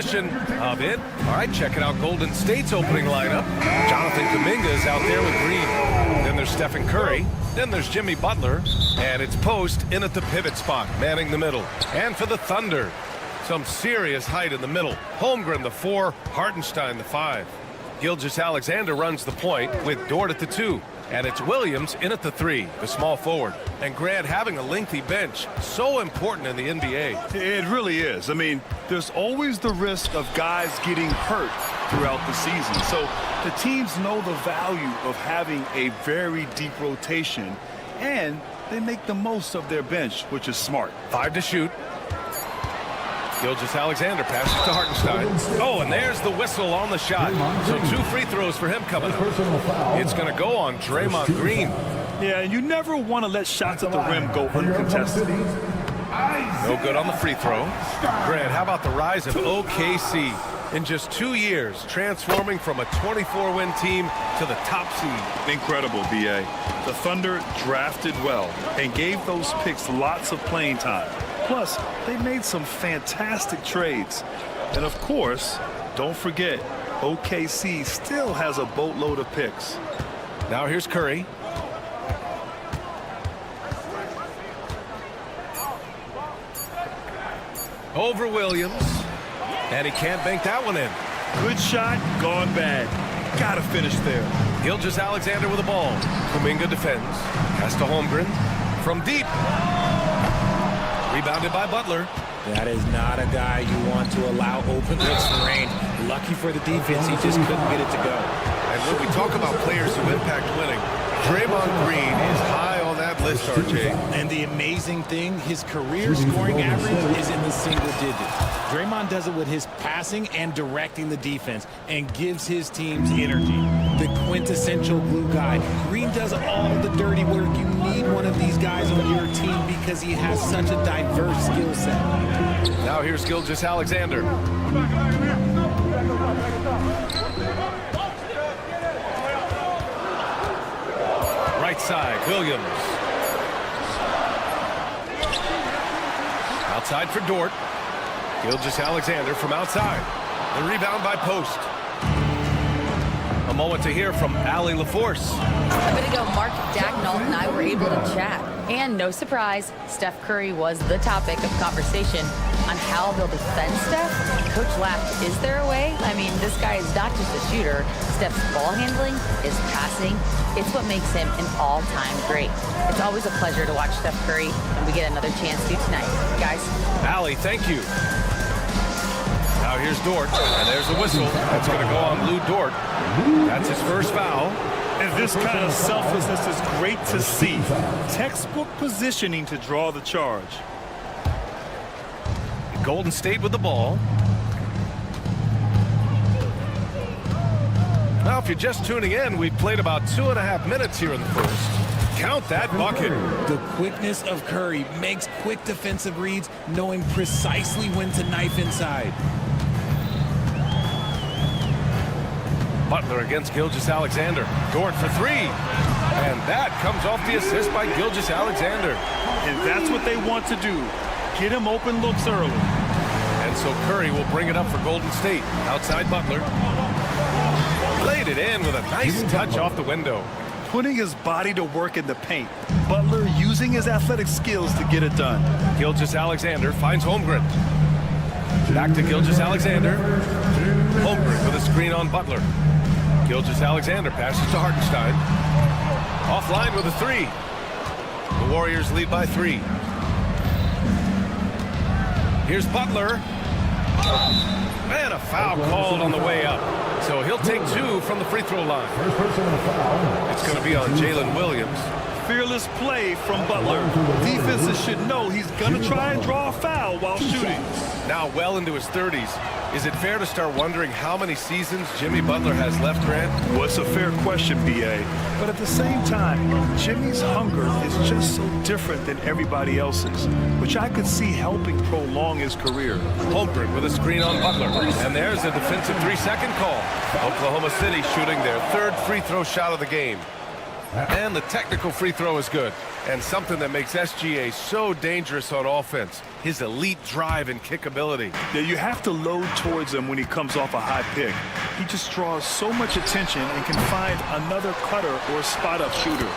question of it. All right, checking out Golden State's opening lineup. Jonathan Kuminga is out there with Green. Then there's Stephen Curry. Then there's Jimmy Butler. And it's Post in at the pivot spot, manning the middle. And for the Thunder, some serious height in the middle. Holmgren, the 4. Hartenstein, the 5. Gilgeous-Alexander runs the point with Dort at the 2. And it's Williams in at the 3, the small forward. And Grant, having a lengthy bench, so important in the NBA. It really is. I mean, there's always the risk of guys getting hurt throughout the season. So the teams know the value of having a very deep rotation, and they make the most of their bench, which is smart. 5 to shoot. Gilgeous-Alexander passes to Hartenstein. Oh, and there's the whistle on the shot. So 2 free throws for him coming up. It's going to go on Draymond Green. Yeah, and you never want to let shots at the rim go uncontested. No good on the free throw. Grant, how about the rise of OKC? In just 2 years, transforming from a 24-win team to the top seed. Incredible, B.A. The Thunder drafted well and gave those picks lots of playing time. Plus, they made some fantastic trades. And of course, don't forget, OKC still has a boatload of picks. Now here's Curry. Over Williams. And he can't bank that one in. Good shot, gone bad. Gotta finish there. Gilgeous-Alexander with the ball. Kuminga defends. Pass to Holmgren. From deep. Rebounded by Butler. That is not a guy you want to allow open looks and range. Lucky for the defense, he just couldn't get it to go. And when we talk about players who impact winning, Draymond Green is high on that list, RJ. And the amazing thing, his career scoring average is in the single digits. Draymond does it with his passing and directing the defense and gives his teams energy. The quintessential glue guy. Green does all the dirty work. You need one of these guys on your team because he has such a diverse skill set. Now here's Gilgeous-Alexander. Right side, Williams. Outside for Dort. Gilgeous-Alexander from outside. The rebound by Post. A moment to hear from Allie LaForce. A bit ago, Mark Dagnall and I were able to chat. And no surprise, Steph Curry was the topic of conversation on how they'll defend Steph. Coach laughed, is there a way? I mean, this guy is not just a shooter. Steph's ball handling, his passing, it's what makes him an all-time great. It's always a pleasure to watch Steph Curry, and we get another chance to tonight. Guys. Allie, thank you. Now here's Dort, and there's a whistle. That's going to go on Lou Dort. That's his first foul. And this kind of selflessness is great to see. Textbook positioning to draw the charge. Golden State with the ball. Now, if you're just tuning in, we've played about 2.5 minutes here in the first. Count that bucket. The quickness of Curry makes quick defensive reads, knowing precisely when to knife inside. Butler against Gilgeous-Alexander. Dort for 3. And that comes off the assist by Gilgeous-Alexander. And that's what they want to do. Get him open looks early. And so Curry will bring it up for Golden State. Outside Butler. Laid it in with a nice touch off the window. Putting his body to work in the paint. Butler using his athletic skills to get it done. Gilgeous-Alexander finds Holmgren. Back to Gilgeous-Alexander. Holmgren with a screen on Butler. Gilgeous-Alexander passes to Hartenstein. Offline with a 3. The Warriors lead by 3. Here's Butler. And a foul called on the way up. So he'll take 2 from the free throw line. It's going to be on Jalen Williams. Fearless play from Butler. Defenses should know he's going to try and draw a foul while shooting. Now well into his 30s. Is it fair to start wondering how many seasons Jimmy Butler has left, Grant? Well, it's a fair question, B.A. But at the same time, Jimmy's hunger is just so different than everybody else's, which I could see helping prolong his career. Holmgren with a screen on Butler. And there's a defensive 3-second call. Oklahoma City shooting their 3rd free throw shot of the game. And the technical free throw is good. And something that makes SGA so dangerous on offense, his elite drive and kick ability. Yeah, you have to load towards him when he comes off a high pick. He just draws so much attention and can find another cutter or spot-up shooter.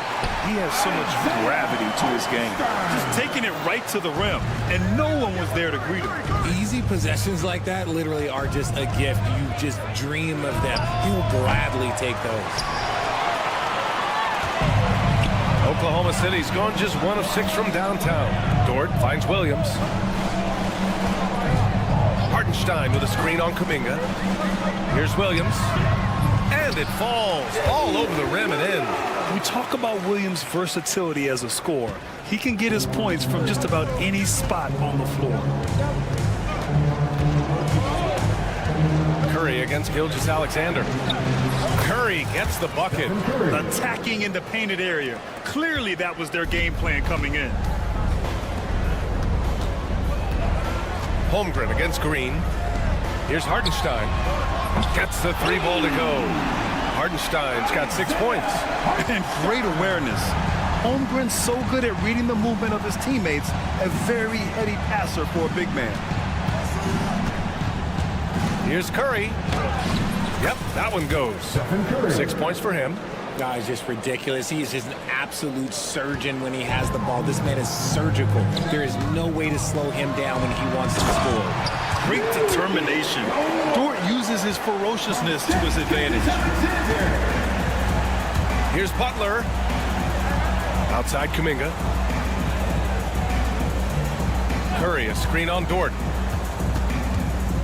He has so much gravity to his game. Just taking it right to the rim, and no one was there to greet him. Easy possessions like that literally are just a gift. You just dream of them. He will gladly take those. Oklahoma City's gone just 1 of 6 from downtown. Dort finds Williams. Hartenstein with a screen on Kuminga. Here's Williams. And it falls all over the rim and in. We talk about Williams' versatility as a scorer. He can get his points from just about any spot on the floor. Curry against Gilgeous-Alexander. Curry gets the bucket. Attacking in the painted area. Clearly that was their game plan coming in. Holmgren against Green. Here's Hartenstein. Gets the 3-ball to go. Hartenstein's got 6 points. And great awareness. Holmgren's so good at reading the movement of his teammates. A very heady passer for a big man. Here's Curry. Yep, that one goes. 6 points for him. Guys, just ridiculous. He is just an absolute surgeon when he has the ball. This man is surgical. There is no way to slow him down when he wants to score. Great determination. Dort uses his ferociousness to his advantage. Here's Butler. Outside Kuminga. Curry, a screen on Dort.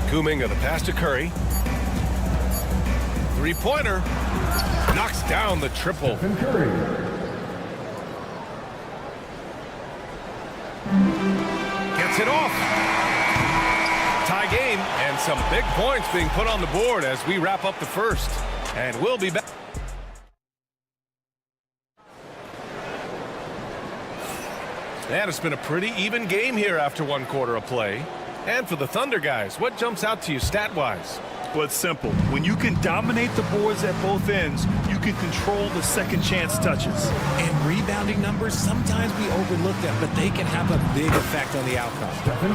Kuminga, the pass to Curry. 3-pointer. Knocks down the triple. Gets it off. Tie game and some big points being put on the board as we wrap up the first. And we'll be back. And it's been a pretty even game here after 1 quarter of play. And for the Thunder guys, what jumps out to you stat-wise? Well, it's simple. When you can dominate the boards at both ends, you can control the second chance touches. And rebounding numbers, sometimes we overlook them, but they can have a big effect on the outcome.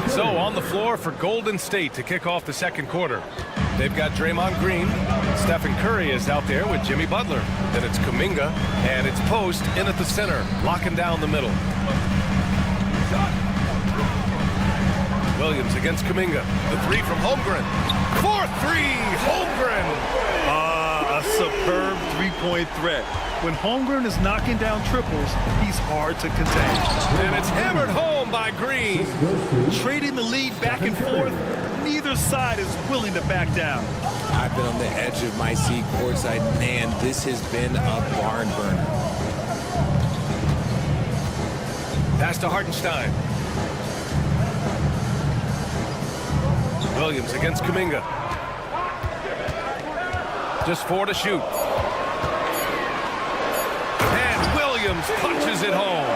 So on the floor for Golden State to kick off the second quarter. They've got Draymond Green. Stephen Curry is out there with Jimmy Butler. Then it's Kuminga, and it's Post in at the center, locking down the middle. Williams against Kuminga. The 3 from Holmgren. 4-3, Holmgren. A superb three-point threat. When Holmgren is knocking down triples, he's hard to contain. And it's hammered home by Green. Trading the lead back and forth, neither side is willing to back down. I've been on the edge of my seat courtside. Man, this has been a barn burner. Pass to Hartenstein. Williams against Kuminga. Just 4 to shoot. And Williams punches it home.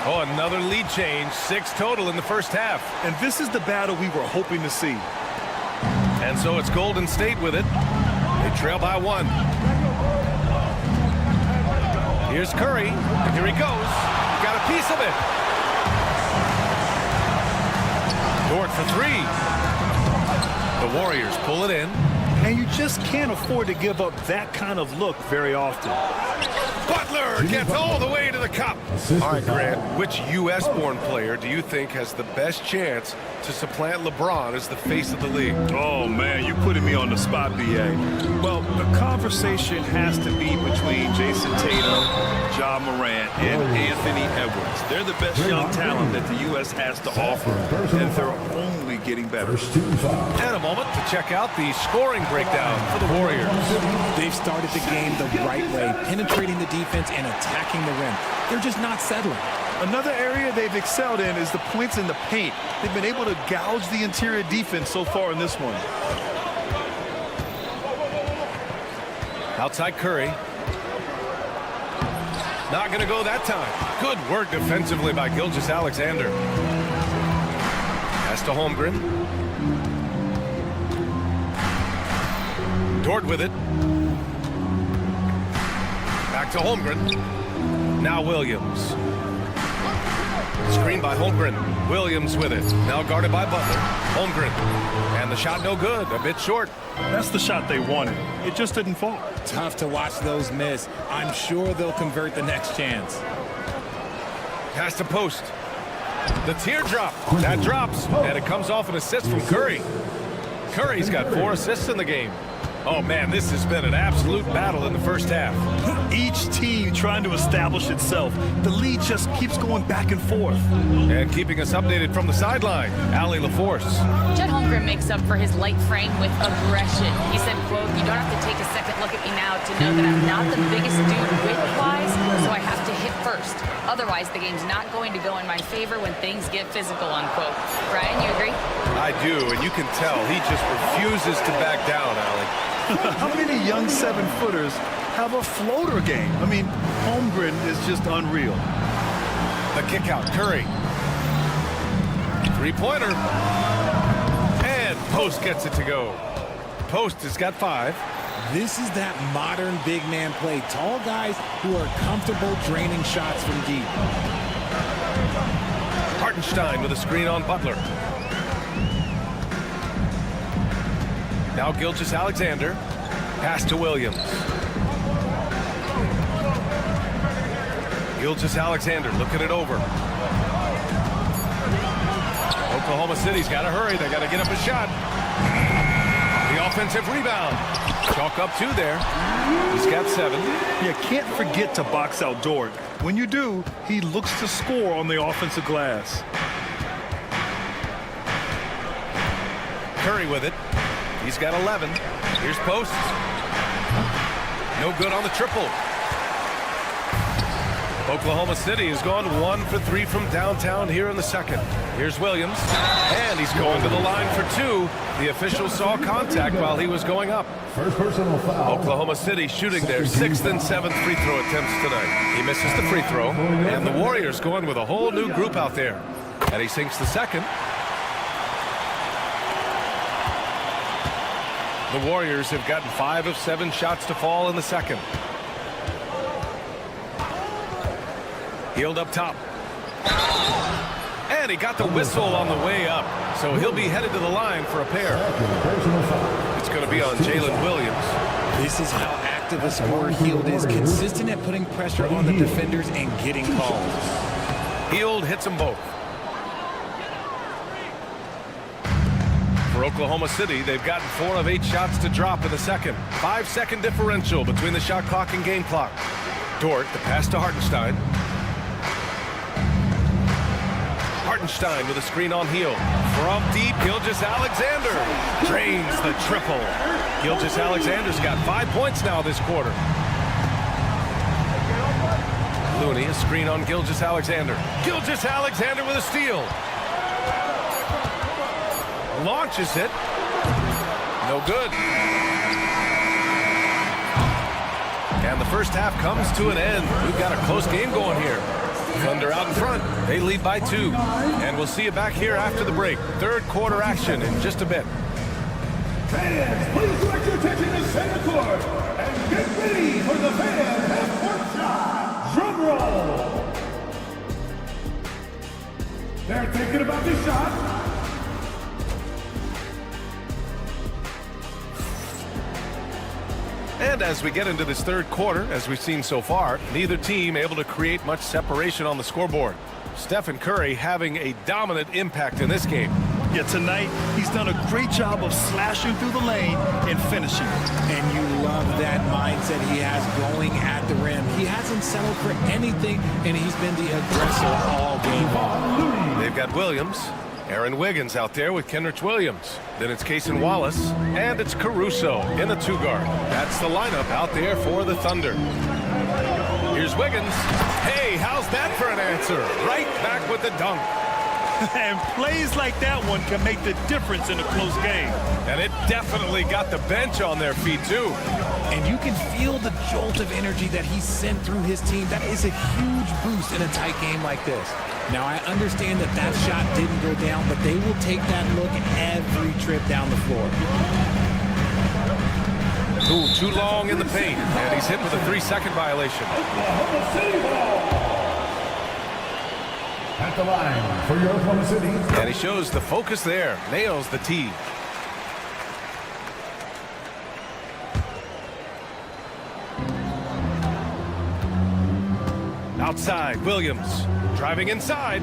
Oh, another lead change. 6 total in the first half. And this is the battle we were hoping to see. And so it's Golden State with it. They trail by 1. Here's Curry. Here he goes. Got a piece of it. Dort for 3. The Warriors pull it in. And you just can't afford to give up that kind of look very often. Butler gets all the way to the cup. All right, Grant, which U.S.-born player do you think has the best chance to supplant LeBron as the face of the league? Oh, man, you're putting me on the spot, B.A. Well, the conversation has to be between Jason Tatum, Ja Morant, and Anthony Edwards. They're the best young talent that the U.S. has to offer, and they're only getting better. And a moment to check out the scoring breakdown for the Warriors. They've started the game the right way, penetrating the defense and attacking the rim. They're just not settling. Another area they've excelled in is the points in the paint. They've been able to gouge the interior defense so far in this one. Outside Curry. Not going to go that time. Good work defensively by Gilgeous-Alexander. Pass to Holmgren. Dort with it. Back Back to Holmgren. Now Williams. Screen by Holmgren. Williams with it. Now guarded by Butler. Holmgren. And the shot no good. A bit short. That's the shot they wanted. It just didn't fall. Tough to watch those miss. I'm sure they'll convert the next chance. Pass to post. The teardrop. That drops. And it comes off an assist from Curry. Curry's got 4 assists in the game. Oh, man, this has been an absolute battle in the first half. Each team trying to establish itself. The lead just keeps going back and forth. And keeping us updated from the sideline, Allie LaForce. Chet Holmgren makes up for his light frame with aggression. He said, quote, "You don't have to take a second look at me now to know that I'm not the biggest dude width-wise, so I have to hit first. Otherwise, the game's not going to go in my favor when things get physical," unquote. Brian, you agree? I do, and you can tell he just refuses to back down, Allie. How many young 7-footers have a floater game? I mean, Holmgren is just unreal. The kick out, Curry. Three-pointer. And Post gets it to go. Post has got 5. This is that modern big man play. Tall guys who are comfortable draining shots from deep. Hartenstein with a screen on Butler. Now Gilgeous-Alexander. Pass to Williams. Gilgeous-Alexander looking it over. Oklahoma City's got to hurry. They got to get up a shot. The offensive rebound. Chalk up 2 there. He's got 7. You can't forget to box out Dort. When you do, he looks to score on the offensive glass. Curry with it. He's got 11. Here's Post. No good on the triple. Oklahoma City has gone 1 for 3 from downtown here in the second. Here's Williams. And he's going to the line for 2. The official saw contact while he was going up. First personal foul. Oklahoma City shooting their 6th and 7th free throw attempts tonight. He misses the free throw. And the Warriors going with a whole new group out there. And he sinks the second. The Warriors have gotten 5 of 7 shots to fall in the second. Healed up top. And he got the whistle on the way up. So he'll be headed to the line for a pair. It's going to be on Jalen Williams. This is how active a scorer Hield is. Consistent at putting pressure on the defenders and getting calls. Hield hits them both. For Oklahoma City, they've gotten 4 of 8 shots to drop in the second. 5-second differential between the shot clock and game clock. Dort, the pass to Hartenstein. Hartenstein with a screen on Hield. From deep, Gilgeous-Alexander drains the triple. Gilgeous-Alexander's got 5 points now this quarter. Looney, a screen on Gilgeous-Alexander. Gilgeous-Alexander with a steal. Launches it. No good. And the first half comes to an end. We've got a close game going here. Thunder out in front. They lead by 2. And we'll see you back here after the break. Third quarter action in just a bit. Fans, please direct your attention to center court and get ready for the fan half-court shot. Drum roll. They're thinking about the shot. And as we get into this third quarter, as we've seen so far, neither team able to create much separation on the scoreboard. Stephen Curry having a dominant impact in this game. Yeah, tonight he's done a great job of slashing through the lane and finishing. And you love that mindset he has going at the rim. He hasn't settled for anything, and he's been the aggressor all game long. They've got Williams, Aaron Wiggins out there with Kenrich Williams. Then it's Cason Wallace, and it's Caruso in the 2-guard. That's the lineup out there for the Thunder. Here's Wiggins. Hey, how's that for an answer? Right back with the dunk. And plays like that one can make the difference in a close game. And it definitely got the bench on their feet, too. And you can feel the jolt of energy that he sent through his team. That is a huge boost in a tight game like this. Now, I understand that that shot didn't go down, but they will take that look every trip down the floor. Ooh, too long in the paint, and he's hit with a 3-second violation. Oklahoma City ball. At the line for your Oklahoma City. And he shows the focus there. Nails the tee. Outside, Williams. Driving inside.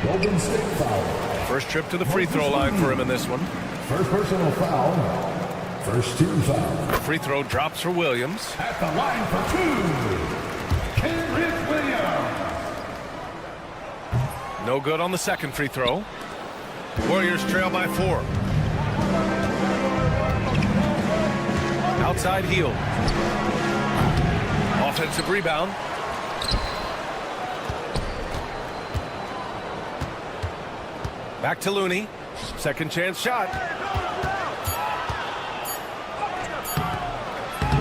Golden State foul. First trip to the free throw line for him in this one. First personal foul. First team foul. The free throw drops for Williams. At the line for two. Kendrick Williams. No good on the second free throw. Warriors trail by 4. Outside heel. Offensive rebound. Back to Looney. Second chance shot.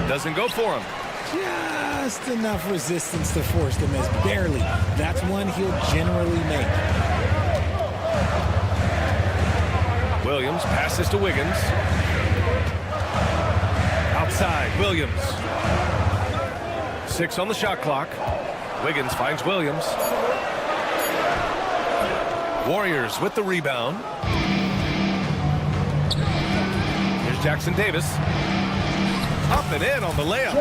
Doesn't go for him. Just enough resistance to force the miss. Barely. That's one he'll generally make. Williams passes to Wiggins. Outside, Williams. 6 on the shot clock. Wiggins finds Williams. Warriors with the rebound. Here's Jackson Davis. Up and in on the layup.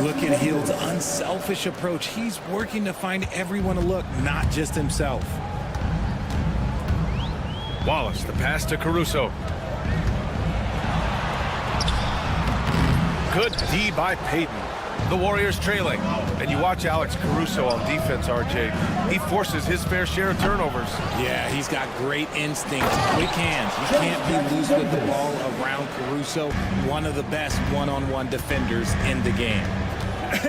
Look at Hield's unselfish approach. He's working to find everyone to look, not just himself. Wallace, the pass to Caruso. Good D by Payton. The Warriors trailing. And you watch Alex Caruso on defense, RJ. He forces his fair share of turnovers. Yeah, he's got great instincts, quick hands. You can't be loose with the ball around Caruso, one of the best one-on-one defenders in the game.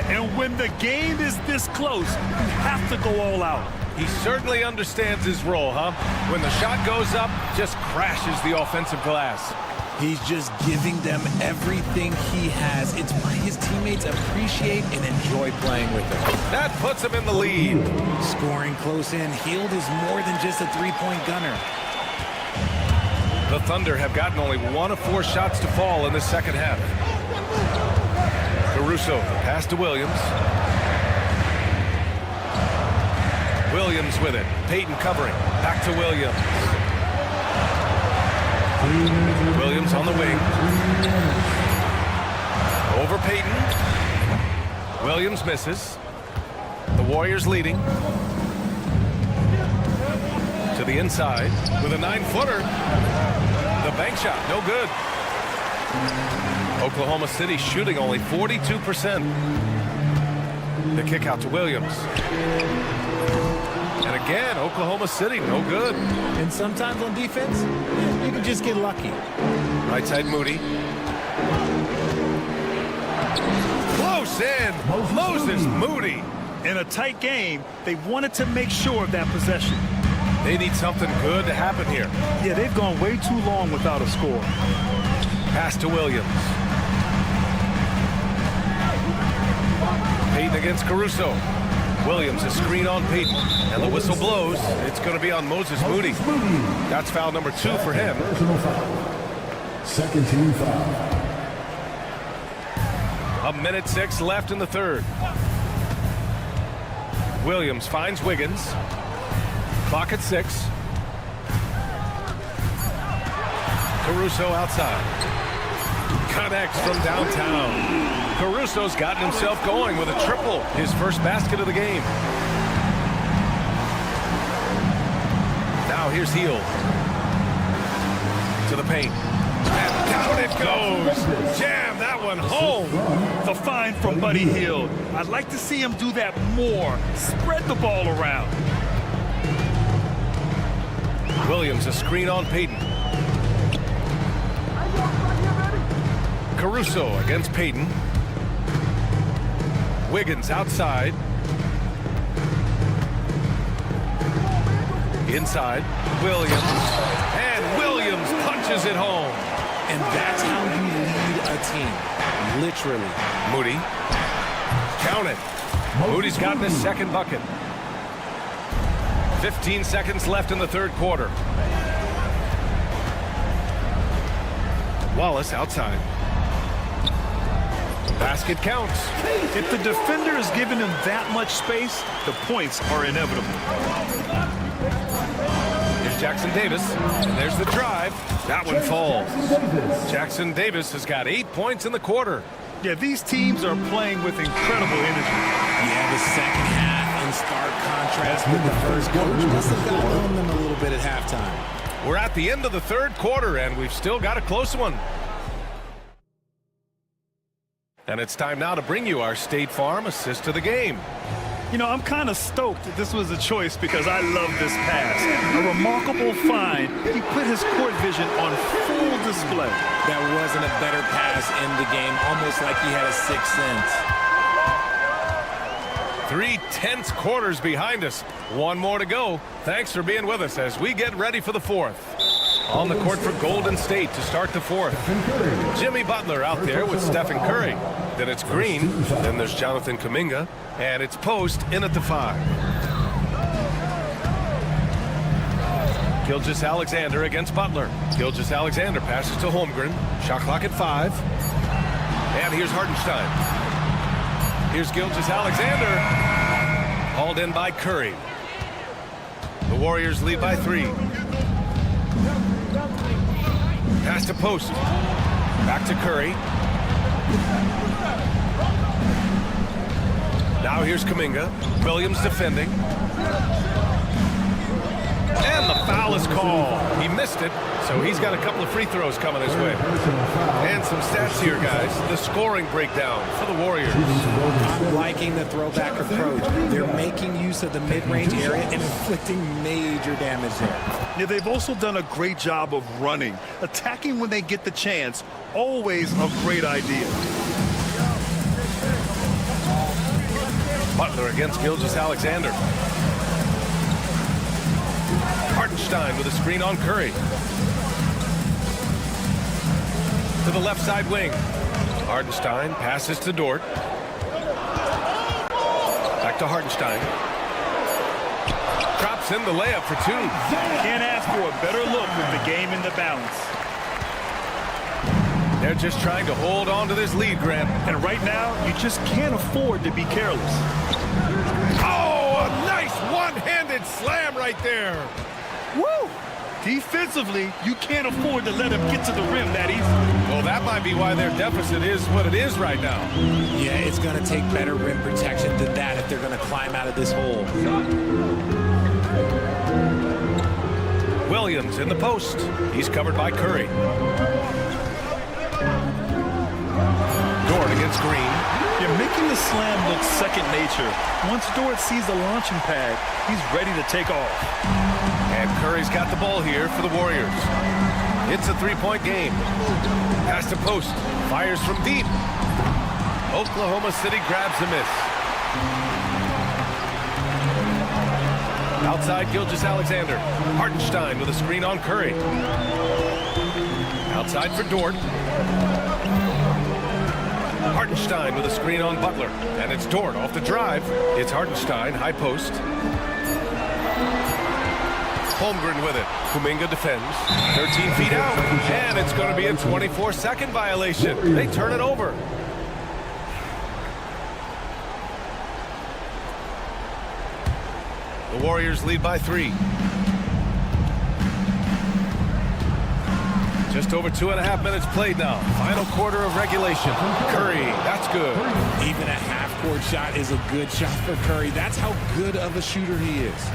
And when the game is this close, you have to go all out. He certainly understands his role, huh? When the shot goes up, just crashes the offensive glass. He's just giving them everything he has. It's why his teammates appreciate and enjoy playing with him. That puts him in the lead. Scoring close in, Hield is more than just a three-point gunner. The Thunder have gotten only 1 of 4 shots to fall in the second half. Caruso, pass to Williams. Williams with it. Payton covering. Back to Williams. Williams on the wing. Over Payton. Williams misses. The Warriors leading. To the inside with a 9-footer. The bank shot, no good. Oklahoma City shooting only 42%. The kick out to Williams. And again, Oklahoma City, no good. And sometimes on defense, you can just get lucky. Right side, Moody. Close in. Moses Moody. In a tight game, they wanted to make sure of that possession. They need something good to happen here. Yeah, they've gone way too long without a score. Pass to Williams. Payton against Caruso. Williams, a screen on Payton. And the whistle blows. It's going to be on Moses Moody. That's foul number 2 for him. Personal foul. Second team foul. 1:06 left in the third. Williams finds Wiggins. Clock at 6. Caruso outside. Connects from downtown. Caruso's gotten himself going with a triple, his first basket of the game. Now here's Hield. To the paint. And down it goes. Jam that one home. The find from Buddy Hield. I'd like to see him do that more. Spread the ball around. Williams, a screen on Payton. Caruso against Payton. Wiggins outside. Inside. Williams. And Williams punches it home. And that's how you lead a team. Literally. Moody. Count it. Moody's gotten his second bucket. 15 seconds left in the third quarter. Wallace outside. Basket counts. If the defender is giving him that much space, the points are inevitable. Here's Jackson Davis, and there's the drive. That one falls. Jackson Davis has got 8 points in the quarter. Yeah, these teams are playing with incredible energy. Yeah, the second half in stark contrast with the first. Coach must have gotten on them a little bit at halftime. We're at the end of the third quarter, and we've still got a close one. And it's time now to bring you our State Farm assist to the game. You know, I'm kind of stoked that this was a choice because I love this pass. A remarkable find. He put his court vision on full display. That wasn't a better pass in the game, almost like he had a sixth sense. 3 tense quarters behind us. One more to go. Thanks for being with us as we get ready for the fourth. On the court for Golden State to start the fourth. Jimmy Butler out there with Stephen Curry. Then it's Green. Then there's Jonathan Kuminga. And it's Post in at the 5. Gilgeous-Alexander against Butler. Gilgeous-Alexander passes to Holmgren. Shot clock at 5. And here's Hartenstein. Here's Gilgeous-Alexander. Hauled in by Curry. The Warriors lead by 3. Pass to Post. Back to Curry. Now here's Kuminga. Williams defending. And the foul is called. He missed it, so he's got a couple of free throws coming his way. And some stats here, guys. The scoring breakdown for the Warriors. I'm liking the throwback approach. They're making use of the mid-range area and inflicting major damage there. Yeah, they've also done a great job of running. Attacking when they get the chance, always a great idea. Butler against Gilgeous-Alexander. Hartenstein with a screen on Curry. To the left side wing. Hartenstein passes to Dort. Back to Hartenstein. Drops in the layup for 2. Can't ask for a better look with the game in the balance. They're just trying to hold on to this lead, Grant. And right now, you just can't afford to be careless. Oh, a nice one-handed slam right there. Woo! Defensively, you can't afford to let him get to the rim that easy. Well, that might be why their deficit is what it is right now. Yeah, it's going to take better rim protection than that if they're going to climb out of this hole. Williams in the post. He's covered by Curry. Dort against Green. You're making the slam look second nature. Once Dort sees the launching pad, he's ready to take off. And Curry's got the ball here for the Warriors. It's a 3-point game. Pass to Post. Fires from deep. Oklahoma City grabs the miss. Outside Gilgeous-Alexander. Hartenstein with a screen on Curry. Outside for Dort. Hartenstein with a screen on Butler. And it's Dort off the drive. It's Hartenstein, high post. Holmgren with it. Kuminga defends. 13 feet out. And it's going to be a 24-second violation. They turn it over. The Warriors lead by 3. Just over 2.5 minutes played now. Final quarter of regulation. Curry, that's good. Even a half-court shot is a good shot for Curry. That's how good of a shooter he is.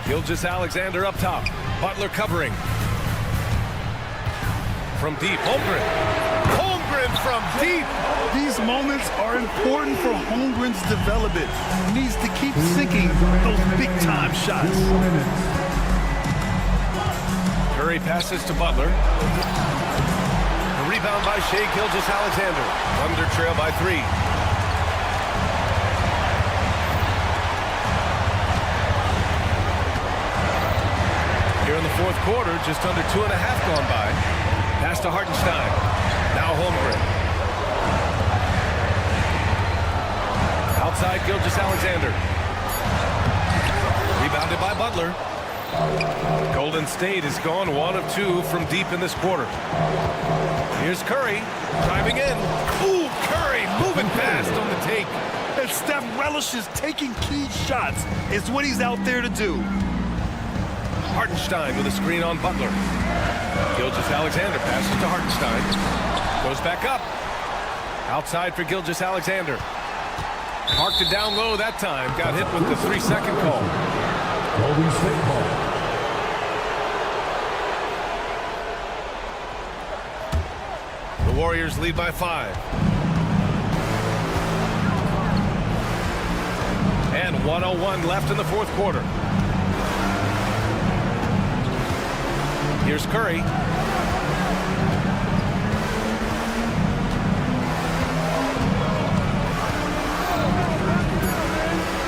Gilgeous-Alexander up top. Butler covering. From deep, Holmgren. Holmgren from deep. These moments are important for Holmgren's development. He needs to keep sinking those big-time shots. Curry passes to Butler. A rebound by Shai Gilgeous-Alexander. Thunder trail by 3. Here in the fourth quarter, just under 2.5 gone by. Pass to Hartenstein. Now Holmgren. Outside Gilgeous-Alexander. Rebounded by Butler. Golden State has gone 1 of 2 from deep in this quarter. Here's Curry driving in. Ooh, Curry moving fast on the take. And Steph relishes taking key shots. It's what he's out there to do. Hartenstein with a screen on Butler. Gilgeous-Alexander passes to Hartenstein. Goes back up. Outside for Gilgeous-Alexander. Marked it down low that time. Got hit with the 3-second call. Golden State ball. The Warriors lead by 5. And 1:01 left in the fourth quarter. Here's Curry.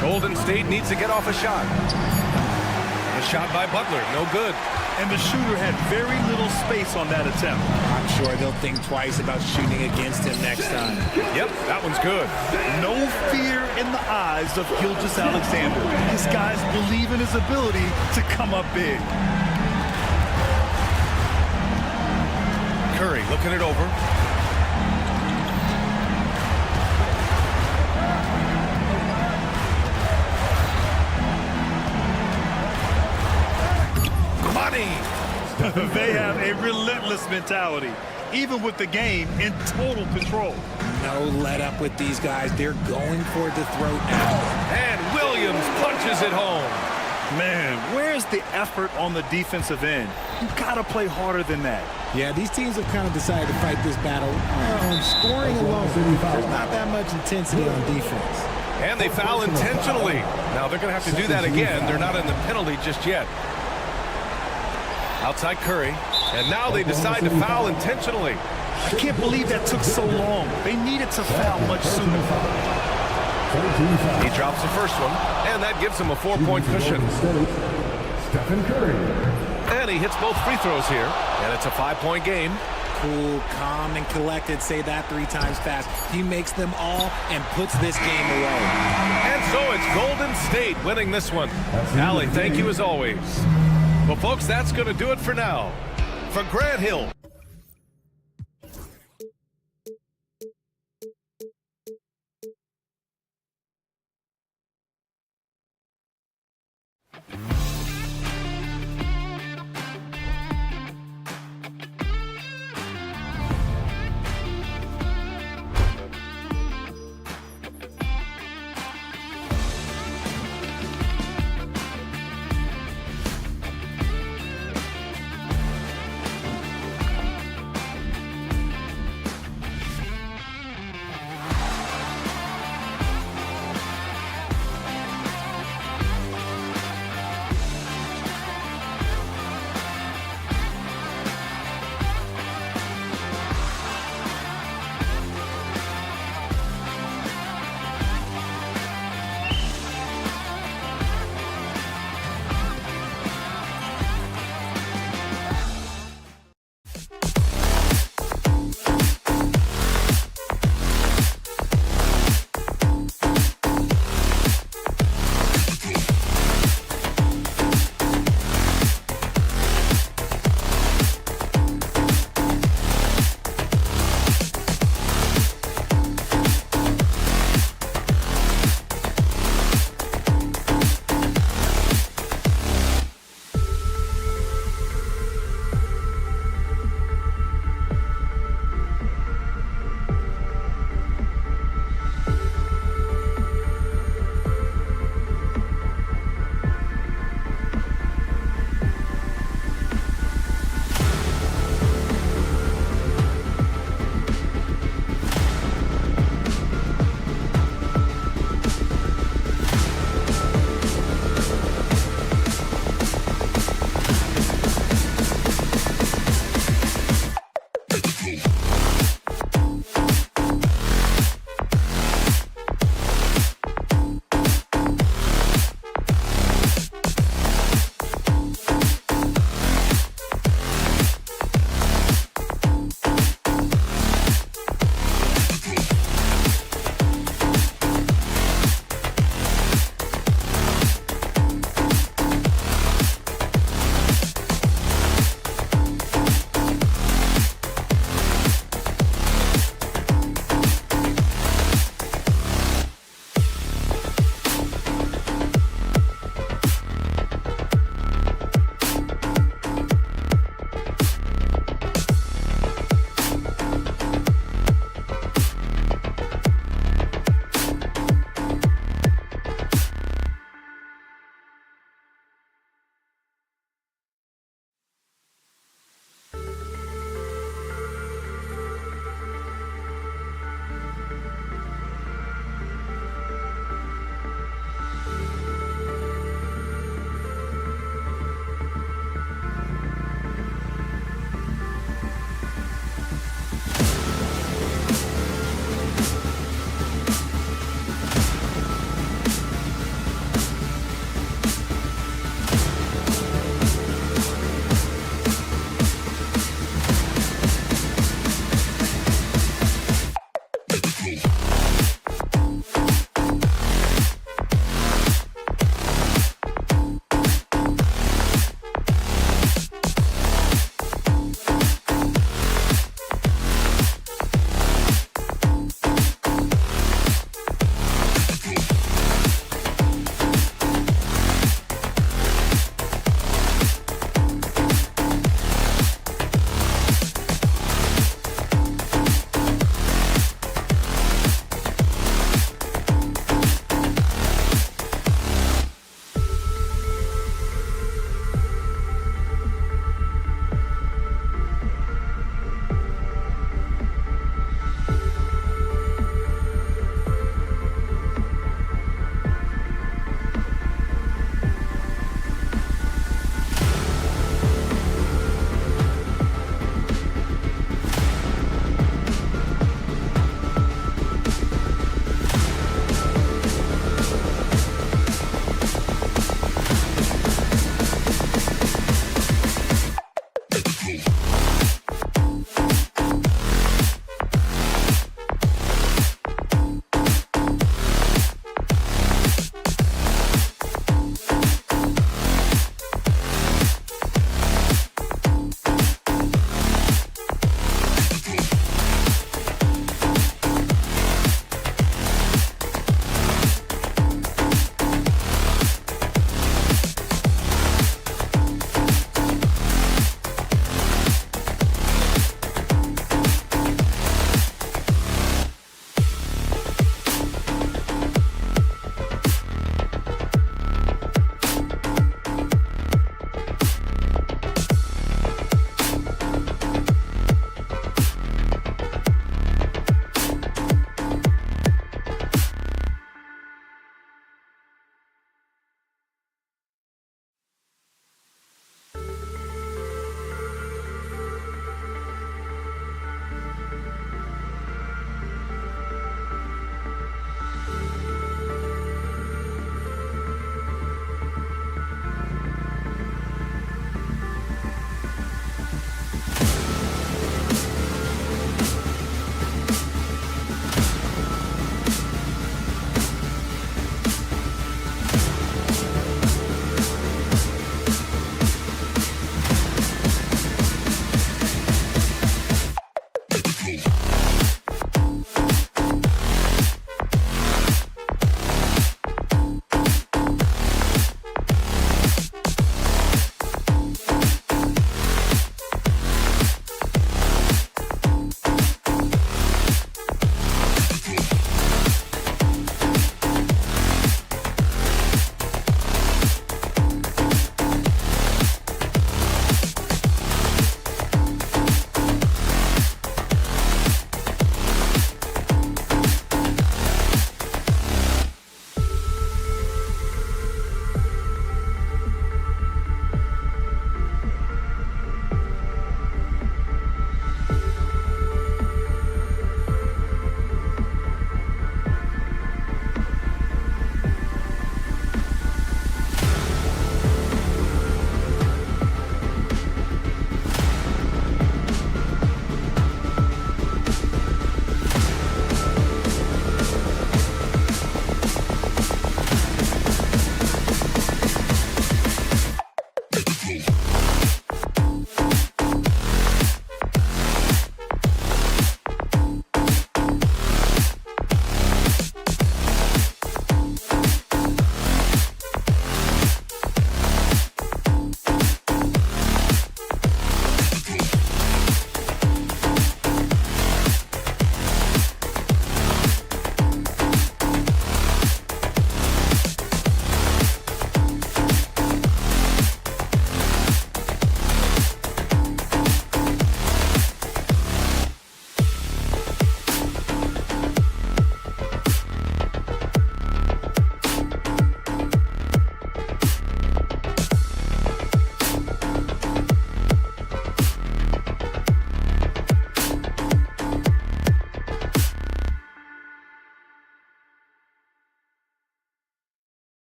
Golden State needs to get off a shot. A shot by Butler, no good. And the shooter had very little space on that attempt. I'm sure they'll think twice about shooting against him next time. Yep, that one's good. No fear in the eyes of Gilgeous-Alexander. This guys believe in his ability to come up big. Curry looking it over. They have a relentless mentality, even with the game in total control. No let up with these guys. They're going for the throat now. And Williams punches it home. Man, where's the effort on the defensive end? You gotta play harder than that. Yeah, these teams have kind of decided to fight this battle on scoring alone. There's not that much intensity on defense. And they foul intentionally. Now they're going to have to do that again. They're not in the penalty just yet. Outside Curry. And now they decide to foul intentionally. I can't believe that took so long. They needed to foul much sooner. He drops the first one, and that gives him a 4-point cushion. Stephen Curry. And he hits both free throws here, and it's a 5-point game. Cool, calm, and collected. Say that 3 times fast. He makes them all and puts this game away. And so it's Golden State winning this one. Allie, thank you as always. Well, folks, that's going to do it for now. For Grant Hill.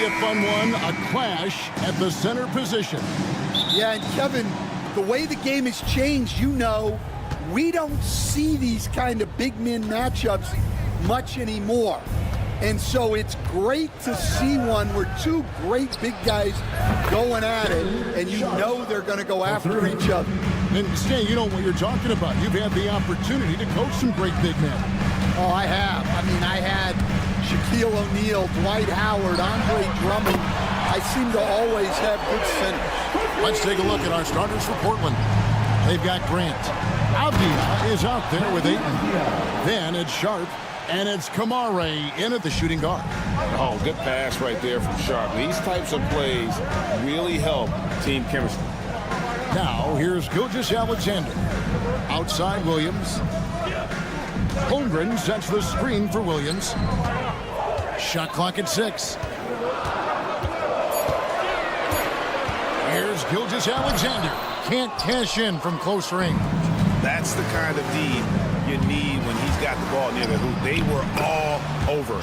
a fun one, a clash at the center position. Yeah, and Kevin, the way the game has changed, we don't see these kind of big men matchups much anymore. And so it's great to see one where two great big guys going at it, and they're going to go after each other. And Stan, you know what you're talking about. You've had the opportunity to coach some great big men. Oh, I have. I had Shaquille O'Neal, Dwight Howard, Andre Drummond. I seem to always have good centers. Let's take a look at our starters for Portland. They've got Grant. Avdia is out there with Ayton. Then it's Sharp. And it's Kamare in at the shooting guard. Oh, good pass right there from Sharp. These types of plays really help team chemistry. Now, here's Gilgeous-Alexander. Outside Williams. Holmgren sets the screen for Williams. Shot clock at 6. Here's Gilgeous-Alexander. Can't cash in from close range. That's the kind of D you need when he's got the ball near the hoop. They were all over.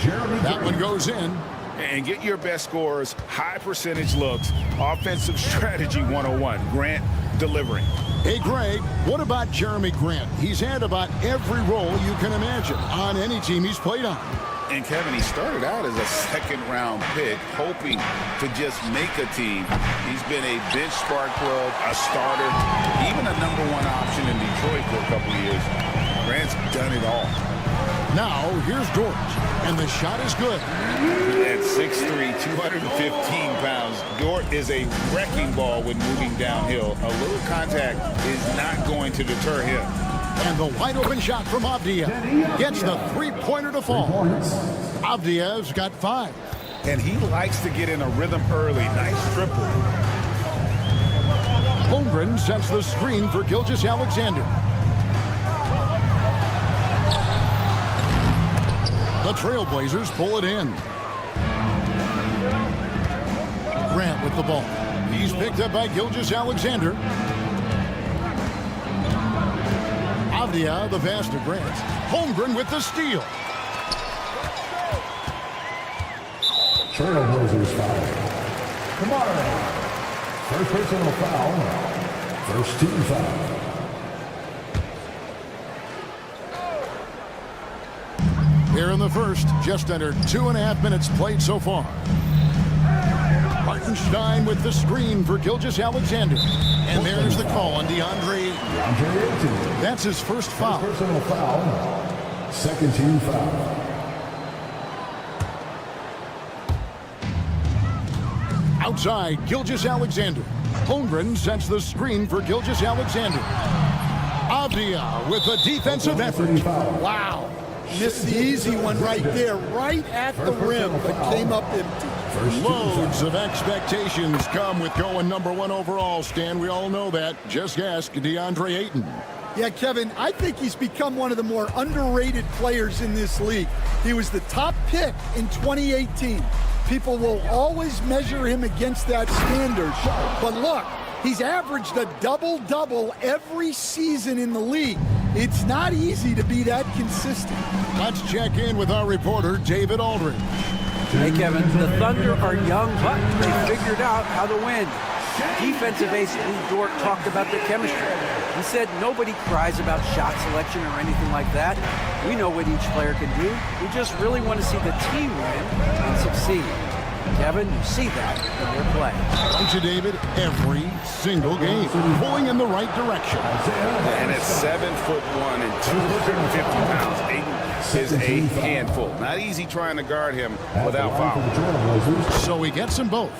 That one goes in. And get your best scorers, high percentage looks, offensive strategy 101. Grant delivering. Hey, Greg, what about Jeremy Grant? He's had about every role you can imagine on any team he's played on. And Kevin, he started out as a second-round pick, hoping to just make a team. He's been a bench spark plug, a starter, even a #1 option in Detroit for a couple of years. Grant's done it all. Now, here's George, and the shot is good. At 6'3", 215 pounds, Dort is a wrecking ball when moving downhill. A little contact is not going to deter him. And the wide-open shot from Avdia gets the three-pointer to fall. Avdia's got 5. And he likes to get in a rhythm early. Nice triple. Holmgren sets the screen for Gilgeous-Alexander. The Trailblazers pull it in. Grant with the ball. He's picked up by Gilgeous-Alexander. Avdia, the pass to Grant. Holmgren with the steal. Trailblazers foul. Come on. First personal foul. First team foul. Here in the first, just under 2.5 minutes played so far. Hartenstein with the screen for Gilgeous-Alexander. And there's the call on DeAndre. That's his first foul. First personal foul. Second team foul. Outside, Gilgeous-Alexander. Holmgren sets the screen for Gilgeous-Alexander. Avdia with a defensive effort. Wow. Missed the easy one right there, right at the rim, but came up empty. Loads of expectations come with going #1 overall, Stan. We all know that. Just ask DeAndre Ayton. Yeah, Kevin, I think he's become one of the more underrated players in this league. He was the top pick in 2018. People will always measure him against that standard. But look, he's averaged a double-double every season in the league. It's not easy to be that consistent. Let's check in with our reporter, David Aldridge. Hey, Kevin, the Thunder are young, but they figured out how to win. Defensive ace Lou Dort talked about the chemistry. He said nobody cries about shot selection or anything like that. We know what each player can do. We just really want to see the team win and succeed. Kevin, you see that in their play. Don't you, David? Every single game, pulling in the right direction. And at 7'1" and 250 pounds, Ayton is a handful. Not easy trying to guard him without foul. So he gets them both.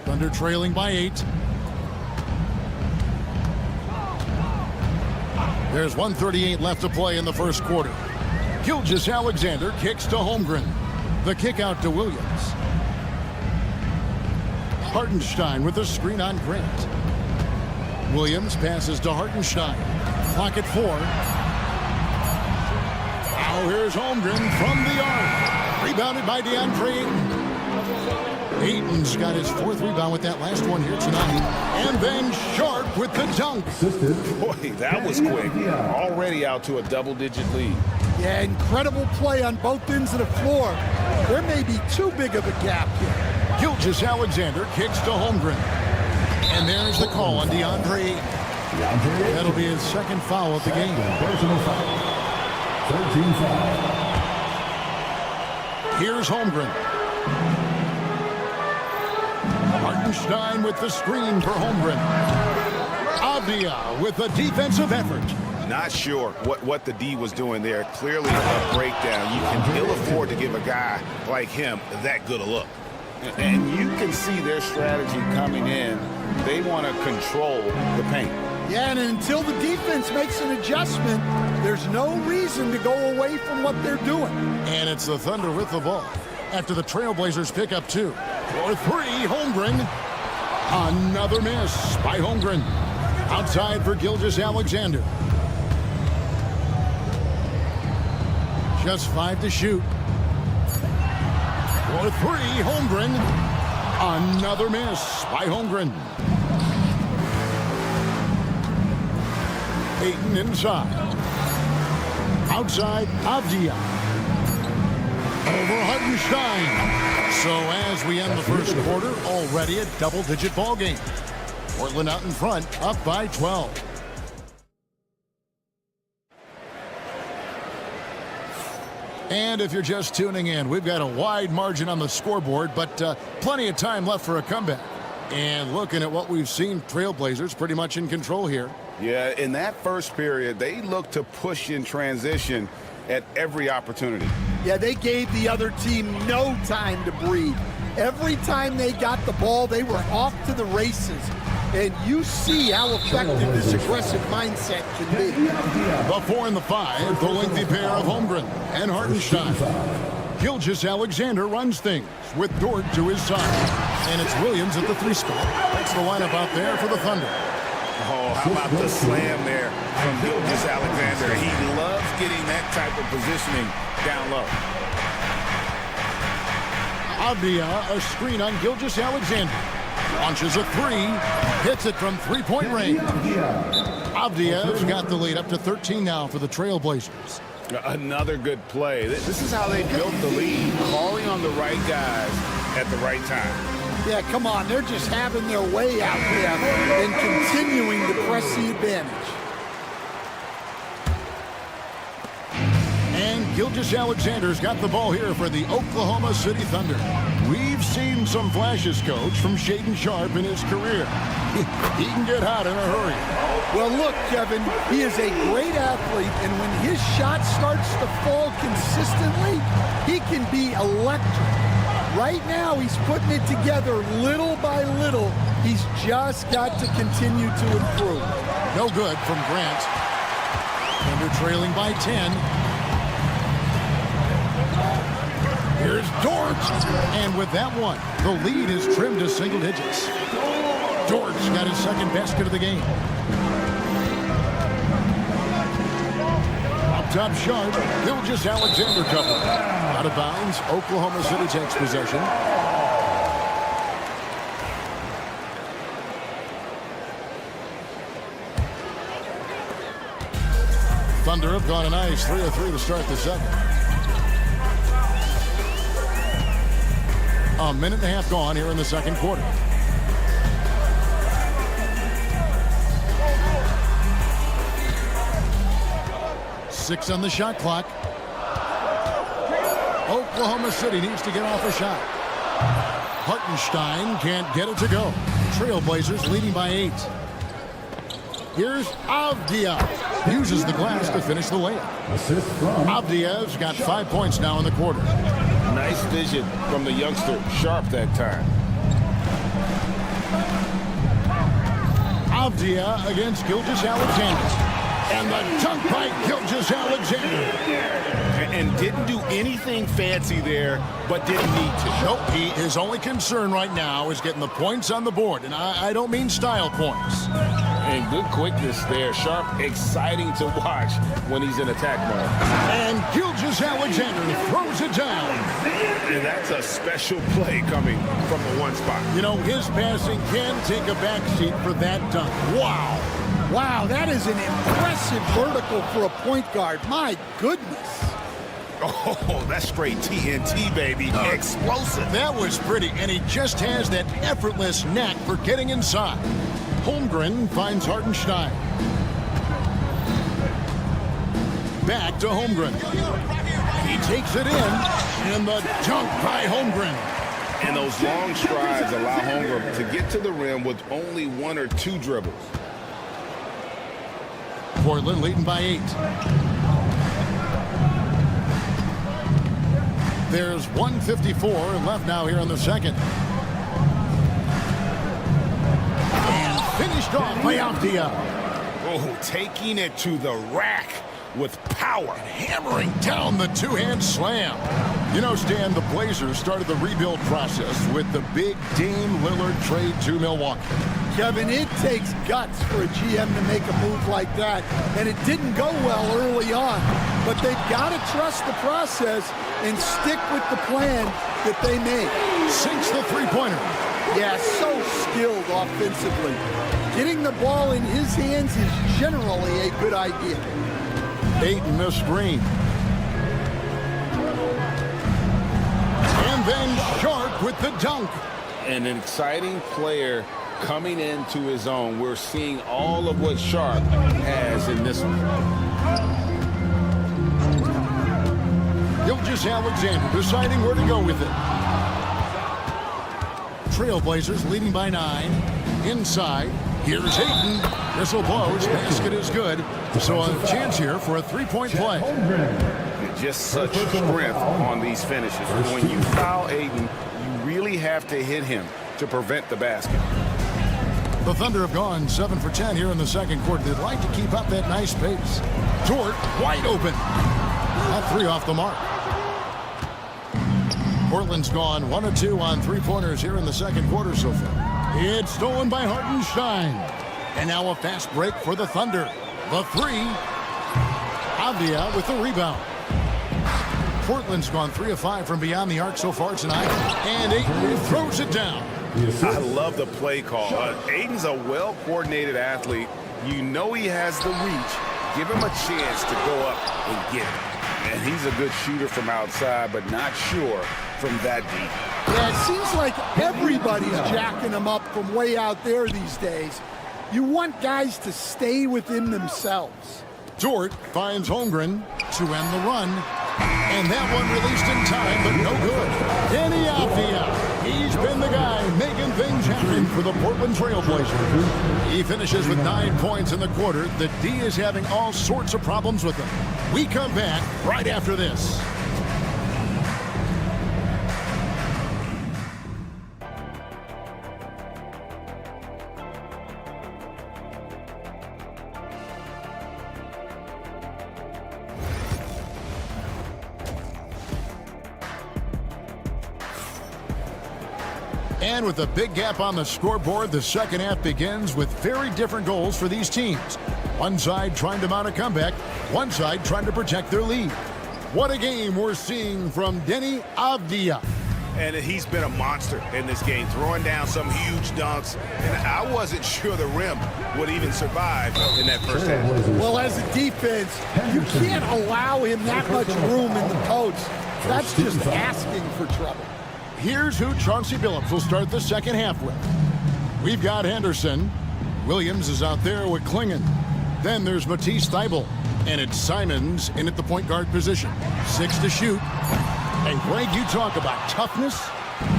Thunder trailing by 8. There's 1:38 left to play in the first quarter. Gilgeous-Alexander kicks to Holmgren. The kick out to Williams. Hartenstein with the screen on Grant. Williams passes to Hartenstein. Clock at 4. Now here's Holmgren from the arc. Rebounded by DeAndre Ayton. Ayton's got his 4th rebound with that last one here tonight. And then Sharp with the dunk. Boy, that was quick. Already out to a double-digit lead. Yeah, incredible play on both ends of the floor. There may be too big of a gap here. Gilgeous-Alexander kicks to Holmgren. And there's the call on DeAndre Ayton. That'll be his 2nd foul of the game. Personal foul. 13 foul. Here's Holmgren. Hartenstein with the screen for Holmgren. Avdia with a defensive effort. Not sure what the D was doing there. Clearly a breakdown. You can ill afford to give a guy like him that good a look. And you can see their strategy coming in. They want to control the paint. Yeah, and until the defense makes an adjustment, there's no reason to go away from what they're doing. And it's the Thunder with the ball after the Trailblazers pick up 2. For 3, Holmgren. Another miss by Holmgren. Outside for Gilgeous-Alexander. Just 5 to shoot. For 3, Holmgren. Another miss by Holmgren. Ayton inside. Outside, Avdia. Over Hartenstein. So as we end the first quarter, already a double-digit ball game. Portland out in front, up by 12. And if you're just tuning in, we've got a wide margin on the scoreboard, but plenty of time left for a comeback. And looking at what we've seen, Trailblazers pretty much in control here. Yeah, in that first period, they looked to push in transition at every opportunity. Yeah, they gave the other team no time to breathe. Every time they got the ball, they were off to the races. And you see how effective this aggressive mindset can be. The 4 and the 5, the lengthy pair of Holmgren and Hartenstein. Gilgeous-Alexander runs things with Dort to his side. And it's Williams at the 3 spot. That's the lineup out there for the Thunder. Oh, how about the slam there from Gilgeous-Alexander? He loves getting that type of positioning down low. Avdia, a screen on Gilgeous-Alexander. Launches a 3, hits it from 3-point range. Avdia's got the lead up to 13 now for the Trailblazers. Another good play. This is how they built the lead, calling on the right guys at the right time. Yeah, come on. They're just having their way out there and continuing to press the advantage. And Gilgeous-Alexander's got the ball here for the Oklahoma City Thunder. We've seen some flashes, Coach, from Shaedon Sharpe in his career. He can get hot in a hurry. Well, look, Kevin, he is a great athlete, and when his shot starts to fall consistently, he can be electric. Right now, he's putting it together little by little. He's just got to continue to improve. No good from Grant. Thunder trailing by 10. Here's Dort. And with that one, the lead is trimmed to single digits. Dort's got his 2nd basket of the game. Up top Sharp, Gilgeous-Alexander cover. Out of bounds, Oklahoma City takes possession. Thunder have gone a nice 3 of 3 to start the 7th. A minute and a half gone here in the 2nd quarter. Six on the shot clock. Oklahoma City needs to get off a shot. Hartenstein can't get it to go. Trailblazers leading by 8. Here's Avdia. Uses the glass to finish the layup. Avdia's got 5 points now in the quarter. Nice vision from the youngster, Sharpe, that time. Avdia against Gilgeous-Alexander. And the dunk by Gilgeous-Alexander. And didn't do anything fancy there, but didn't need to. Nope, his only concern right now is getting the points on the board. And I don't mean style points. And good quickness there. Sharp, exciting to watch when he's in attack mode. And Gilgeous-Alexander throws it down. And that's a special play coming from the one spot. You know, his passing can take a backseat for that dunk. Wow. Wow, that is an impressive vertical for a point guard. My goodness. Oh, that's straight TNT, baby. Explosive. That was pretty, and he just has that effortless knack for getting inside. Holmgren finds Hartenstein. Back to Holmgren. He takes it in, and the dunk by Holmgren. And those long strides allow Holmgren to get to the rim with only 1 or 2 dribbles. Portland leading by 8. There's 1:54 left now here in the second. And finished off by Avdia. Oh, taking it to the rack with power. Hammering down the two-hand slam. You know, Stan, the Blazers started the rebuild process with the big Dame Lillard trade to Milwaukee. Kevin, it takes guts for a GM to make a move like that, and it didn't go well early on. But they've got to trust the process and stick with the plan that they made. Sinks the three-pointer. Yeah, so skilled offensively. Getting the ball in his hands is generally a good idea. Ayton the screen. And then Sharp with the dunk. And an exciting player coming into his own. We're seeing all of what Sharp has in this one. Gilgeous-Alexander deciding where to go with it. Trailblazers leading by 9. Inside. Here's Ayton. Whistle blows. Basket is good. So a chance here for a three-point play. Just such strength on these finishes. When you foul Ayton, you really have to hit him to prevent the basket. The Thunder have gone 7 for 10 here in the second quarter. They'd like to keep up that nice pace. Dort wide open. That 3 off the mark. Portland's gone 1 of 2 on three-pointers here in the second quarter so far. It's stolen by Hartenstein. And now a fast break for the Thunder. The 3. Avdia with the rebound. Portland's gone 3 of 5 from beyond the arc so far tonight. And Ayton throws it down. I love the play call. Ayton's a well-coordinated athlete. You know he has the reach. Give him a chance to go up and get it. And he's a good shooter from outside, but not sure from that deep. Yeah, it seems like everybody's jacking him up from way out there these days. You want guys to stay within themselves. Dort finds Holmgren to end the run. And that one released in time, but no good. Danny Avdia. He's been the guy making things happen for the Portland Trailblazers. He finishes with 9 points in the quarter. The D is having all sorts of problems with him. We come back right after this. And with a big gap on the scoreboard, the second half begins with very different goals for these teams. One side trying to mount a comeback, one side trying to protect their lead. What a game we're seeing from Denny Avdia. And he's been a monster in this game, throwing down some huge dunks. And I wasn't sure the rim would even survive in that first half. Well, as a defense, you can't allow him that much room in the post. That's just asking for trouble. Here's who Chauncey Billups will start the second half with. We've got Henderson. Williams is out there with Klingon. Then there's Matisse Thybulle. And it's Simons in at the point guard position. 6 to shoot. And Greg, you talk about toughness,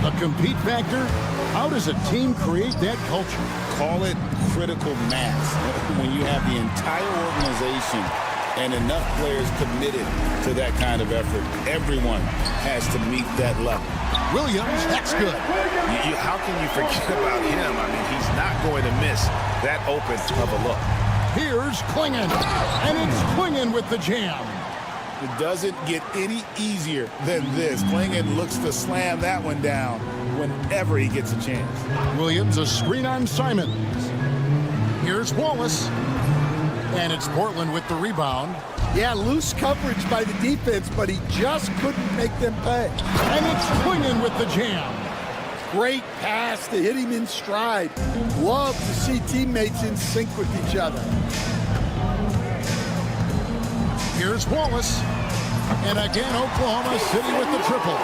the compete factor. How does a team create that culture? Call it critical mass. When you have the entire organization and enough players committed to that kind of effort, everyone has to meet that level. Williams, that's good. How can you forget about him? I mean, he's not going to miss that open of a look. Here's Klingon, and it's Klingon with the jam. It doesn't get any easier than this. Klingon looks to slam that one down whenever he gets a chance. Williams, a screen on Simons. Here's Wallace. And it's Portland with the rebound. Yeah, loose coverage by the defense, but he just couldn't make them pay. And it's Clingan with the jam. Great pass to hit him in stride. Love to see teammates in sync with each other. Here's Wallace. And again, Oklahoma City with the triple.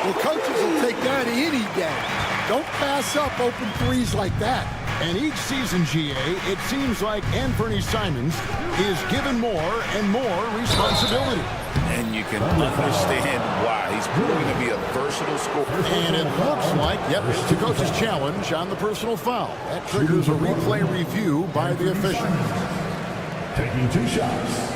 Well, coaches will take that any day. Don't pass up open threes like that. And each season, GA, it seems like Anthony Simons is given more and more responsibility. And you can understand why. He's proving to be a versatile scorer. And it looks like, yep, it's the coach's challenge on the personal foul. That triggers a replay review by the official. Taking 2 shots.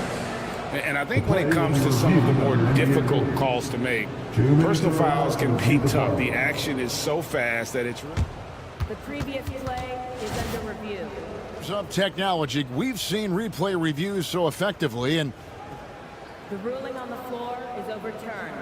And I think when it comes to some of the more difficult calls to make, personal fouls can be tough. The action is so fast that it's... The previous play is under review. Some technology. We've seen replay reviews so effectively, and The ruling on the floor is overturned.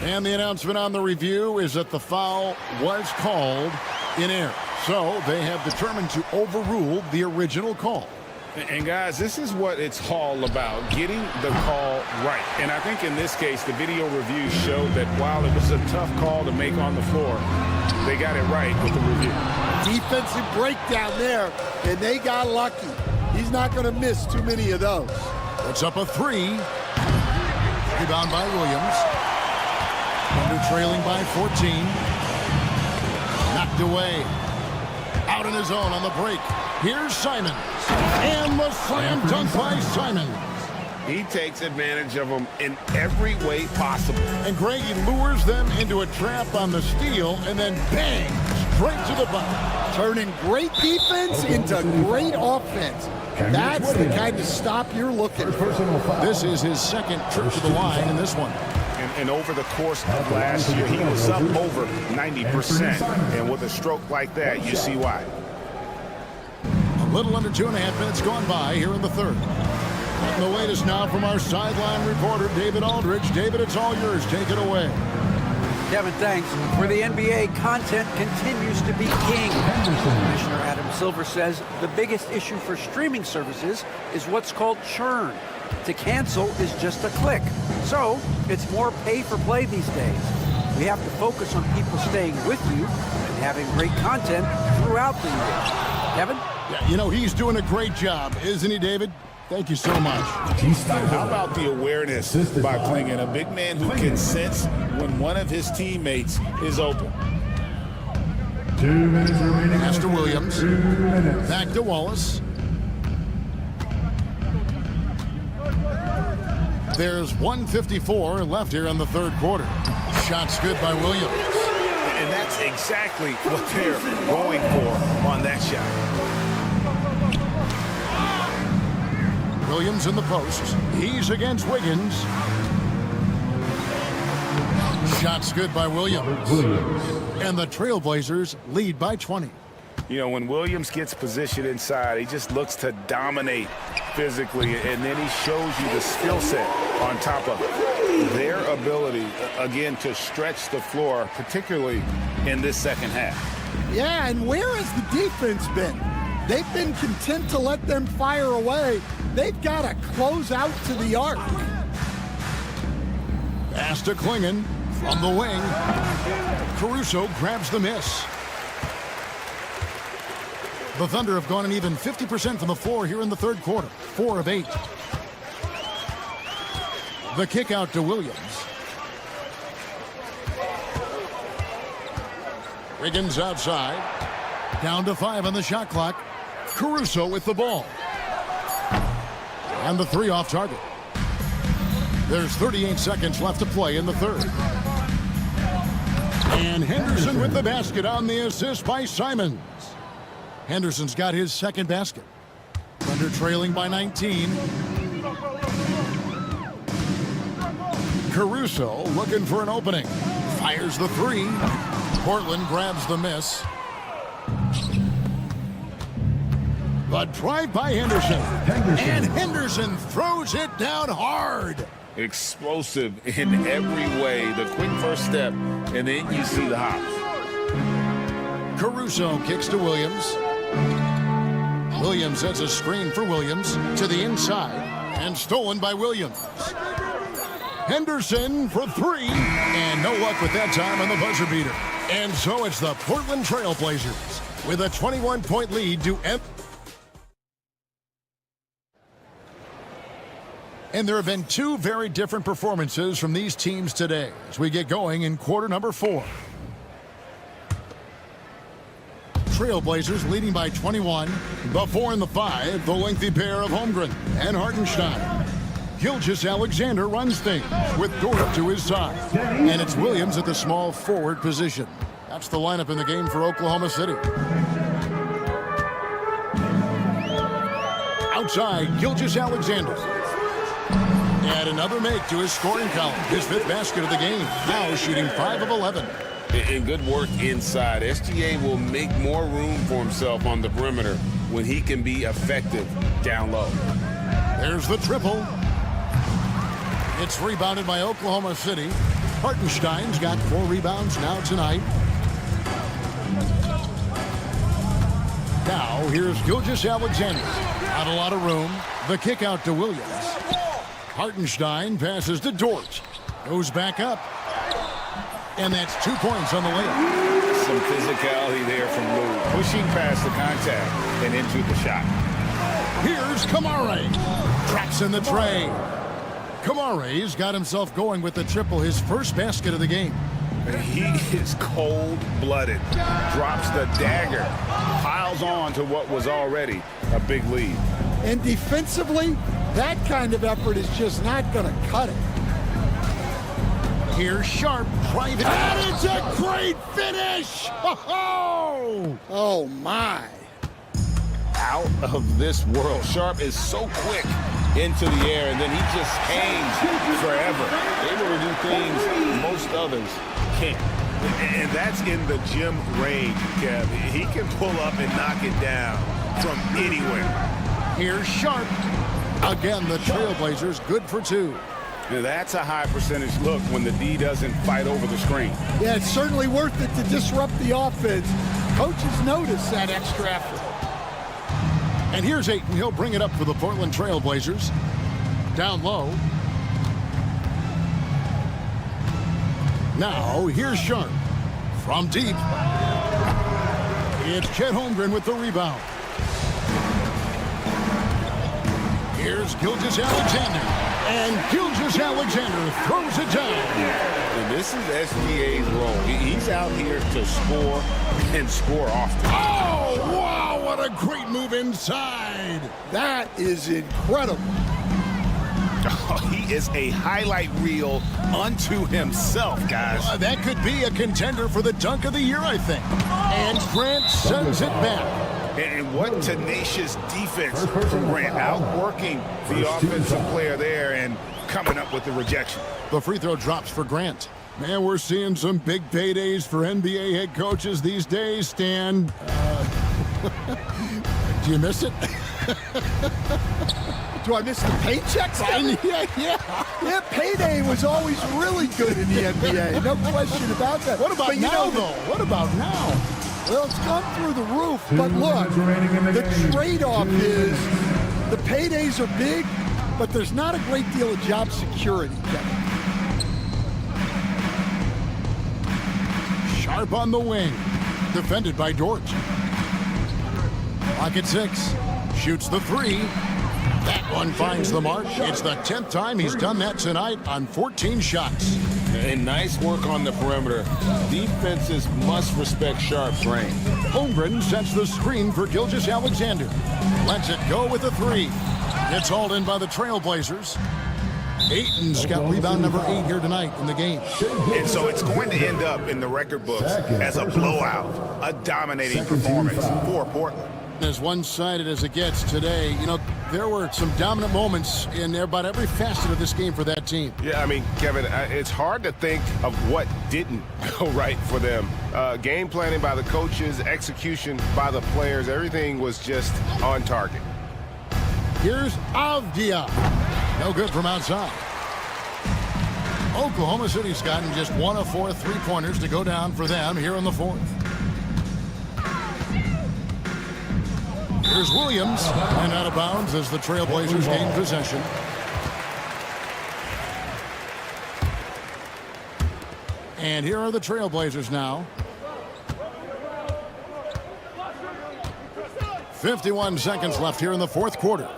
And the announcement on the review is that the foul was called in error. So they have determined to overrule the original call. And guys, this is what it's all about, getting the call right. And I think in this case, the video review showed that while it was a tough call to make on the floor, they got it right with the review. Defensive breakdown there, and they got lucky. He's not going to miss too many of those. It's up a 3. Rebound by Williams. Thunder trailing by 14. Knocked away. Out in his own on the break. Here's Simons. And the slam dunk by Simons. He takes advantage of them in every way possible. And Greg, he lures them into a trap on the steal, and then bang, straight to the bucket. Turning great defense into great offense. That's the kind of stop you're looking for. This is his second trip to the line in this one. And over the course of last year, he was up over 90%. And with a stroke like that, you see why. A little under 2.5 minutes gone by here in the third. And the latest now from our sideline reporter, David Aldridge. David, it's all yours. Take it away. Kevin, thanks. For the NBA, content continues to be king. Commissioner Adam Silver says the biggest issue for streaming services is what's called churn. To cancel is just a click. So it's more pay for play these days. We have to focus on people staying with you and having great content throughout the year. Kevin? Yeah, you know, he's doing a great job, isn't he, David? Thank you so much. How about the awareness by Clingan, a big man who can sense when one of his teammates is open. 2 minutes remaining. Pass to Williams. 2 minutes. Back to Wallace. There's 1:54 left here in the third quarter. Shots good by Williams. And that's exactly what they're going for on that shot. Williams in the post. He's against Wiggins. Shots good by Williams. And the Trailblazers lead by 20. You know, when Williams gets positioned inside, he just looks to dominate physically, and then he shows you the skill set on top of it. Their ability, again, to stretch the floor, particularly in this second half. Yeah, and where has the defense been? They've been content to let them fire away. They've got to close out to the arc. Pass to Clingan from the wing. Caruso grabs the miss. The Thunder have gone an even 50% from the floor here in the third quarter. 4 of 8. The kick out to Williams. Wiggins outside. Down to 5 on the shot clock. Caruso with the ball. And the 3 off target. There's 38 seconds left to play in the third. And Henderson with the basket on the assist by Simons. Henderson's got his second basket. Thunder trailing by 19. Caruso looking for an opening. Fires the 3. Portland grabs the miss. The drive by Henderson. And Henderson throws it down hard. Explosive in every way. The quick first step, and then you see the hops. Caruso kicks to Williams. Williams sets a screen for Williams to the inside and stolen by Williams. Henderson for three, and no luck with that time on the buzzer beater. And so it's the Portland Trail Blazers with a 21-point lead to end. And there have been two very different performances from these teams today as we get going in quarter number 4. Trailblazers leading by 21. The 4 and the 5, the lengthy pair of Holmgren and Hartenstein. Gilgeous-Alexander runs things with Dort to his side. And it's Williams at the small forward position. That's the lineup in the game for Oklahoma City. Outside, Gilgeous-Alexander. And another make to his scoring column. His 5th basket of the game. Now shooting 5 of 11. And good work inside. SGA will make more room for himself on the perimeter when he can be effective down low. There's the triple. It's rebounded by Oklahoma City. Hartenstein's got 4 rebounds now tonight. Now here's Gilgeous-Alexander. Not a lot of room. The kick out to Williams. Hartenstein passes to Dort. Goes back up. And that's 2 points on the layup. Some physicality there from Lou. Pushing past the contact and into the shot. Here's Kamare. Tracks in the tray. Kamare's got himself going with the triple, his 1st basket of the game. He is cold-blooded. Drops the dagger. Piles on to what was already a big lead. And defensively, that kind of effort is just not going to cut it. Here's Sharp driving. And it's a great finish! Oh, my. Out of this world. Sharp is so quick into the air, and then he just hangs forever. Able to do things most others can't. And that's in the gym range, Kev. He can pull up and knock it down from anywhere. Here's Sharp. Again, the Trailblazers good for 2. Now that's a high percentage look when the D doesn't fight over the screen. Yeah, it's certainly worth it to disrupt the offense. Coaches notice that extra effort. And here's Ayton. He'll bring it up for the Portland Trailblazers. Down low. Now, here's Sharp. From deep. It's Chet Holmgren with the rebound. Here's Gilgeous-Alexander. And Gilgeous-Alexander throws it down. And this is SGA's role. He's out here to score and score often. Oh, wow, what a great move inside. That is incredible. Oh, he is a highlight reel unto himself, guys. That could be a contender for the dunk of the year, I think. And Grant sends it back. And what tenacious defense from Grant, outworking the offensive player there and coming up with the rejection. The free throw drops for Grant. Man, we're seeing some big paydays for NBA head coaches these days, Stan. Do you miss it? Do I miss the paychecks? Yeah, payday was always really good in the NBA. No question about that. What about now, though? What about now? Well, it's gone through the roof, but look, the trade-off is the paydays are big, but there's not a great deal of job security, Kevin. Sharp on the wing, defended by Dort. Clock at 6, shoots the 3. That one finds the mark. It's the 10th time he's done that tonight on 14 shots. And nice work on the perimeter. Defenses must respect Sharp's range. Holmgren sets the screen for Gilgeous-Alexander. Lets it go with a 3. It's hauled in by the Trailblazers. Ayton's got rebound number 8 here tonight in the game. And so it's going to end up in the record books as a blowout, a dominating performance for Portland. As one-sided as it gets today, you know, there were some dominant moments in about every facet of this game for that team. Yeah, I mean, Kevin, it's hard to think of what didn't go right for them. Game planning by the coaches, execution by the players, everything was just on target. Here's Avdia. No good from outside. Oklahoma City's gotten just 1 of 4 3-pointers to go down for them here in the 4th. Here's Williams, and out of bounds as the Trailblazers gain possession. And here are the Trailblazers now. 51 seconds left here in the fourth quarter.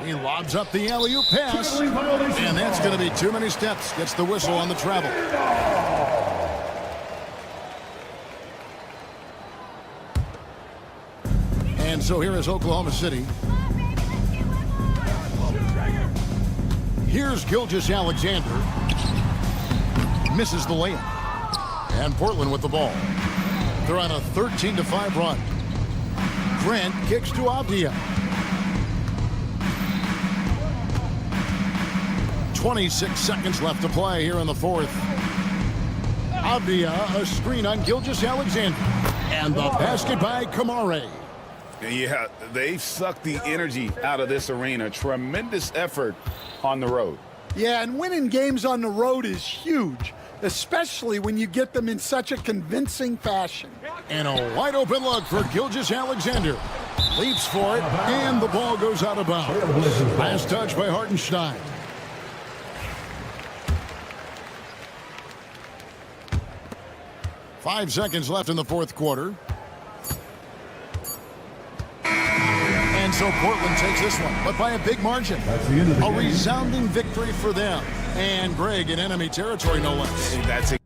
He lobs up the alley-oop pass, and that's going to be too many steps. Gets the whistle on the travel. And so here is Oklahoma City. Here's Gilgeous-Alexander. Misses the layup. And Portland with the ball. They're on a 13-5 run. Grant kicks to Avdia. 26 seconds left to play here in the fourth. Avdia, a screen on Gilgeous-Alexander. And the basket by Kamare. Yeah, they've sucked the energy out of this arena. Tremendous effort on the road. Yeah, and winning games on the road is huge, especially when you get them in such a convincing fashion. And a wide open look for Gilgeous-Alexander. Leaps for it, and the ball goes out of bounds. Last touch by Hartenstein. Five seconds left in the fourth quarter. And so Portland takes this one, but by a big margin. A resounding victory for them. And Greg in enemy territory, no less. That's it.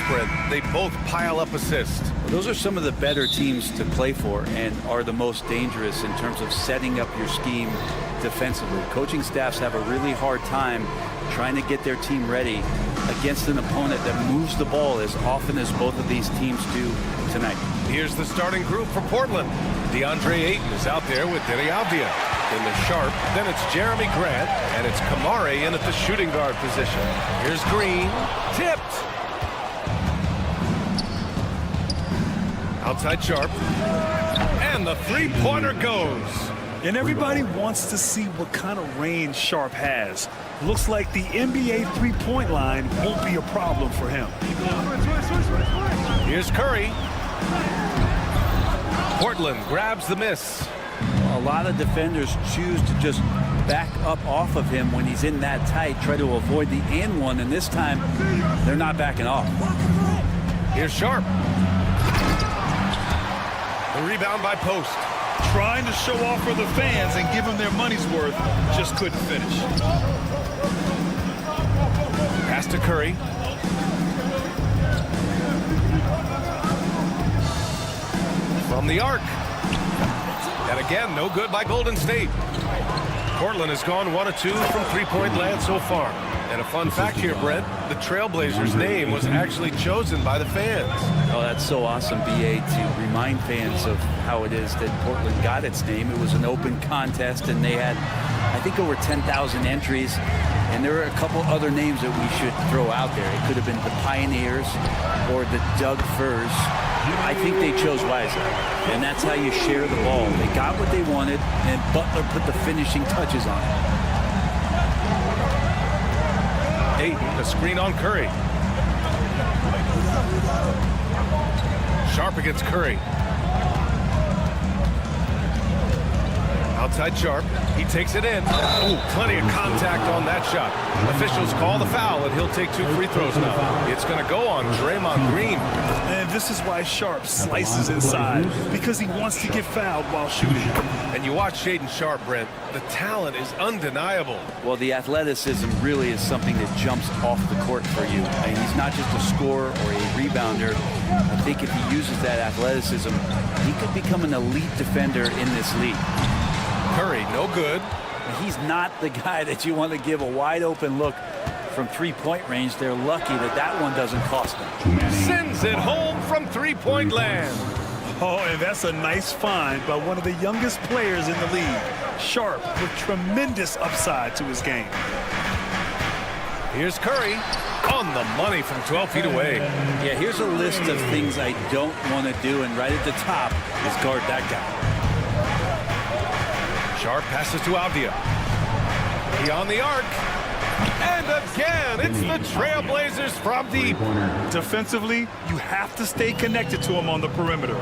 Brent. They both pile up assists. Those are some of the better teams to play for and are the most dangerous in terms of setting up your scheme defensively. Coaching staffs have a really hard time trying to get their team ready against an opponent that moves the ball as often as both of these teams do tonight. Here's the starting group for Portland. DeAndre Ayton is out there with Denny Avdia. Then there's Sharp, then it's Jeremy Grant, and it's Kamare in at the shooting guard position. Here's Green, tipped. Outside Sharp, and the three-pointer goes. And everybody wants to see what kind of range Sharp has. Looks like the NBA three-point line won't be a problem for him. Here's Curry. Portland grabs the miss. A lot of defenders choose to just back up off of him when he's in that tight, try to avoid the and one, and this time they're not backing off. Here's Sharp. The rebound by Post. Trying to show off for the fans and give them their money's worth, just couldn't finish. Pass to Curry. From the arc. And again, no good by Golden State. Portland has gone 1 of 2 from three-point land so far. And a fun fact here, Brent, the Trailblazers' name was actually chosen by the fans. Oh, that's so awesome, BA, to remind fans of how it is that Portland got its name. It was an open contest, and they had, I think, over 10,000 entries. And there are a couple other names that we should throw out there. It could have been the Pioneers or the Doug Furs. I think they chose wisely, and that's how you share the ball. They got what they wanted, and Butler put the finishing touches on it. Ayton, a screen on Curry. Sharp against Curry. Outside Sharp. He takes it in. Ooh, plenty of contact on that shot. Officials call the foul, and he'll take 2 free throws now. It's going to go on Draymond Green. And this is why Sharp slices inside, because he wants to get fouled while shooting. And you watch Shaedon Sharp, Brent. The talent is undeniable. Well, the athleticism really is something that jumps off the court for you. And he's not just a scorer or a rebounder. I think if he uses that athleticism, he could become an elite defender in this league. Curry, no good. He's not the guy that you want to give a wide open look from three-point range. They're lucky that that one doesn't cost them. Sends it home from three-point land. Oh, and that's a nice find by one of the youngest players in the league. Sharp with tremendous upside to his game. Here's Curry on the money from 12 feet away. Yeah, here's a list of things I don't want to do, and right at the top is guard that guy. Sharp passes to Avdia. He on the arc. And again, it's the Trailblazers from deep. Defensively, you have to stay connected to him on the perimeter. 2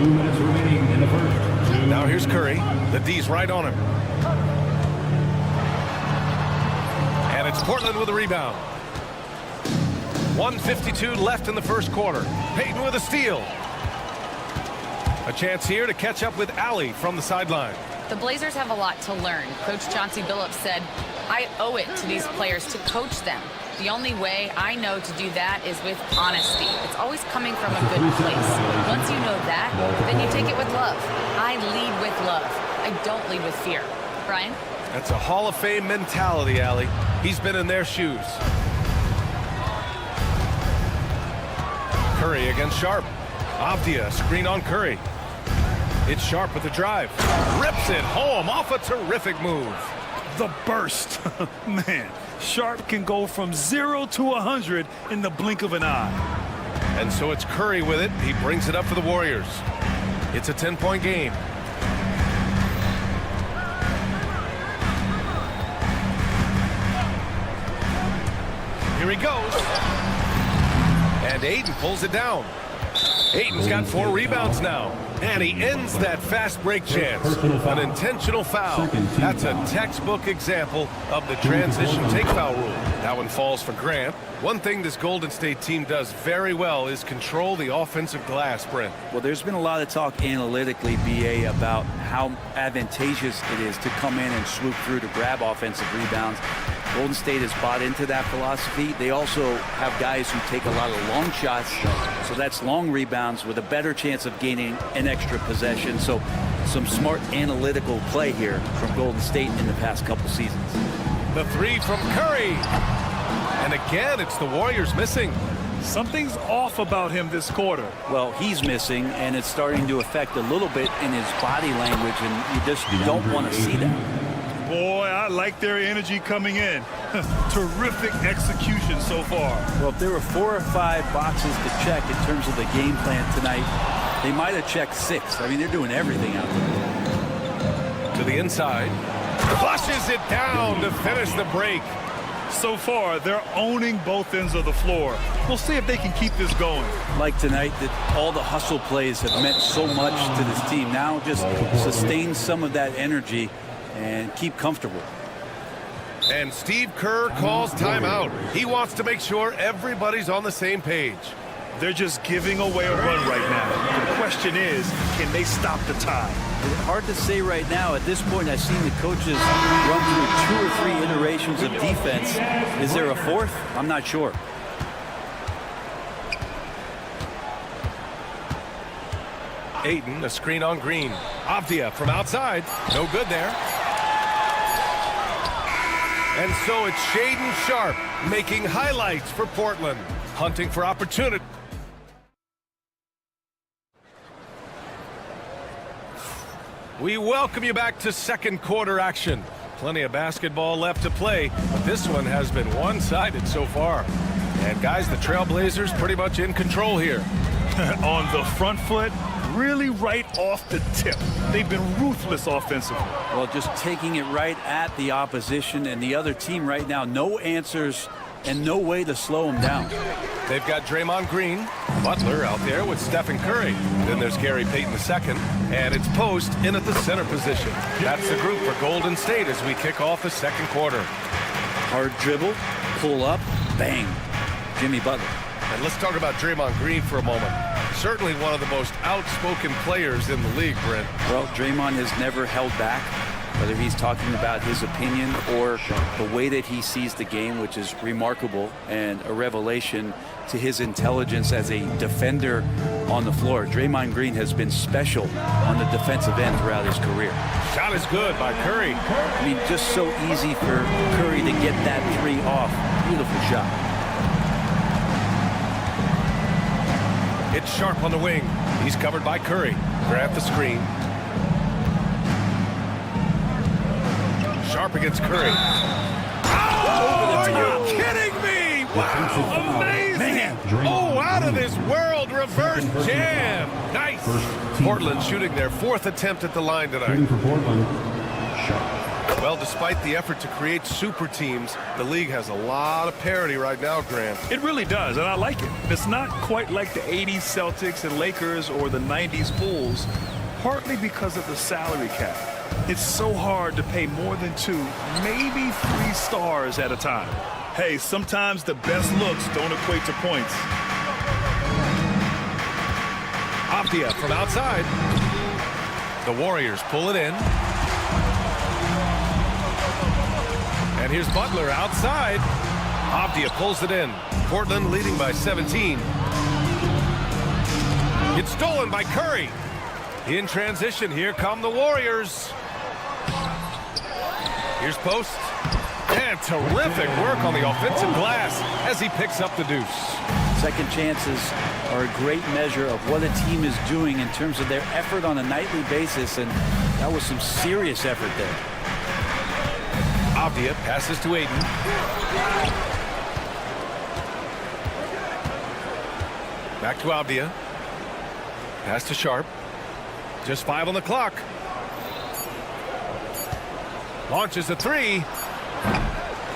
minutes remaining in the first. Now here's Curry. The D's right on him. And it's Portland with a rebound. 1:52 left in the first quarter. Payton with a steal. A chance here to catch up with Allie from the sideline. The Blazers have a lot to learn. Coach Chauncey Billups said, I owe it to these players to coach them. The only way I know to do that is with honesty. It's always coming from a good place. Once you know that, then you take it with love. I lead with love. I don't lead with fear. Brian? That's a Hall of Fame mentality, Allie. He's been in their shoes. Curry against Sharp. Avdia, screen on Curry. It's Sharp with the drive. Rips it home off a terrific move. The burst. Man, Sharp can go from 0 to 100 in the blink of an eye. And so it's Curry with it. He brings it up for the Warriors. It's a 10-point game. Here he goes. And Ayton pulls it down. Ayton's got 4 rebounds now. And he ends that fast break chance. An intentional foul. That's a textbook example of the transition take foul rule. That one falls for Grant. One thing this Golden State team does very well is control the offensive glass, Brent. Well, there's been a lot of talk analytically, BA, about how advantageous it is to come in and swoop through to grab offensive rebounds. Golden State has bought into that philosophy. They also have guys who take a lot of long shots, so that's long rebounds with a better chance of gaining an extra possession. So some smart analytical play here from Golden State in the past couple seasons. The three from Curry. And again, it's the Warriors missing. Something's off about him this quarter. Well, he's missing, and it's starting to affect a little bit in his body language, and you just don't want to see that. Boy, I like their energy coming in. Terrific execution so far. Well, if there were 4 or 5 boxes to check in terms of the game plan tonight, they might have checked 6. I mean, they're doing everything out there. To the inside. Flushes it down to finish the break. So far, they're owning both ends of the floor. We'll see if they can keep this going. Like tonight, that all the hustle plays have meant so much to this team. Now just sustain some of that energy and keep comfortable. And Steve Kerr calls timeout. He wants to make sure everybody's on the same page. They're just giving away a run right now. The question is, can they stop the tie? It's hard to say right now. At this point, I've seen the coaches run through 2 or 3 iterations of defense. Is there a 4th? I'm not sure. Ayton, a screen on Green. Avdia from outside. No good there. And so it's Shaedon Sharpe making highlights for Portland. Hunting for opportunity. We welcome you back to second quarter action. Plenty of basketball left to play, but this one has been one-sided so far. And guys, the Trailblazers pretty much in control here. On the front foot, really right off the tip. They've been ruthless offensively. Well, just taking it right at the opposition and the other team right now. No answers and no way to slow them down. They've got Draymond Green, Butler out there with Stephen Curry. Then there's Gary Payton II, and it's Post in at the center position. That's the group for Golden State as we kick off the second quarter. Hard dribble, pull up, bang. Jimmy Butler. And let's talk about Draymond Green for a moment. Certainly one of the most outspoken players in the league, Brent. Well, Draymond has never held back, whether he's talking about his opinion or the way that he sees the game, which is remarkable and a revelation to his intelligence as a defender on the floor. Draymond Green has been special on the defensive end throughout his career. Shot is good by Curry. I mean, just so easy for Curry to get that 3 off. Beautiful shot. It's Sharpe on the wing. He's covered by Curry. Grab the screen. Sharpe against Curry. Oh, are you kidding me? Wow, amazing. Man. Oh, out of this world reverse jam. Nice. Portland shooting their 4th attempt at the line tonight. Well, despite the effort to create super teams, the league has a lot of parity right now, Grant. It really does, and I like it. It's not quite like the 80s Celtics and Lakers or the 90s Bulls, partly because of the salary cap. It's so hard to pay more than 2, maybe 3 stars at a time. Hey, sometimes the best looks don't equate to points. Avdia from outside. The Warriors pull it in. And here's Butler outside. Avdia pulls it in. Portland leading by 17. It's stolen by Curry. In transition, here come the Warriors. Here's Post. And terrific work on the offensive glass as he picks up the deuce. Second chances are a great measure of what a team is doing in terms of their effort on a nightly basis, and that was some serious effort there. Avdia passes to Ayton. Back to Avdia. Pass to Sharpe. Just 5 on the clock. Launches a 3.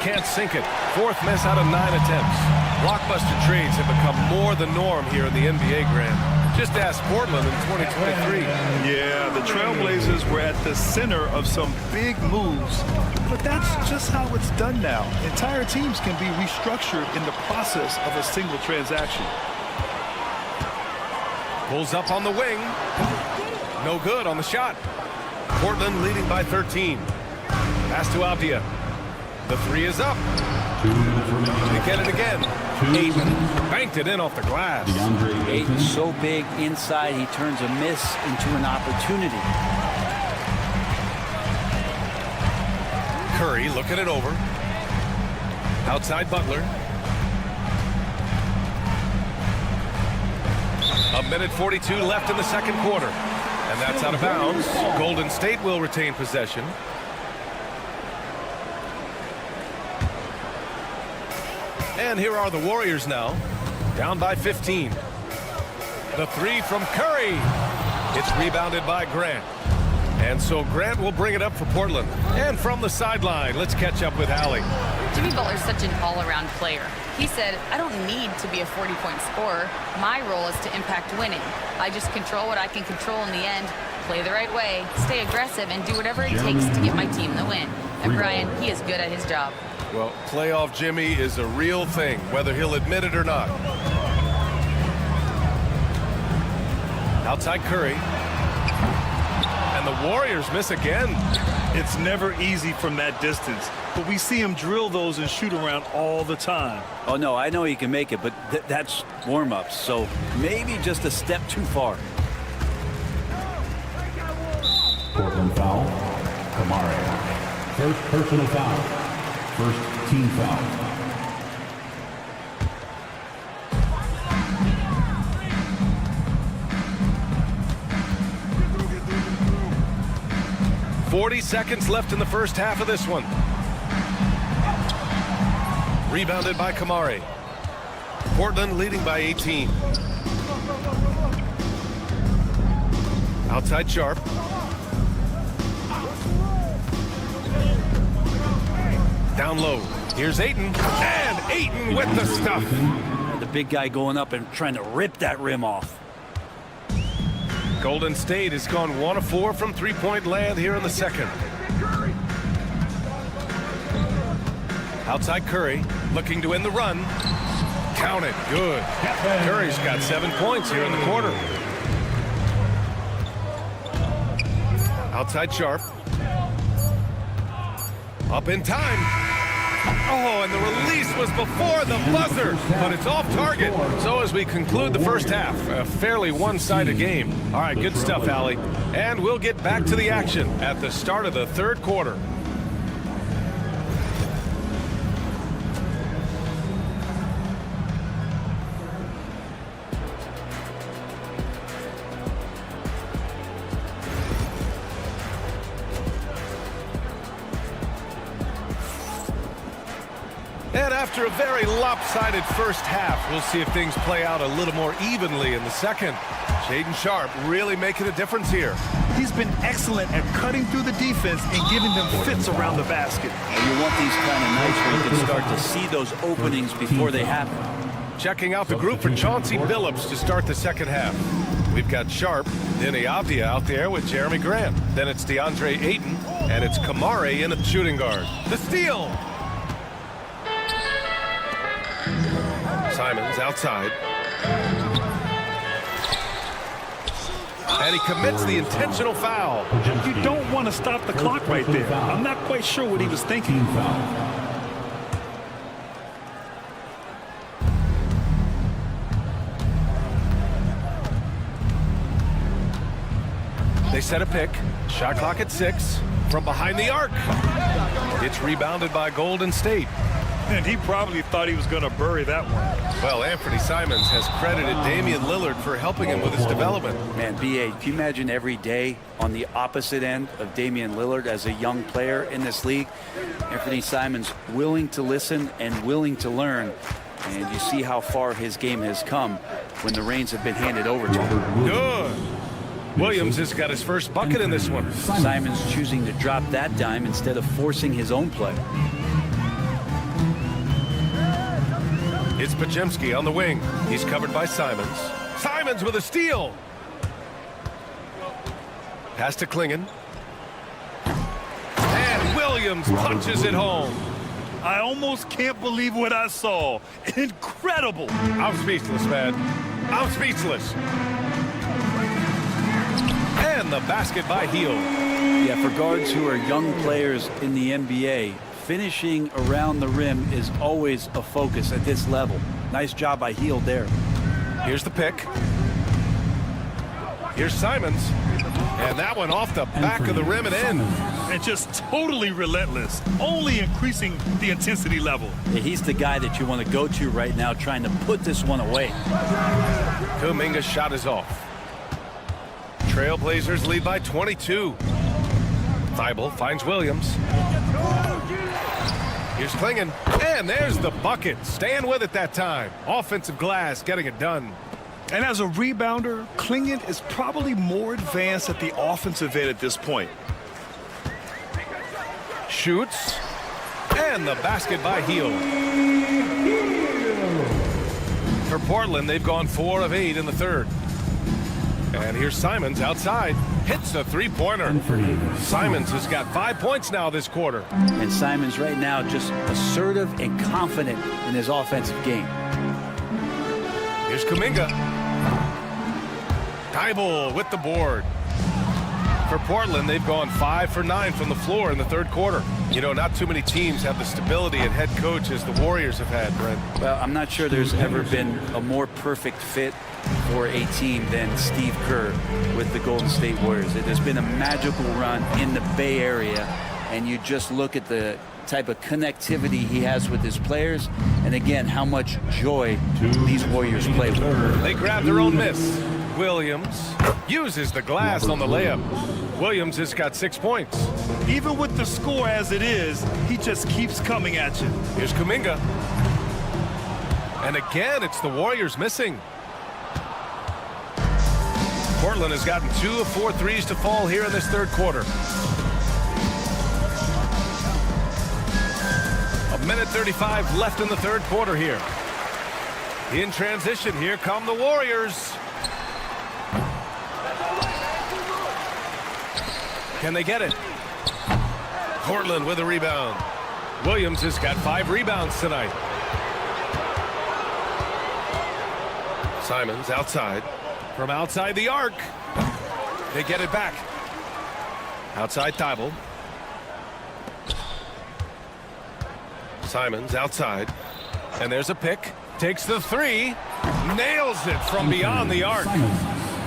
Can't sink it. 4th miss out of 9 attempts. Blockbuster trades have become more the norm here in the NBA, Grant. Just ask Portland in 2023. Yeah, the Trailblazers were at the center of some big moves, but that's just how it's done now. Entire teams can be restructured in the process of a single transaction. Pulls up on the wing. No good on the shot. Portland leading by 13. Pass to Avdia. The three is up. They get it again. Ayton banked it in off the glass. Ayton's so big inside, he turns a miss into an opportunity. Curry looking it over. Outside Butler. A minute 42 left in the second quarter. And that's out of bounds. Golden State will retain possession. And here are the Warriors now, down by 15. The three from Curry. It's rebounded by Grant. And so Grant will bring it up for Portland. And from the sideline, let's catch up with Allie. Jimmy Butler's such an all-around player. He said, I don't need to be a 40-point scorer. My role is to impact winning. I just control what I can control in the end, play the right way, stay aggressive, and do whatever it takes to get my team the win. And Brian, he is good at his job. Well, playoff Jimmy is a real thing, whether he'll admit it or not. Outside Curry. And the Warriors miss again. It's never easy from that distance, but we see him drill those and shoot around all the time. Oh, no, I know he can make it, but that's warm-ups, so maybe just a step too far. Portland foul. Kamara. First personal foul. First team foul. .40 seconds left in the first half of this one. Rebounded by Kamara. Portland leading by 18. Outside Sharp. Down low. Here's Ayton. And Ayton with the stuff. The big guy going up and trying to rip that rim off. Golden State has gone 1 of 4 from three-point land here in the second. Outside Curry, looking to end the run. Count it, good. Curry's got 7 points here in the quarter. Outside Sharp. Up in time. Oh, and the release was before the buzzer, but it's off target. So as we conclude the first half, a fairly one-sided game. All right, good stuff, Allie. And we'll get back to the action at the start of the third quarter. And after a very lopsided first half, we'll see if things play out a little more evenly in the second. Shaedon Sharp really making a difference here. He's been excellent at cutting through the defense and giving them fits around the basket. And you want these kind of nights where you can start to see those openings before they happen. Checking out the group for Chauncey Billups to start the second half. We've got Sharp, then Avdia out there with Jeremy Grant. Then it's DeAndre Ayton, and it's Kamara in at the shooting guard. The steal! Simons outside. And he commits the intentional foul. You don't want to stop the clock right there. I'm not quite sure what he was thinking. They set a pick. Shot clock at 6. From behind the arc. It's rebounded by Golden State. And he probably thought he was going to bury that one. Well, Anthony Simons has credited Damian Lillard for helping him with his development. Man, B.A., can you imagine every day on the opposite end of Damian Lillard as a young player in this league? Anthony Simons willing to listen and willing to learn. And you see how far his game has come when the reins have been handed over to him. Good. Williams has got his first bucket in this one. Simons choosing to drop that dime instead of forcing his own play. It's Podziemski on the wing. He's covered by Simons. Simons with a steal. Pass to Klingon. And Williams punches it home. I almost can't believe what I saw. Incredible. I'm speechless, man. I'm speechless. And the basket by Heel. Yeah, for guards who are young players in the NBA, finishing around the rim is always a focus at this level. Nice job by Hield there. Here's the pick. Here's Simons. And that one off the back of the rim and in. And just totally relentless, only increasing the intensity level. Yeah, he's the guy that you want to go to right now, trying to put this one away. Kuminga's shot is off. Trailblazers lead by 22. Thibault finds Williams. Here's Klingon. And there's the bucket. Staying with it that time. Offensive glass getting it done. And as a rebounder, Klingon is probably more advanced at the offensive end at this point. Shoots. And the basket by Hield. For Portland, they've gone 4 of 8 in the third. And here's Simons outside. Hits a three-pointer. Simons has got 5 points now this quarter. And Simons right now just assertive and confident in his offensive game. Here's Kuminga. Thibault with the board. For Portland, they've gone 5 for 9 from the floor in the third quarter. You know, not too many teams have the stability and head coach as the Warriors have had, Brent. Well, I'm not sure there's ever been a more perfect fit for a team than Steve Kerr with the Golden State Warriors. It has been a magical run in the Bay Area, and you just look at the type of connectivity he has with his players, and again, how much joy these Warriors play with. They grab their own miss. Williams uses the glass on the layup. Williams has got 6 points. Even with the score as it is, he just keeps coming at you. Here's Kuminga. And again, it's the Warriors missing. Portland has gotten 2 of 4 threes to fall here in this third quarter. A minute 35 left in the third quarter here. In transition, here come the Warriors. Can they get it? Portland with a rebound. Williams has got 5 rebounds tonight. Simons outside. From outside the arc. They get it back. Outside Thibault. Simons outside. And there's a pick. Takes the 3. Nails it from beyond the arc.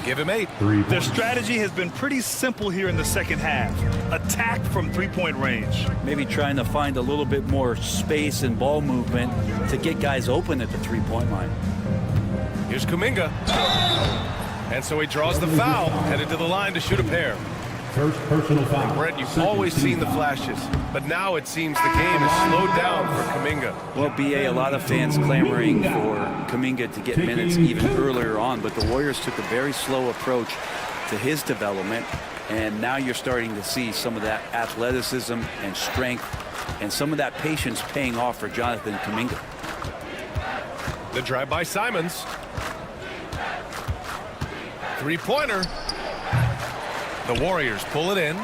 Give him 8. Their strategy has been pretty simple here in the second half. Attack from three-point range. Maybe trying to find a little bit more space and ball movement to get guys open at the three-point line. Here's Kuminga. And so he draws the foul, headed to the line to shoot a pair. First personal foul. And Brett, you've always seen the flashes, but now it seems the game has slowed down for Kuminga. Well, BA, a lot of fans clamoring for Kuminga to get minutes even earlier on, but the Warriors took a very slow approach to his development, and now you're starting to see some of that athleticism and strength and some of that patience paying off for Jonathan Kuminga. The drive by Simons. Three-pointer. The Warriors pull it in.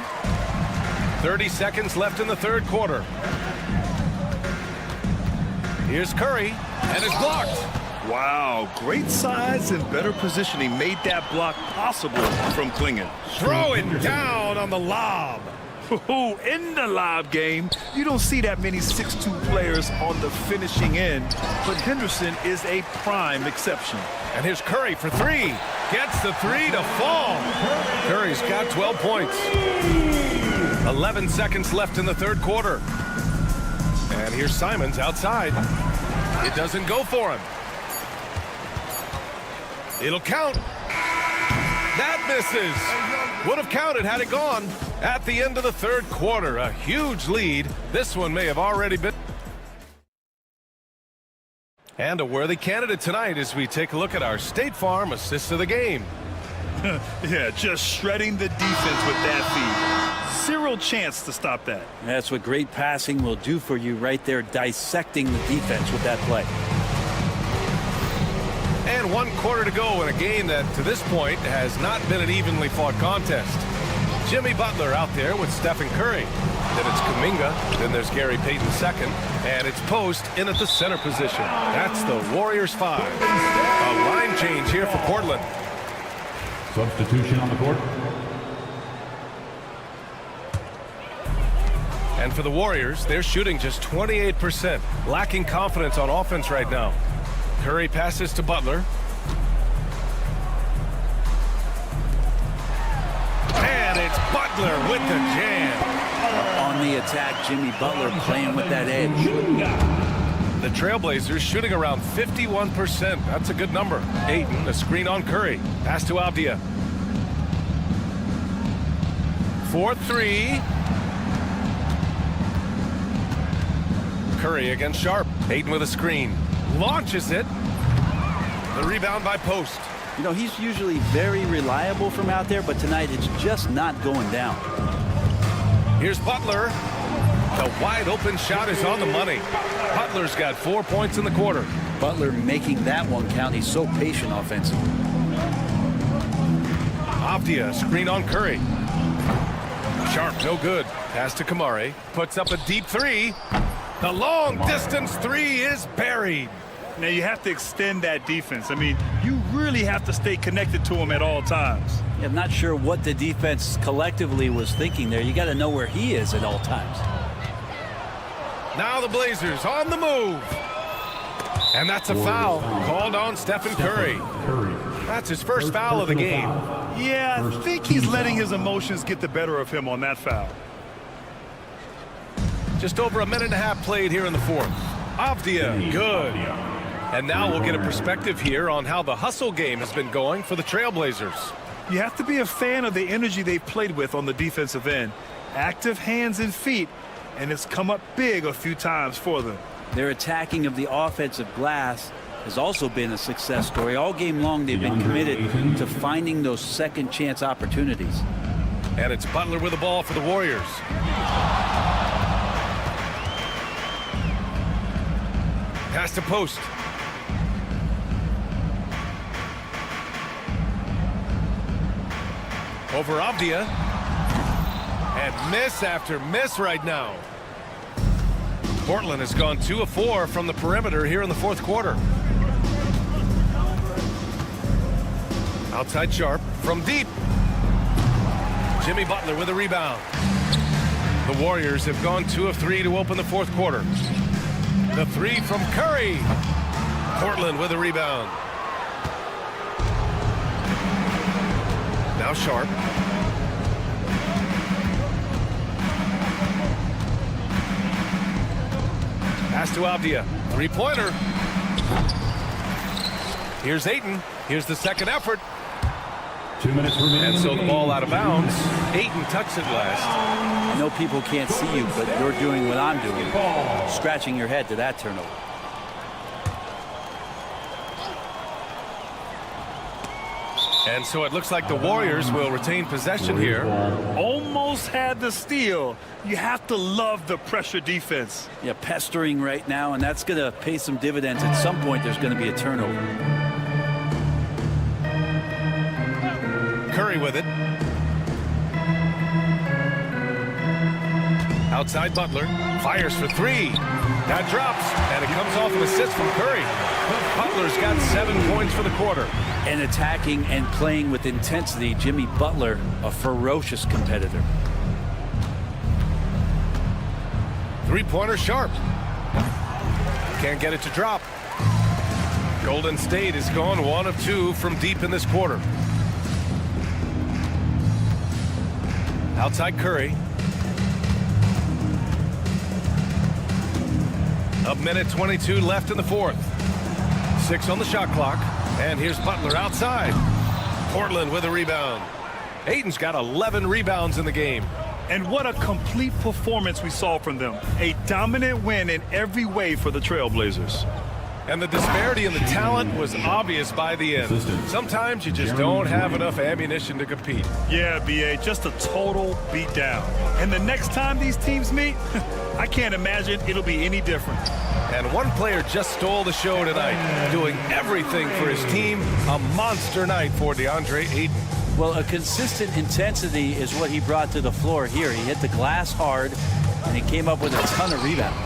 30 seconds left in the third quarter. Here's Curry, and it's blocked. Wow, great size and better positioning made that block possible from Klingon. Throw it down on the lob. In the lob game, you don't see that many 6'2 players on the finishing end, but Henderson is a prime exception. And here's Curry for 3. Gets the 3 to fall. Curry's got 12 points. 11 seconds left in the third quarter. And here's Simons outside. It doesn't go for him. It'll count. That misses. Would have counted had it gone. At the end of the third quarter, a huge lead. This one may have already been. And a worthy candidate tonight as we take a look at our State Farm assist of the game. Yeah, just shredding the defense with that feed. Zero chance to stop that. That's what great passing will do for you right there, dissecting the defense with that play. And 1 quarter to go in a game that, to this point, has not been an evenly fought contest. Jimmy Butler out there with Stephen Curry. Then it's Kuminga. Then there's Gary Payton second. And it's Post in at the center position. That's the Warriors 5. A line change here for Portland. Substitution on the court. And for the Warriors, they're shooting just 28%, lacking confidence on offense right now. Curry passes to Butler. And it's Butler with the jam. On the attack, Jimmy Butler playing with that edge. The Trailblazers shooting around 51%. That's a good number. Ayton, a screen on Curry. Pass to Avdia. 4-3. Curry against Sharp. Ayton with a screen. Launches it. The rebound by Post. You know, he's usually very reliable from out there, but tonight it's just not going down. Here's Butler. The wide open shot is on the money. Butler's got 4 points in the quarter. Butler making that one count. He's so patient offensively. Avdia, screen on Curry. Sharp, no good. Pass to Kamari. Puts up a deep three. The long distance three is buried. Now you have to extend that defense. I mean, you really have to stay connected to him at all times. Yeah, I'm not sure what the defense collectively was thinking there. You got to know where he is at all times. Now the Blazers on the move. And that's a foul called on Stephen Curry. That's his first foul of the game. Yeah, I think he's letting his emotions get the better of him on that foul. Just over a minute and a half played here in the fourth. Avdia, good. And now we'll get a perspective here on how the hustle game has been going for the Trailblazers. You have to be a fan of the energy they've played with on the defensive end. Active hands and feet, and it's come up big a few times for them. Their attacking of the offensive glass has also been a success story. All game long, they've been committed to finding those second chance opportunities. And it's Butler with the ball for the Warriors. Pass to Post. Over Avdia. And miss after miss right now. Portland has gone 2 of 4 from the perimeter here in the fourth quarter. Outside Sharp from deep. Jimmy Butler with a rebound. The Warriors have gone 2 of 3 to open the fourth quarter. The three from Curry. Portland with a rebound. Now Sharp. Pass to Avdia. Three-pointer. Here's Ayton. Here's the second effort. 2 minutes remaining. And so the ball out of bounds. Ayton touched it last. I know people can't see you, but you're doing what I'm doing. Scratching your head to that turnover. And so it looks like the Warriors will retain possession here. Almost had the steal. You have to love the pressure defense. Yeah, pestering right now, and that's going to pay some dividends. At some point, there's going to be a turnover. Curry with it. Outside Butler. Fires for three. That drops, and it comes off an assist from Curry. Butler's got 7 points for the quarter. And attacking and playing with intensity, Jimmy Butler, a ferocious competitor. Three-pointer Sharp. Can't get it to drop. Golden State has gone 1 of 2 from deep in this quarter. Outside Curry. A minute 22 left in the fourth. 6 on the shot clock. And here's Butler outside. Portland with a rebound. Ayton's got 11 rebounds in the game. And what a complete performance we saw from them. A dominant win in every way for the Trailblazers. And the disparity in the talent was obvious by the end. Sometimes you just don't have enough ammunition to compete. Yeah, B.A., just a total beatdown. And the next time these teams meet, I can't imagine it'll be any different. And one player just stole the show tonight, doing everything for his team. A monster night for DeAndre Ayton. Well, a consistent intensity is what he brought to the floor here. He hit the glass hard, and he came up with a ton of rebounds.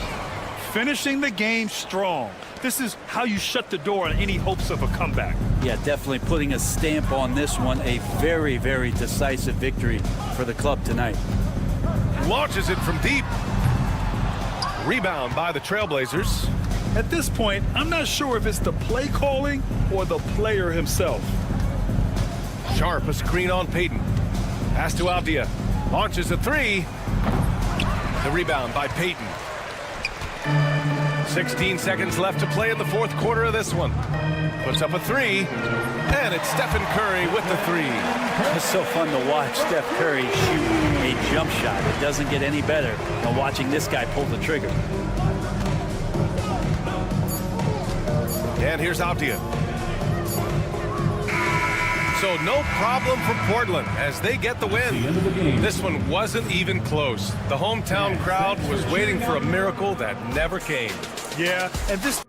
Finishing the game strong. This is how you shut the door on any hopes of a comeback. Yeah, definitely putting a stamp on this one. A very, very decisive victory for the club tonight. Launches it from deep. Rebound by the Trailblazers. At this point, I'm not sure if it's the play calling or the player himself. Sharp, a screen on Payton. Pass to Avdia. Launches a three. The rebound by Payton. 16 seconds left to play in the fourth quarter of this one. Puts up a three. And it's Stephen Curry with the three. It's so fun to watch Steph Curry shoot a jump shot. It doesn't get any better than watching this guy pull the trigger. And here's Avdia. So no problem for Portland as they get the win. This one wasn't even close. The hometown crowd was waiting for a miracle that never came. Yeah, and this...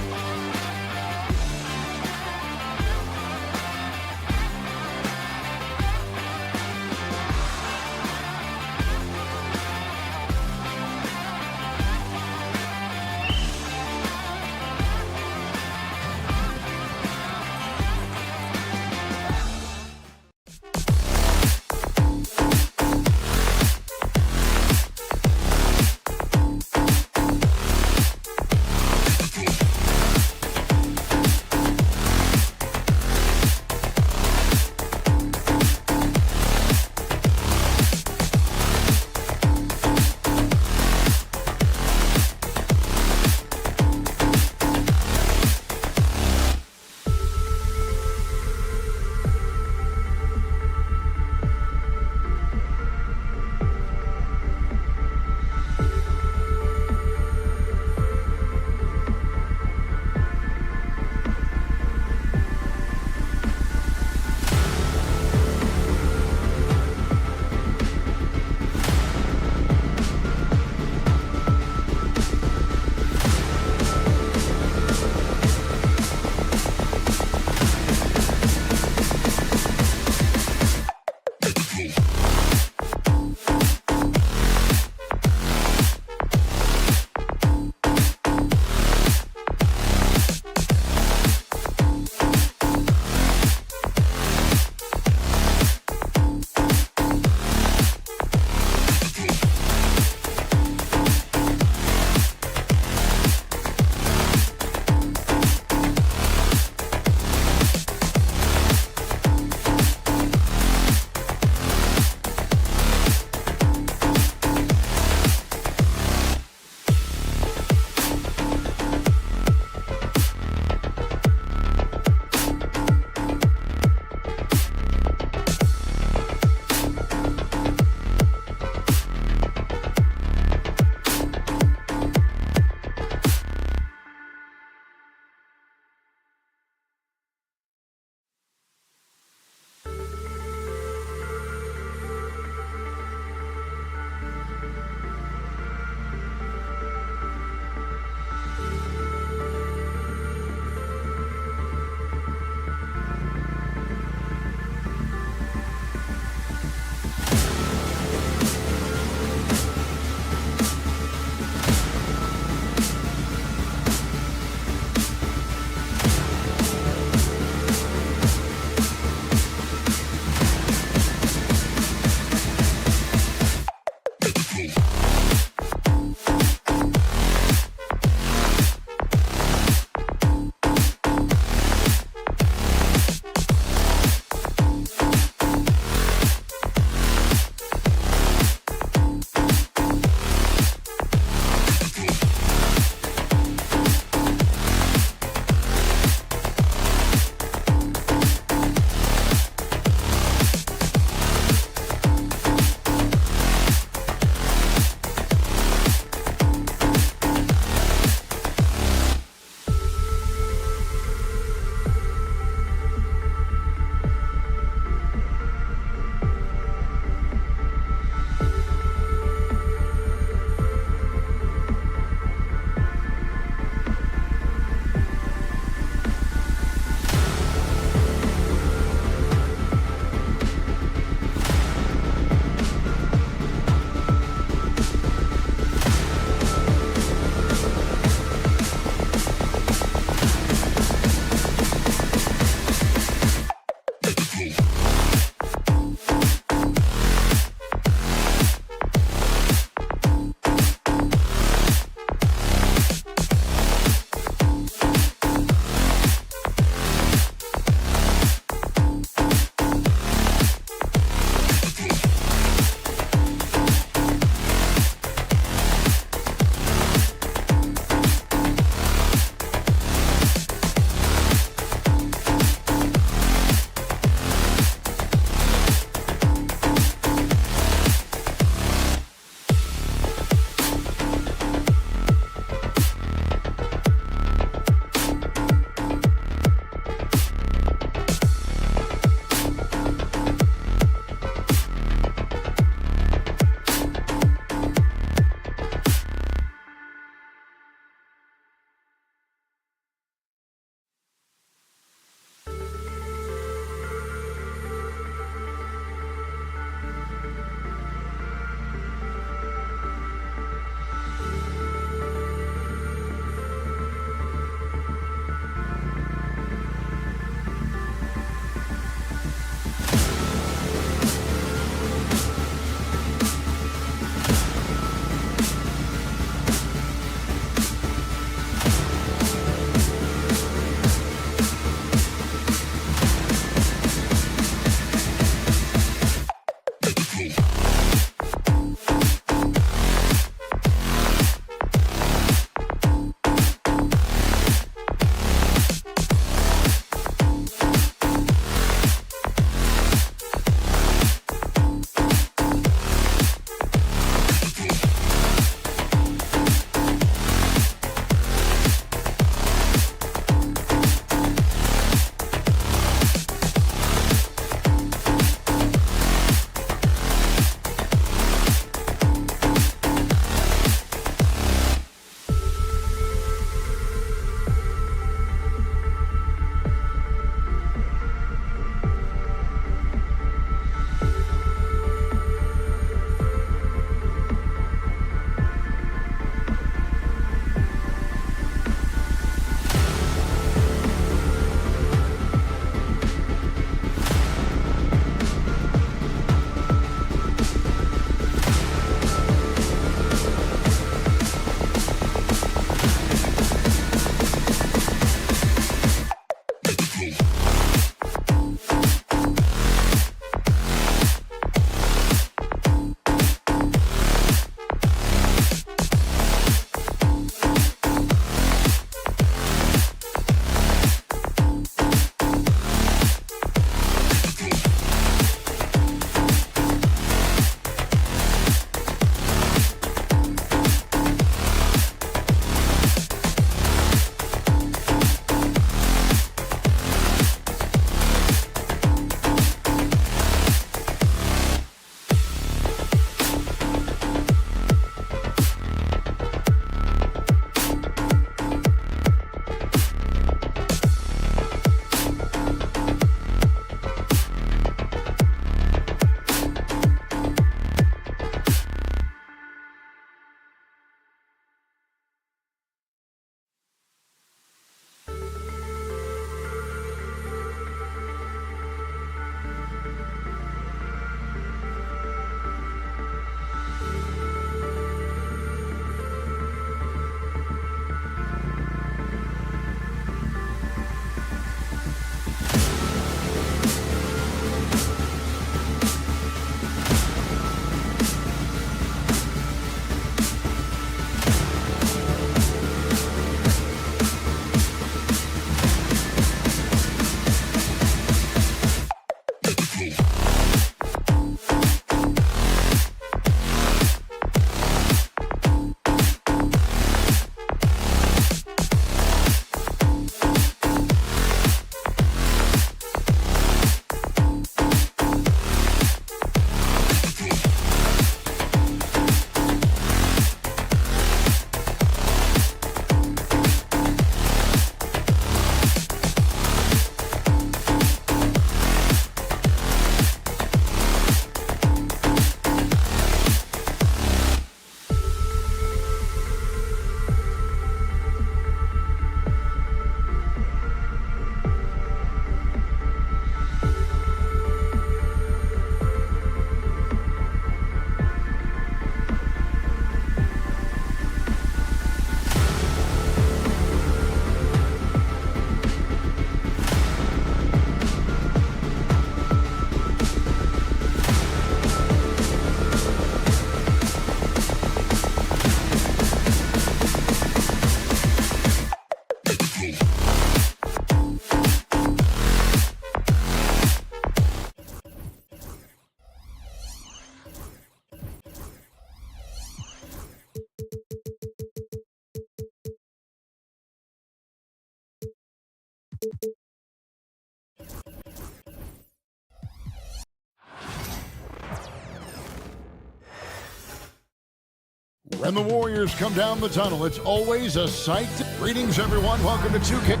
When the Warriors come down the tunnel, it's always a sight. Greetings, everyone. Welcome to 2K.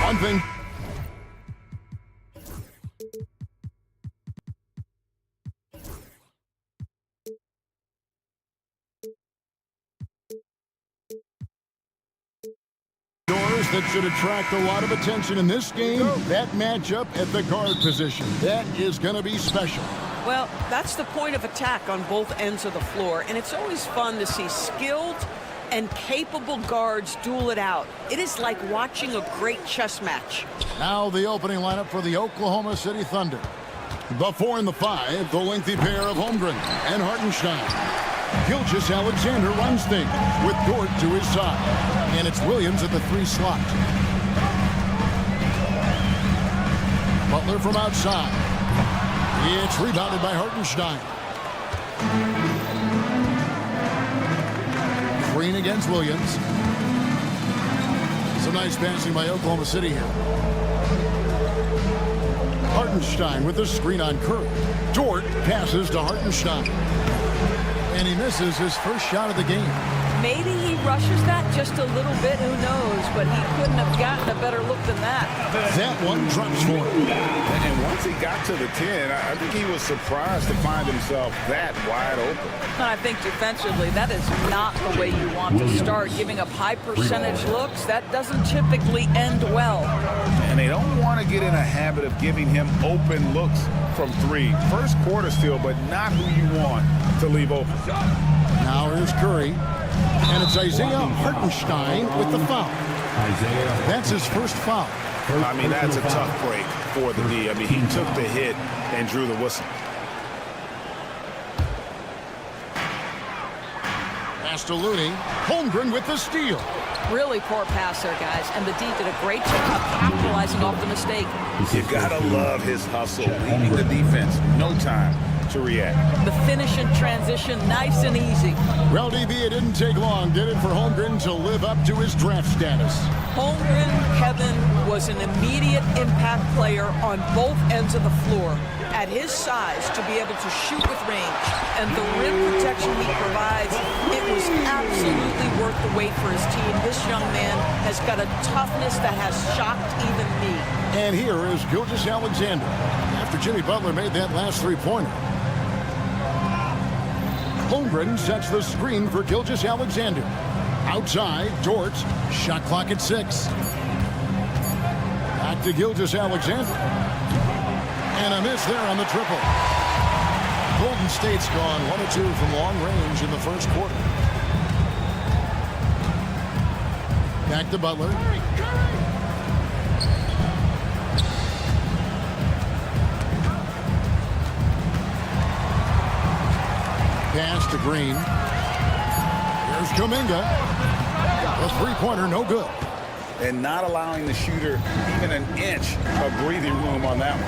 One thing. That should attract a lot of attention in this game. That matchup at the guard position. That is going to be special. Well, that's the point of attack on both ends of the floor, and it's always fun to see skilled and capable guards duel it out. It is like watching a great chess match. Now the opening lineup for the Oklahoma City Thunder. The 4 and the 5, the lengthy pair of Holmgren and Hartenstein. Gilgeous-Alexander runs things with Dort to his side. And it's Williams at the 3 slot. Butler from outside. It's rebounded by Hartenstein. Green against Williams. Some nice passing by Oklahoma City here. Hartenstein with the screen on Curry. Dort passes to Hartenstein. And he misses his first shot of the game. Maybe he rushes that just a little bit, who knows, but he couldn't have gotten a better look than that. That one drops for him. And once he got to the 10, I think he was surprised to find himself that wide open. And I think defensively, that is not the way you want to start, giving up high percentage looks. That doesn't typically end well. And they don't want to get in a habit of giving him open looks from 3. First quarter still, but not who you want to leave open. Now here's Curry. And it's Isaiah Hartenstein with the foul. That's his first foul. I mean, that's a tough break for the D. I mean, he took the hit and drew the whistle. Pass to Looney. Holmgren with the steal. Really poor pass there, guys. And the D did a great job capitalizing off the mistake. You gotta love his hustle, leading the defense. No time to react. The finish in transition, nice and easy. Well, DB, it didn't take long, did it, for Holmgren to live up to his draft status? Holmgren, Kevin, was an immediate impact player on both ends of the floor. At his size, to be able to shoot with range and the rim protection he provides, it was absolutely worth the wait for his team. This young man has got a toughness that has shocked even me. And here is Gilgeous-Alexander after Jimmy Butler made that last 3-pointer. Holmgren sets the screen for Gilgeous-Alexander. Outside, Dort. Shot clock at 6. Back to Gilgeous-Alexander. And a miss there on the triple. Golden State's gone 1 of 2 from long range in the first quarter. Back to Butler. Pass to Green. Here's Kuminga. A 3-pointer, no good. And not allowing the shooter even an inch of breathing room on that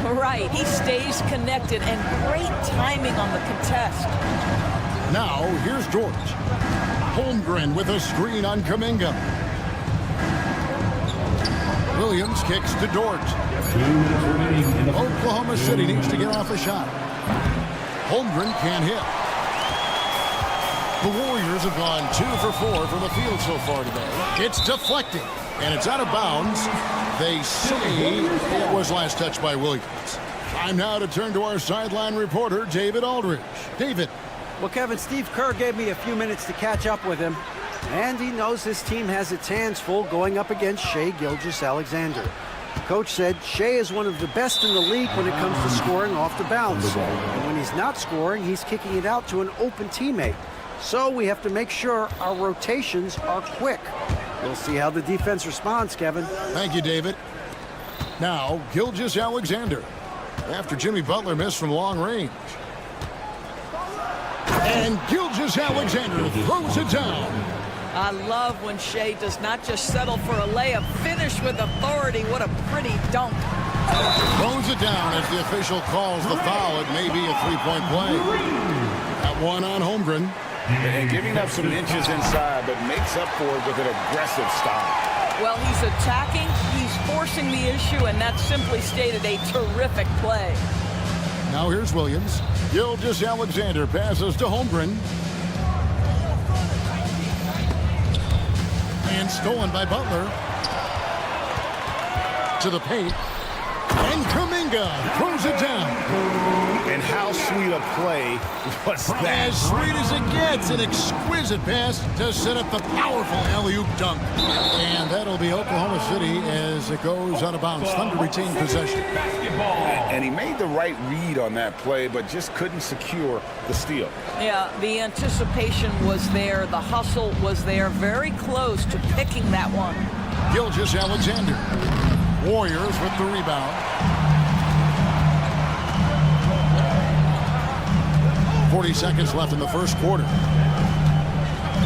one. Right, he stays connected, and great timing on the contest. Now, here's Dort. Holmgren with a screen on Kuminga. Williams kicks to Dort. Oklahoma City needs to get off a shot. Holmgren can't hit. The Warriors have gone 2 for 4 from the field so far today. It's deflecting, and it's out of bounds. They say it was last touched by Williams. Time now to turn to our sideline reporter, David Aldridge. David. Well, Kevin, Steve Kerr gave me a few minutes to catch up with him, and he knows his team has its hands full going up against Shai Gilgeous-Alexander. Coach said Shai is one of the best in the league when it comes to scoring off the bounce. And when he's not scoring, he's kicking it out to an open teammate. So we have to make sure our rotations are quick. We'll see how the defense responds, Kevin. Thank you, David. Now, Gilgeous-Alexander. After Jimmy Butler missed from long range. And Gilgeous-Alexander throws it down. I love when Shea does not just settle for a layup, finish with authority. What a pretty dunk. Throws it down as the official calls the foul. It may be a three-point play. That one on Holmgren. And giving up some inches inside, but makes up for it with an aggressive stop. Well, he's attacking, he's forcing the issue, and that's simply stated a terrific play. Now here's Williams. Gilgeous-Alexander passes to Holmgren. And stolen by Butler. To the paint. And Kuminga throws it down. And how sweet a play was that? As sweet as it gets, an exquisite pass to set up the powerful alley-oop dunk. And that'll be Oklahoma City as it goes out of bounds. Thunder retain possession. And he made the right read on that play, but just couldn't secure the steal. Yeah, the anticipation was there. The hustle was there. Very close to picking that one. Gilgeous-Alexander. Warriors with the rebound. 40 seconds left in the first quarter.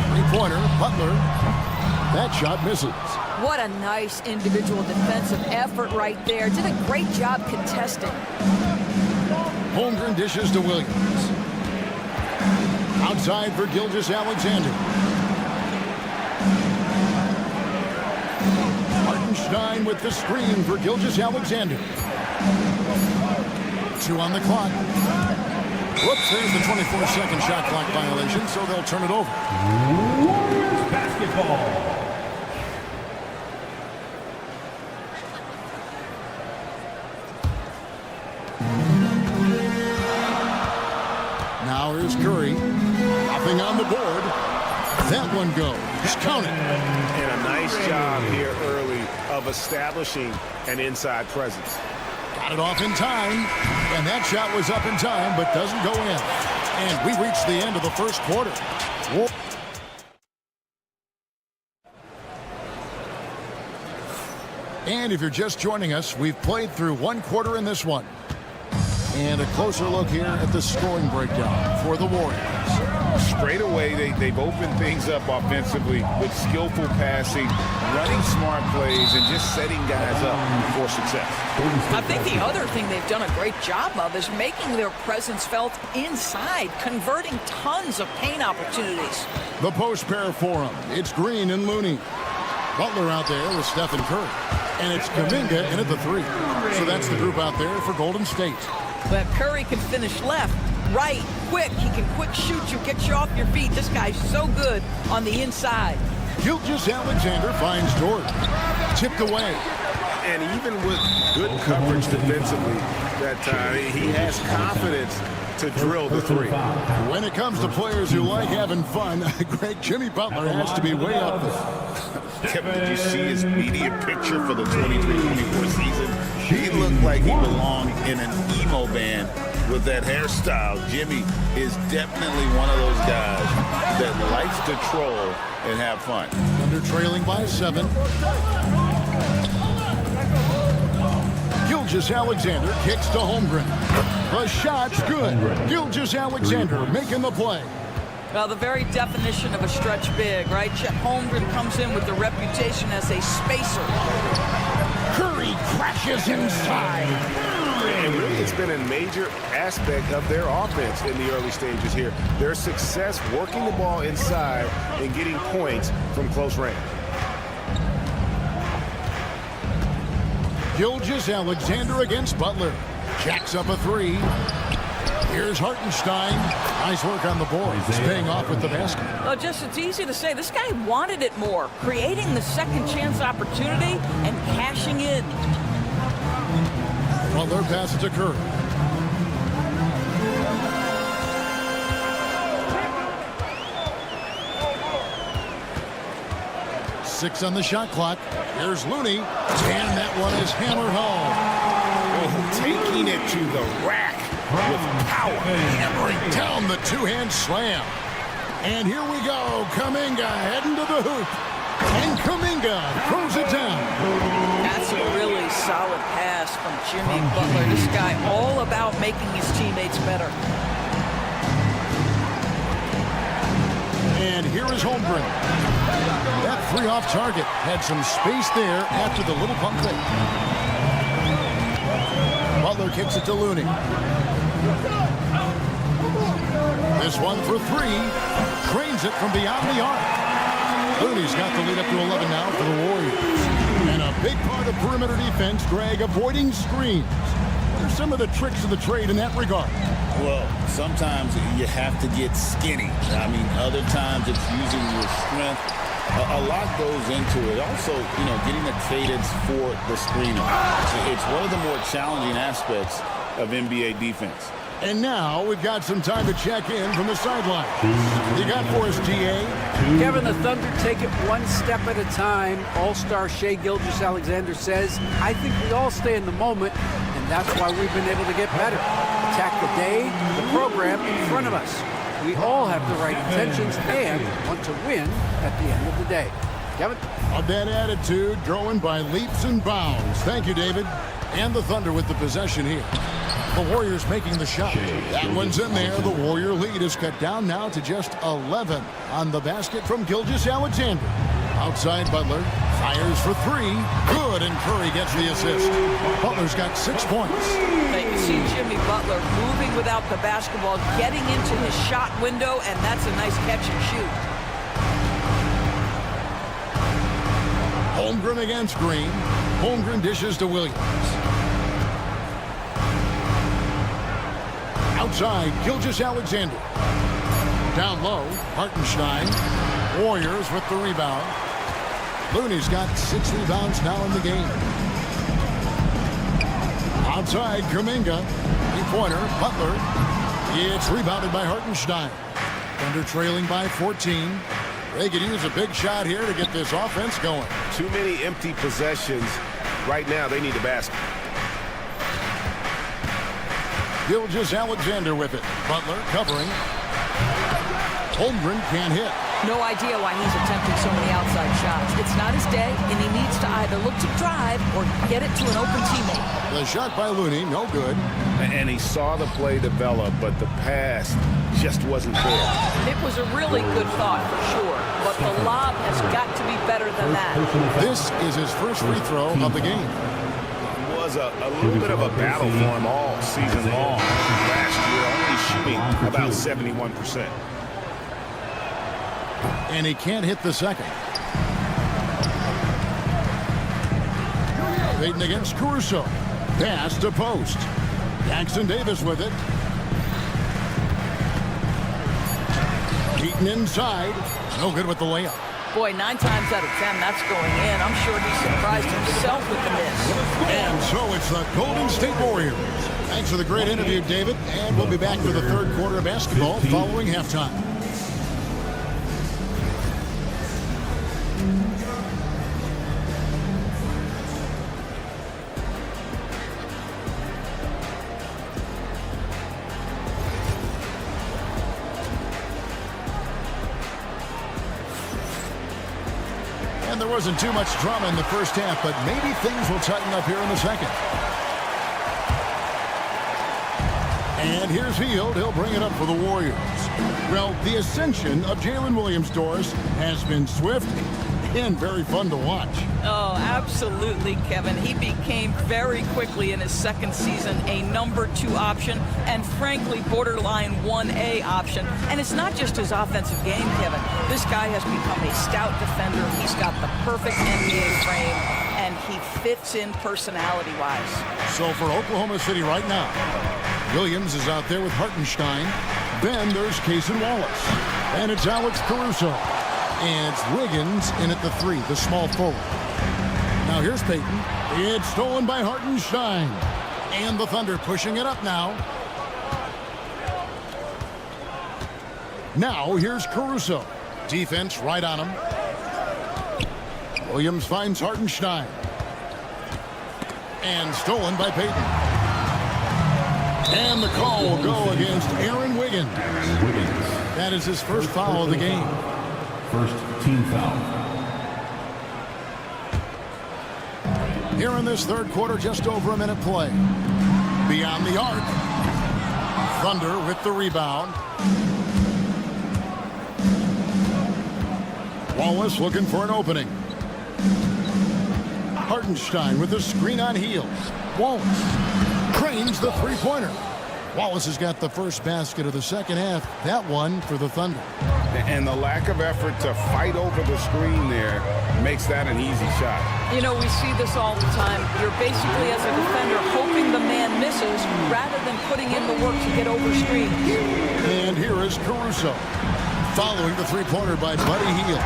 Three-pointer, Butler. That shot misses. What a nice individual defensive effort right there. Did a great job contesting. Holmgren dishes to Williams. Outside for Gilgeous-Alexander. Hartenstein with the screen for Gilgeous-Alexander. 2 on the clock. Whoops, there's the 24-second shot clock violation, so they'll turn it over. Warriors basketball. Now here's Curry. Nothing on the board. That one goes. Count it. And a nice job here early of establishing an inside presence. Got it off in time. And that shot was up in time, but doesn't go in. And we reach the end of the first quarter. And if you're just joining us, we've played through one quarter in this one. And a closer look here at the scoring breakdown for the Warriors. Straight away, they've opened things up offensively with skillful passing, running smart plays, and just setting guys up for success. I think the other thing they've done a great job of is making their presence felt inside, converting tons of paint opportunities. The post pair for them. It's Green and Looney. Butler out there with Stephen Curry. And it's Kuminga in at the 3. So that's the group out there for Golden State. But Curry can finish left, right, quick. He can quick shoot you, get you off your feet. This guy's so good on the inside. Gilgeous-Alexander finds Dort. Tipped away. And even with good coverage defensively that time, he has confidence to drill the 3. When it comes to players who like having fun, Greg, Jimmy Butler has to be way up there. Kevin, did you see his media picture for the 23-24 season? He looked like he belonged in an emo band with that hairstyle. Jimmy is definitely one of those guys that likes to troll and have fun. Under trailing by 7. Gilgeous-Alexander kicks to Holmgren. The shot's good. Gilgeous-Alexander making the play. Well, the very definition of a stretch big, right? Chet Holmgren comes in with the reputation as a spacer. Curry crashes inside. And really, it's been a major aspect of their offense in the early stages here. Their success working the ball inside and getting points from close range. Gilgeous-Alexander against Butler. Jacks up a 3. Here's Hartenstein. Nice work on the board. He's paying off with the basket. Well, just it's easy to say. This guy wanted it more, creating the second chance opportunity and cashing in. Butler passes to Curry. Six on the shot clock. Here's Looney. And that one is hammered home. Oh, taking it to the rack with power. Hammering down the two-hand slam. And here we go. Kuminga heading to the hoop. And Kuminga throws it down. That's a really solid pass from Jimmy Butler. This guy all about making his teammates better. And here is Holmgren. That three off target had some space there after the little pump fake. Butler kicks it to Looney. This one for three. Trains it from beyond the arc. Looney's got the lead up to 11 now for the Warriors. And a big part of perimeter defense, Greg, avoiding screens. What are some of the tricks of the trade in that regard? Well, sometimes you have to get skinny. I mean, other times it's using your strength. A lot goes into it. Also, getting a cadence for the screener. It's one of the more challenging aspects of NBA defense. And now we've got some time to check in from the sideline. You got for us, GA? Kevin, the Thunder take it one step at a time. All-star Shai Gilgeous-Alexander says, I think we all stay in the moment, and that's why we've been able to get better. Attack the day, the program in front of us. We all have the right intentions and want to win at the end of the day. Kevin? A bad attitude, growing by leaps and bounds. Thank you, David. And the Thunder with the possession here. The Warriors making the shot. That one's in there. The Warrior lead is cut down now to just 11 on the basket from Gilgeous-Alexander. Outside, Butler fires for three. Good, and Curry gets the assist. Butler's got 6 points. You see Jimmy Butler moving without the basketball, getting into his shot window, and that's a nice catch and shoot. Holmgren against Green. Holmgren dishes to Williams. Outside, Gilgeous-Alexander. Down low, Hartenstein. Warriors with the rebound. Looney's got 6 rebounds now in the game. Outside, Kuminga. Three-pointer, Butler. It's rebounded by Hartenstein. Thunder trailing by 14. They could use a big shot here to get this offense going. Too many empty possessions. Right now, they need a basket. Gilgeous-Alexander with it. Butler covering. Holmgren can't hit. No idea why he's attempting so many outside shots. It's not his day, and he needs to either look to drive or get it to an open teammate. The shot by Looney, no good. And he saw the play develop, but the pass just wasn't there. It was a really good thought, for sure, but the lob has got to be better than that. This is his first free throw of the game. It was a little bit of a battle for him all season long. Last year, only shooting about 71%. And he can't hit the second. Payton against Caruso. Pass to post. Jackson Davis with it. Payton inside. No good with the layup. Boy, 9 times out of 10, that's going in. I'm sure he surprised himself with the miss. And so it's the Golden State Warriors. Thanks for the great interview, David. And we'll be back for the third quarter of basketball following halftime. There wasn't too much drama in the first half, but maybe things will tighten up here in the second. And here's Hield. He'll bring it up for the Warriors. Well, the ascension of Jalen Williams-Dors has been swift and very fun to watch. Oh, absolutely, Kevin. He became very quickly in his second season a number 2 option and, frankly, borderline 1A option. And it's not just his offensive game, Kevin. This guy has become a stout defender. He's got the perfect NBA frame, and he fits in personality-wise. So for Oklahoma City right now, Williams is out there with Hartenstein. Then there's Cason Wallace. And it's Alex Caruso. And it's Wiggins in at the 3, the small forward. Now here's Payton. It's stolen by Hartenstein. And the Thunder pushing it up now. Now here's Caruso. Defense right on him. Williams finds Hartenstein. And stolen by Payton. And the call will go against Aaron Wiggins. That is his first foul of the game. First team foul. Here in this third quarter, just over a minute play. Beyond the arc. Thunder with the rebound. Wallace looking for an opening. Hartenstein with the screen on Heels. Wallace cranes the three-pointer. Wallace has got the first basket of the second half. That one for the Thunder. And the lack of effort to fight over the screen there makes that an easy shot. You know, we see this all the time. You're basically, as a defender, hoping the man misses rather than putting in the work to get over screens. And here is Caruso. Following the three-pointer by Buddy Hield.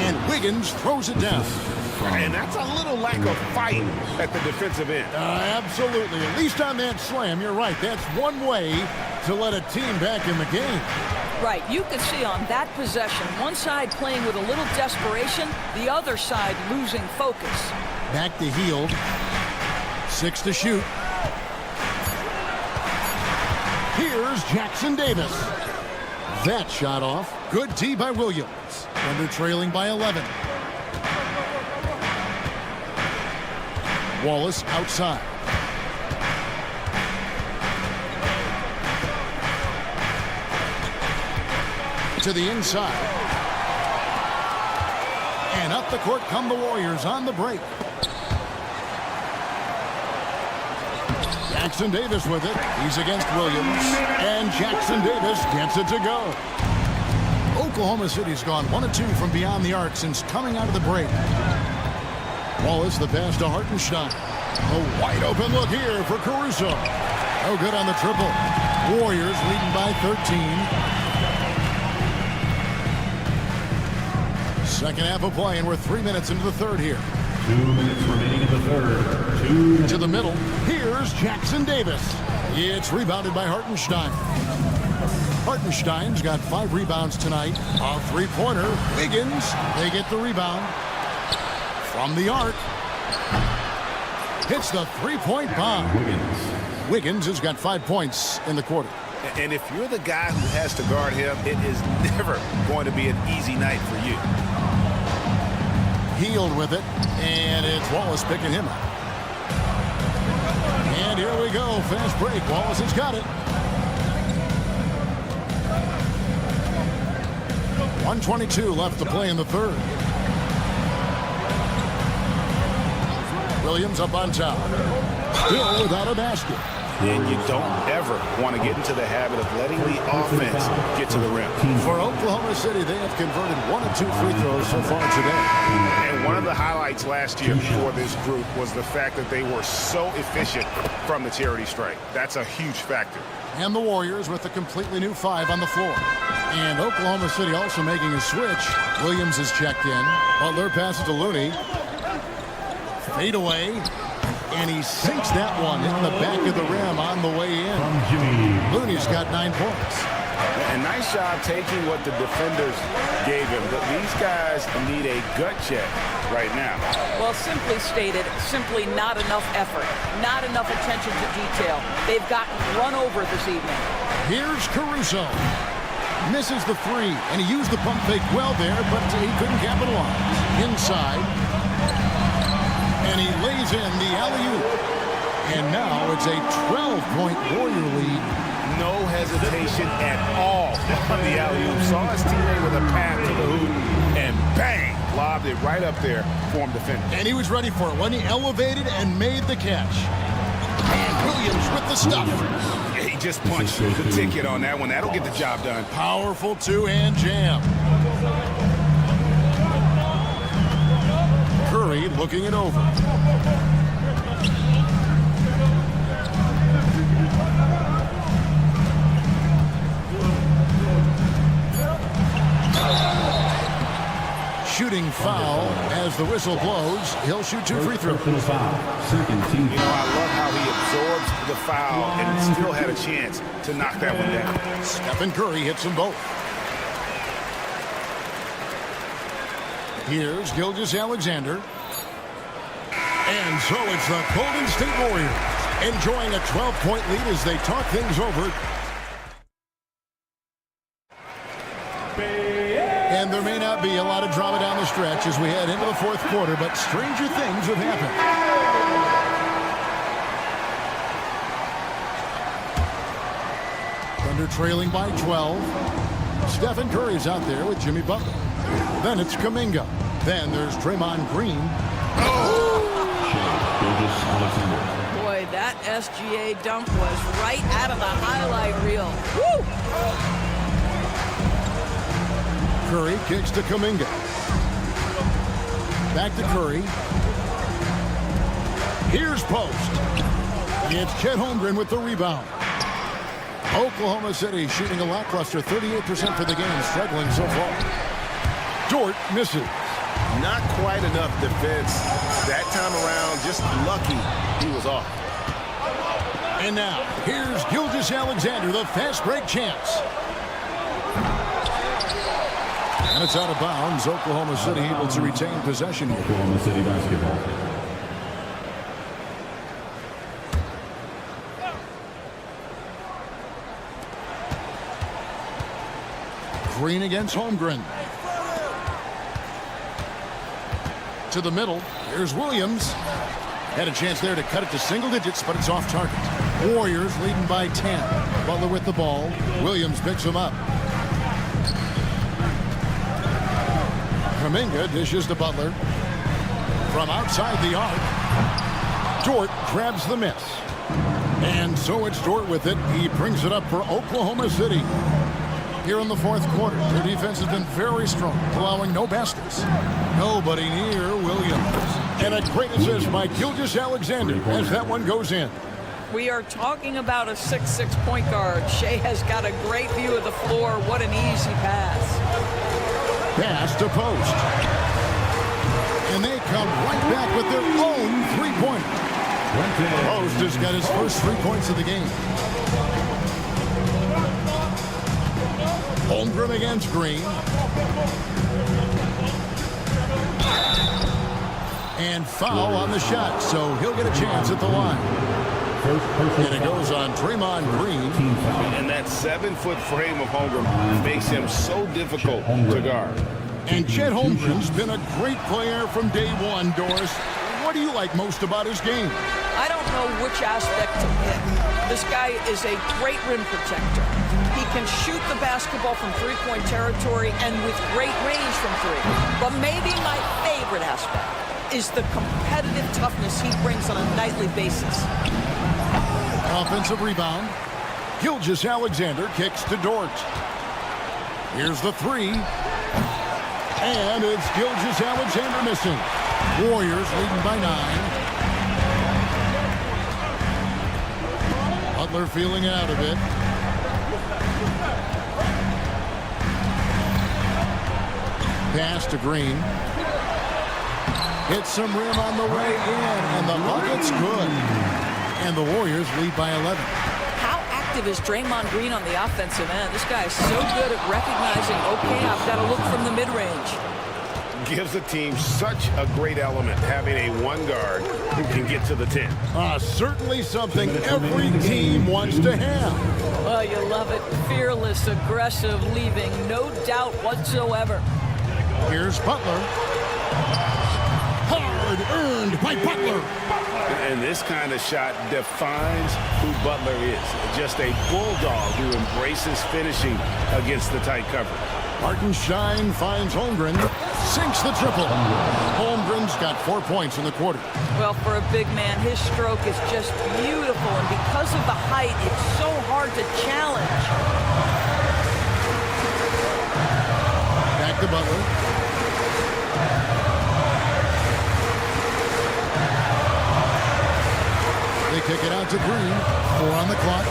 And Wiggins throws it down. And that's a little lack of fight at the defensive end. Absolutely. At least on that slam, you're right. That's one way to let a team back in the game. Right. You could see on that possession, one side playing with a little desperation, the other side losing focus. Back to Hield. 6 to shoot. Here's Jackson Davis. That shot off. Good tee by Williams. Thunder trailing by 11. Wallace outside. To the inside. And up the court come the Warriors on the break. Jackson Davis with it. He's against Williams. And Jackson Davis gets it to go. Oklahoma City's gone 1 of 2 from beyond the arc since coming out of the break. Wallace the pass to Hartenstein. A wide open look here for Caruso. No good on the triple. Warriors leading by 13. Second half of play, and we're 3 minutes into the third here. 2 minutes remaining in the third. To the middle. Here's Jackson Davis. It's rebounded by Hartenstein. Hartenstein's got 5 rebounds tonight. A three-pointer. Wiggins. They get the rebound. From the arc. Hits the three-point bomb. Wiggins has got 5 points in the quarter. And if you're the guy who has to guard him, it is never going to be an easy night for you. Hield with it, and it's Wallace picking him up. And here we go, fast break. Wallace has got it. 1:22 left to play in the third. Williams up on top. Still without a basket. And you don't ever want to get into the habit of letting the offense get to the rim. For Oklahoma City, they have converted 1 of 2 free throws so far today. And one of the highlights last year for this group was the fact that they were so efficient from the charity stripe. That's a huge factor. And the Warriors with a completely new 5 on the floor. And Oklahoma City also making a switch. Williams has checked in. Butler passes to Looney. Fade away. And he sinks that one in the back of the rim on the way in. Looney's got 9 points. And nice job taking what the defenders gave him. But these guys need a gut check right now. Well, simply stated, simply not enough effort, not enough attention to detail. They've gotten run over this evening. Here's Caruso. Misses the 3, and he used the pump fake well there, but he couldn't capitalize. Inside. And he lays in the alley-oop. And now it's a 12-point Warrior lead. No hesitation at all on the alley-oop. Saw his teammate with a pass to the hoop, and bang, lobbed it right up there for him to finish. And he was ready for it when he elevated and made the catch. And Williams with the stuff. Yeah, he just punched the ticket on that one. That'll get the job done. Powerful two-hand jam. Curry looking it over. Shooting foul as the whistle blows. He'll shoot 2 free throws. You know, I love how he absorbs the foul and still had a chance to knock that one down. Stephen Curry hits them both. Here's Gilgeous-Alexander. And so it's the Golden State Warriors enjoying a 12-point lead as they talk things over. And there may not be a lot of drama down the stretch as we head into the fourth quarter, but stranger things have happened. Thunder trailing by 12. Stephen Curry's out there with Jimmy Butler. Then it's Kuminga. Then there's Draymond Green. Boy, that SGA dunk was right out of the highlight reel. Woo! Curry kicks to Kuminga. Back to Curry. Here's post. It's Chet Holmgren with the rebound. Oklahoma City shooting a lackluster 38% for the game, struggling so far. Dort misses. Not quite enough defense that time around. Just lucky he was off. And now, here's Gilgeous-Alexander, the fast break chance. And it's out of bounds. Oklahoma City able to retain possession here. Oklahoma City basketball. Green against Holmgren. To the middle. Here's Williams. Had a chance there to cut it to single digits, but it's off target. Warriors leading by 10. Butler with the ball. Williams picks him up. Kuminga dishes to Butler. From outside the arc. Dort grabs the miss. And so it's Dort with it. He brings it up for Oklahoma City. Here in the fourth quarter, their defense has been very strong, allowing no baskets. Nobody near Williams. And a great assist by Gilgeous-Alexander as that one goes in. We are talking about a 6'6" point guard. Shea has got a great view of the floor. What an easy pass. Pass to post. And they come right back with their own three-pointer. Post has got his first 3 points of the game. Holmgren against Green. And foul on the shot, so he'll get a chance at the line. And it goes on Draymond Green. And that 7-foot frame of Holmgren makes him so difficult to guard. And Chet Holmgren's been a great player from day one, Doris. What do you like most about his game? I don't know which aspect to pick. This guy is a great rim protector. He can shoot the basketball from three-point territory and with great range from three. But maybe my favorite aspect is the competitive toughness he brings on a nightly basis. Offensive rebound. Gilgeous-Alexander kicks to Dort. Here's the three. And it's Gilgeous-Alexander missing. Warriors leading by 9. Butler feeling it out a bit. Pass to Green. Hits some rim on the way in, and the bucket's good. And the Warriors lead by 11. How active is Draymond Green on the offensive end? This guy is so good at recognizing, okay, I've got to look from the mid-range. Gives the team such a great element having a one guard who can get to the 10. Certainly something every team wants to have. Well, you love it. Fearless, aggressive, leaving no doubt whatsoever. Here's Butler. Hard earned by Butler. And this kind of shot defines who Butler is. Just a bulldog who embraces finishing against the tight cover. Hartenstein finds Holmgren. Sinks the triple. Holmgren's got 4 points in the quarter. Well, for a big man, his stroke is just beautiful. And because of the height, it's so hard to challenge. Back to Butler. They kick it out to Green. 4 on the clock.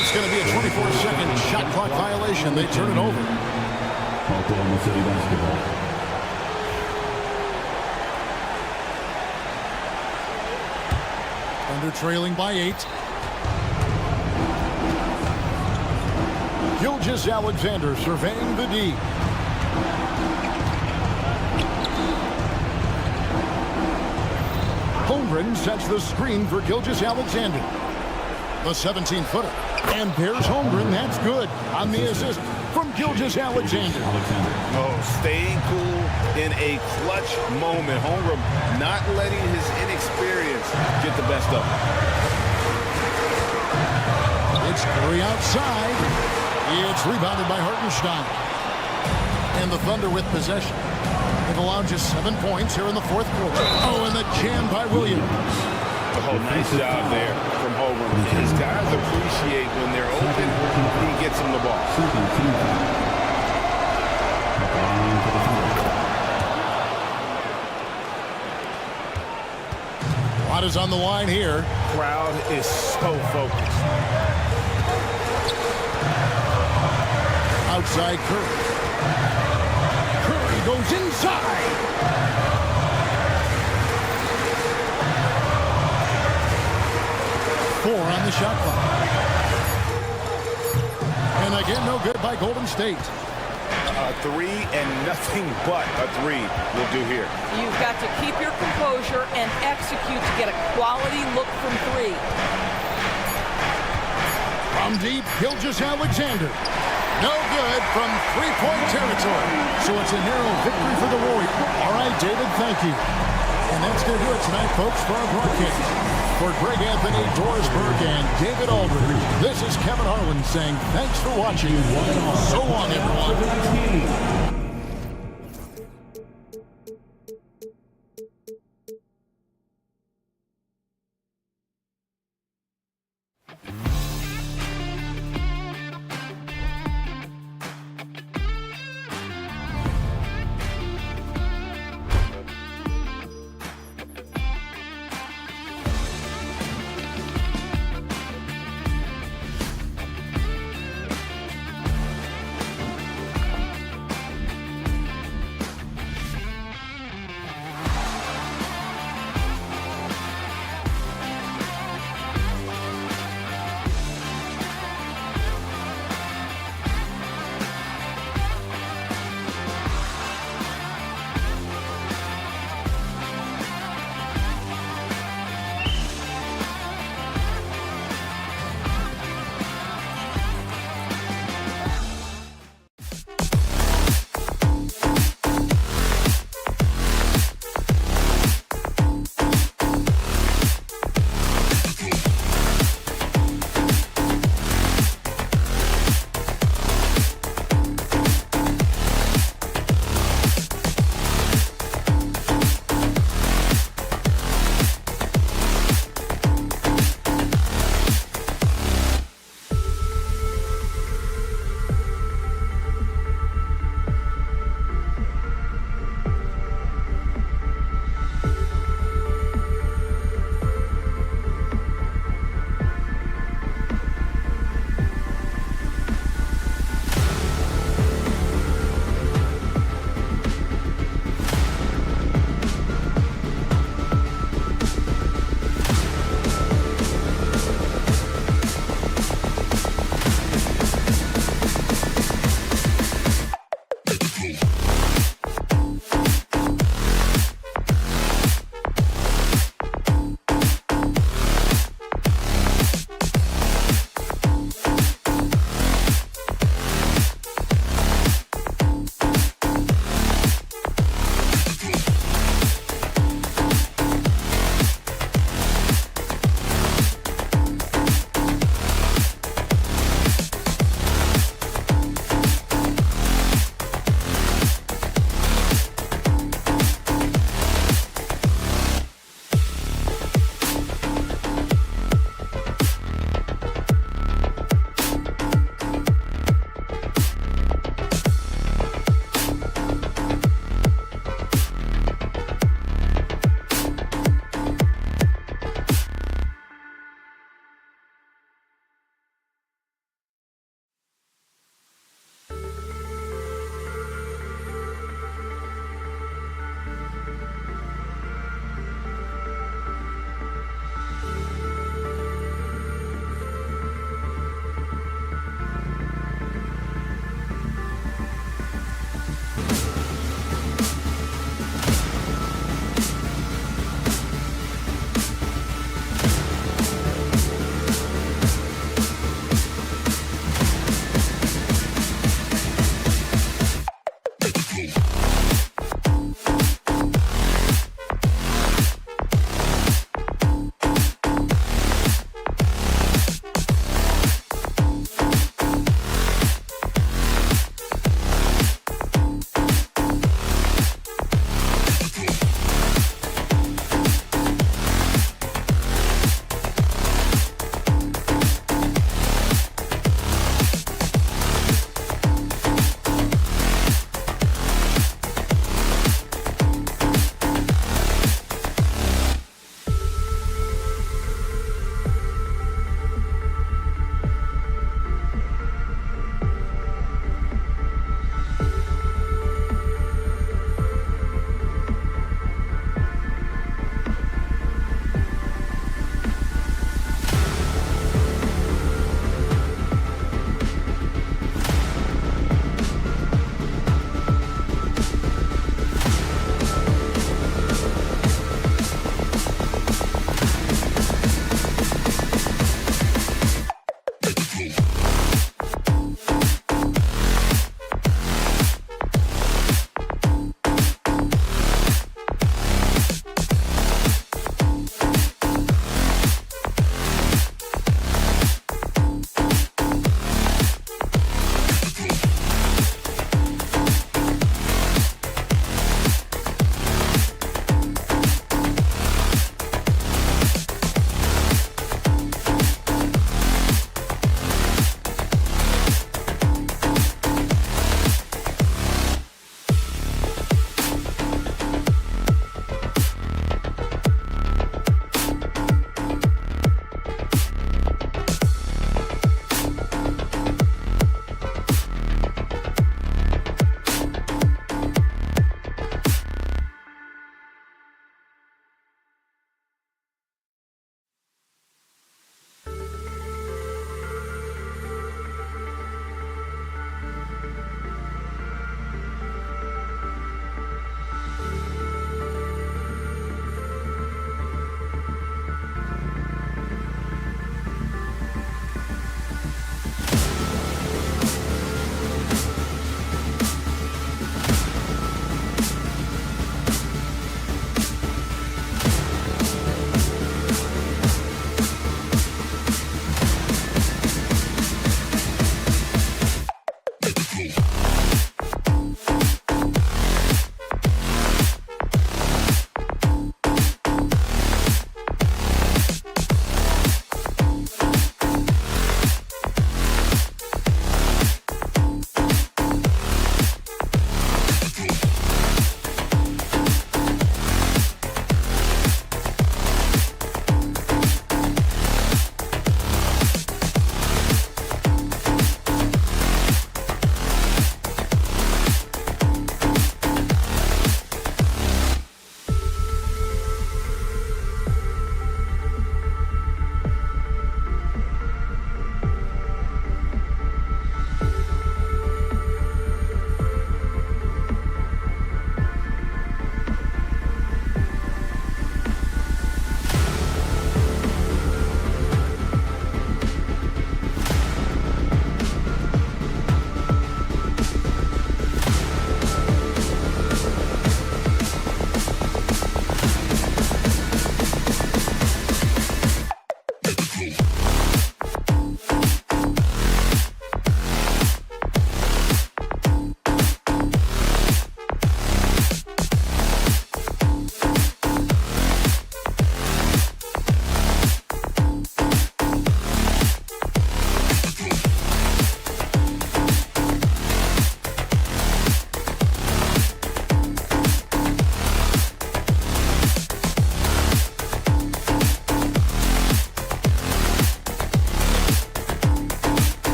It's going to be a 24-second shot clock violation. They turn it over. Oklahoma City basketball. Thunder trailing by 8. Gilgeous-Alexander surveying the D. Holmgren sets the screen for Gilgeous-Alexander. The 17-footer And there's Holmgren. That's good on the assist from Gilgeous-Alexander. Oh, staying cool in a clutch moment. Holmgren not letting his inexperience get the best of him. It's Curry outside. It's rebounded by Hartenstein. And the Thunder with possession. They've allowed just 7 points here in the fourth quarter. Oh, and the jam by Williams. Oh, nice job there from Holmgren. These guys appreciate when they're open, he gets them the ball. A lot is on the line here. Crowd is so focused. Outside Curry. Curry goes inside. Four on the shot clock. And again, no good by Golden State. A three and nothing but a three will do here. You've got to keep your composure and execute to get a quality look from three. From deep, Gilgeous-Alexander. No good from three-point territory. So it's a narrow victory for the Warriors. All right, David, thank you. And that's going to do it tonight, folks, for our broadcast. For Greg Anthony, Doris Berg, and David Aldridge, this is Kevin Harlan saying thanks for watching. So long, everyone.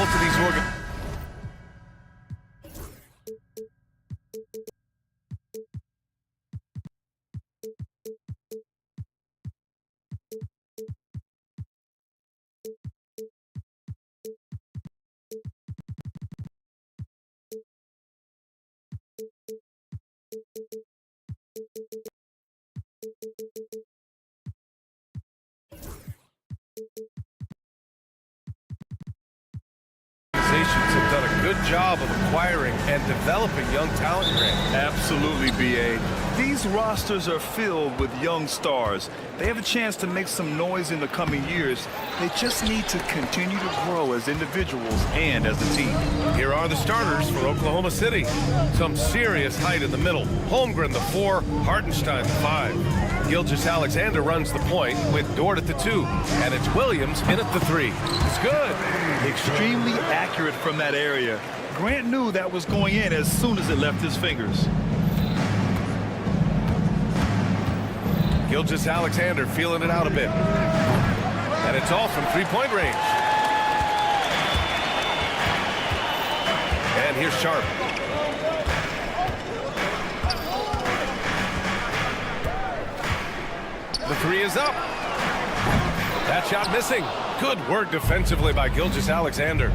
Both of these good job of acquiring and developing young talent, Grant. Absolutely, B.A. These rosters are filled with young stars. They have a chance to make some noise in the coming years. They just need to continue to grow as individuals and as a team. Here are the starters for Oklahoma City. Some serious height in the middle. Holmgren, the 4, Hartenstein, the 5. Gilgeous-Alexander runs the point with Dort at the 2. And it's Williams in at the 3. It's good. Extremely accurate from that area. Grant knew that was going in as soon as it left his fingers. Gilgeous-Alexander feeling it out a bit. And it's all from three-point range. And here's Sharp. The 3 is up. That shot missing. Good work defensively by Gilgeous-Alexander.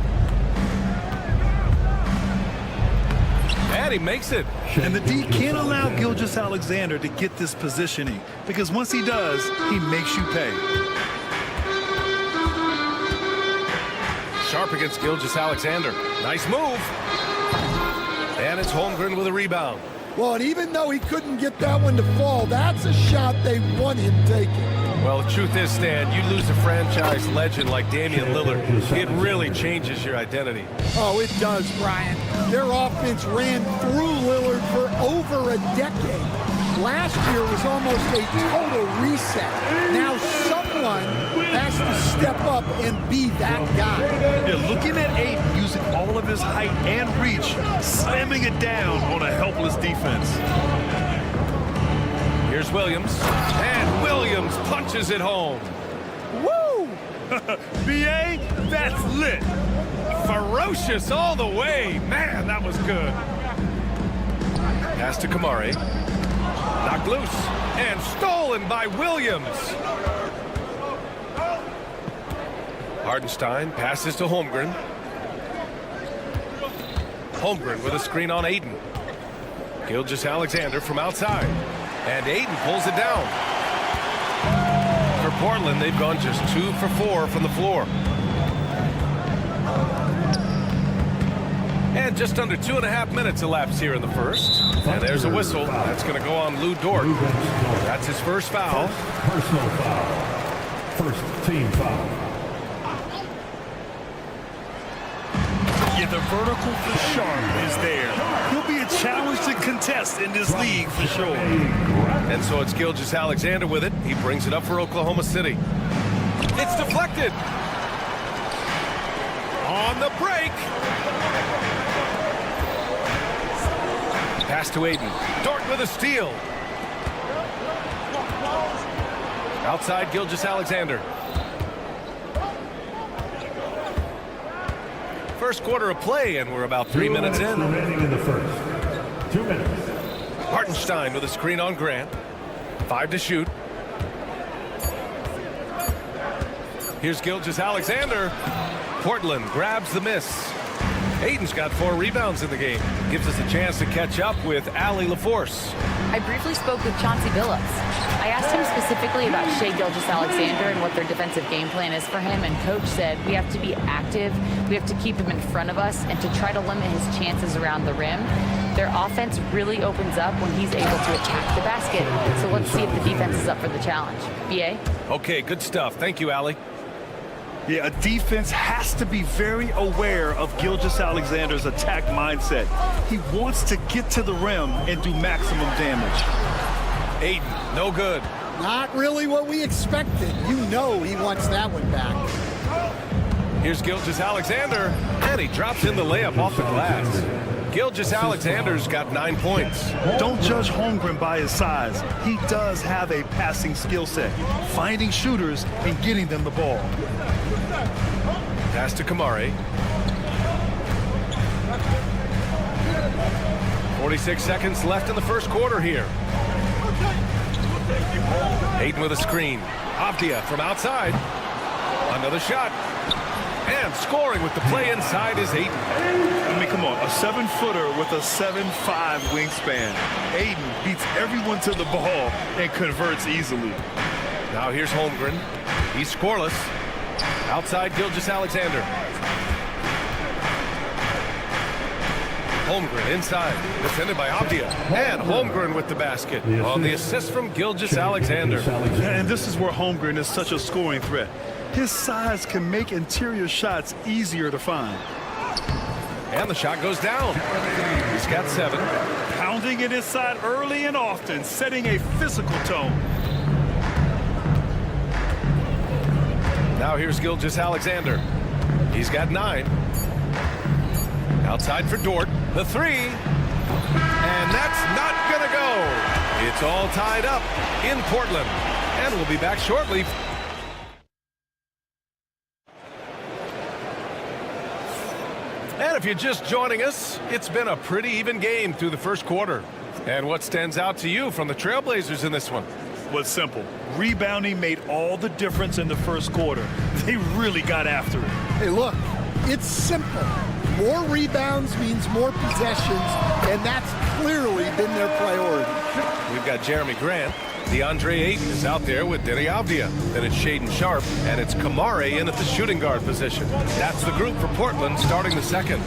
And he makes it. And the D can't allow Gilgeous-Alexander to get this positioning, because once he does, he makes you pay. Sharp against Gilgeous-Alexander. Nice move. And it's Holmgren with a rebound. Well, and even though he couldn't get that one to fall, that's a shot they want him taking. Well, the truth is, Stan, you lose a franchise legend like Damian Lillard, it really changes your identity. Oh, it does, Brian. Their offense ran through Lillard for over a decade. Last year was almost a total reset. Now someone has to step up and be that guy. Yeah, looking at Aiden using all of his height and reach, slamming it down on a helpless defense. Here's Williams, and Williams punches it home. Woo! B.A., that's lit. Ferocious all the way. Man, that was good. Pass to Kamari. Knocked loose and stolen by Williams. Hartenstein passes to Holmgren. Holmgren with a screen on Aiden. Gilgeous-Alexander from outside. And Aiden pulls it down. For Portland, they've gone just 2 for 4 from the floor. And just under 2.5 minutes elapsed here in the first. And there's a whistle. That's going to go on Lou Dort. That's his first foul. Personal foul. First team foul. Yeah, the vertical for Sharp is there. He'll be a challenge to contest in this league for sure. And so it's Gilgeous-Alexander with it. He brings it up for Oklahoma City. It's deflected. On the break. Pass to Aiden. Dort with a steal. Outside Gilgeous-Alexander. First quarter of play, and we're about 3 minutes in. Remaining in the first. 2 minutes. Hartenstein with a screen on Grant. 5 to shoot. Here's Gilgeous-Alexander. Portland grabs the miss. Aiden's got 4 rebounds in the game. Gives us a chance to catch up with Allie LaForce. I briefly spoke with Chauncey Billups. I asked him specifically about Shai Gilgeous-Alexander and what their defensive game plan is for him, and Coach said we have to be active, we have to keep him in front of us, and to try to limit his chances around the rim. Their offense really opens up when he's able to attack the basket. So let's see if the defense is up for the challenge. B.A.? Okay, good stuff. Thank you, Allie. Yeah, a defense has to be very aware of Gilgeous-Alexander's attack mindset. He wants to get to the rim and do maximum damage. Aiden, no good. Not really what we expected. You know he wants that one back. Here's Gilgeous-Alexander, and he drops in the layup off the glass. Gilgeous-Alexander's got 9 points. Don't judge Holmgren by his size. He does have a passing skill set, finding shooters and getting them the ball. Pass to Kamari. 46 seconds left in the first quarter here. Aiden with a screen. Avdia from outside. Another shot. And scoring with the play inside is Aiden. I mean, come on, a 7-footer with a 7'5" wingspan. Aiden beats everyone to the ball and converts easily. Now here's Holmgren. He's scoreless. Outside Gilgeous-Alexander. Holmgren inside, defended by Avdia. And Holmgren with the basket on the assist from Gilgeous-Alexander. And this is where Holmgren is such a scoring threat. His size can make interior shots easier to find. And the shot goes down. He's got 7. Pounding it inside early and often, setting a physical tone. Now here's Gilgeous-Alexander. He's got 9. Outside for Dort. The 3. And that's not going to go. It's all tied up in Portland. And we'll be back shortly. And if you're just joining us, it's been a pretty even game through the first quarter. And what stands out to you from the Trailblazers in this one? Was simple. Rebounding made all the difference in the first quarter. They really got after it. Hey, look, it's simple. More rebounds means more possessions, and that's clearly been their priority. We've got Jeremy Grant. DeAndre Ayton is out there with Denny Avdia. Then it's Shaedon Sharpe, and it's Kamare in at the shooting guard position. That's the group for Portland starting the second.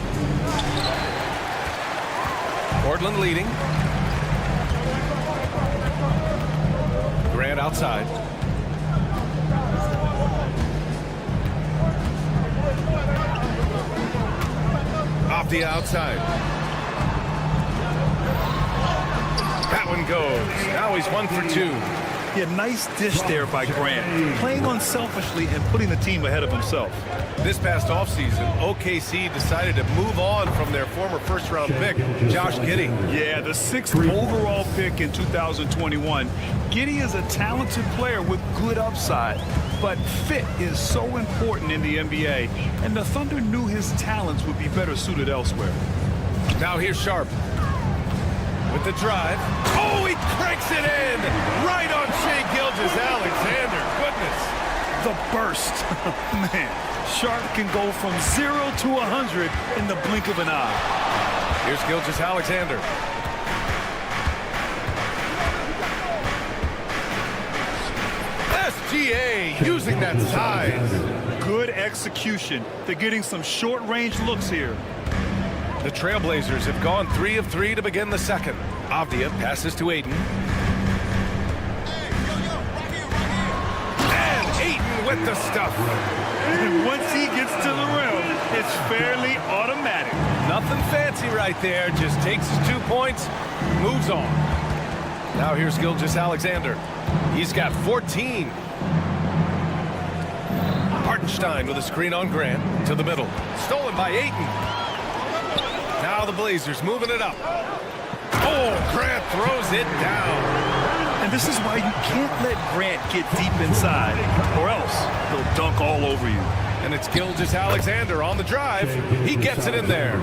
Portland leading. Grant outside. Avdia outside. That one goes. Now he's 1 for 2. Yeah, nice dish there by Grant. Playing unselfishly and putting the team ahead of himself. This past offseason, OKC decided to move on from their former first-round pick, Josh Giddey. Yeah, the 6th overall pick in 2021. Giddey is a talented player with good upside, but fit is so important in the NBA, and the Thunder knew his talents would be better suited elsewhere. Now here's Sharpe. With the drive. Oh, he cranks it in! Right on Shai Gilgeous-Alexander. Goodness. The burst. Man, Sharpe can go from 0 to 100 in the blink of an eye. Here's Gilgeous-Alexander. SGA using that size. Good execution. They're getting some short-range looks here. The Trailblazers have gone 3 of 3 to begin the second. Avdia passes to Ayton. And Ayton with the stuff. And once he gets to the rim, it's fairly automatic. Nothing fancy right there. Just takes his 2 points, moves on. Now here's Gilgeous-Alexander. He's got 14. Hartenstein with a screen on Grant to the middle. Stolen by Ayton. Now the Blazers moving it up. Oh, Grant throws it down. And this is why you can't let Grant get deep inside, or else he'll dunk all over you. And it's Gilgeous-Alexander on the drive. He gets it in there.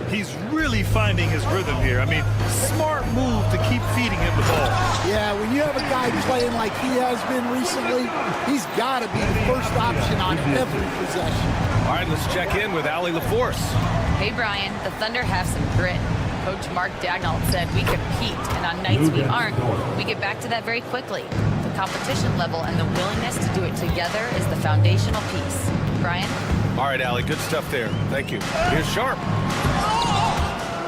He's really finding his rhythm here. I mean, smart move to keep feeding him the ball. Yeah, when you have a guy playing like he has been recently, he's got to be the first option on every possession. All right, let's check in with Allie LaForce. Hey, Brian, the Thunder have some grit. Coach Mark Daigneault said we compete, and on nights we aren't, we get back to that very quickly. The competition level and the willingness to do it together is the foundational piece. Brian? All right, Allie, good stuff there. Thank you. Here's Sharpe.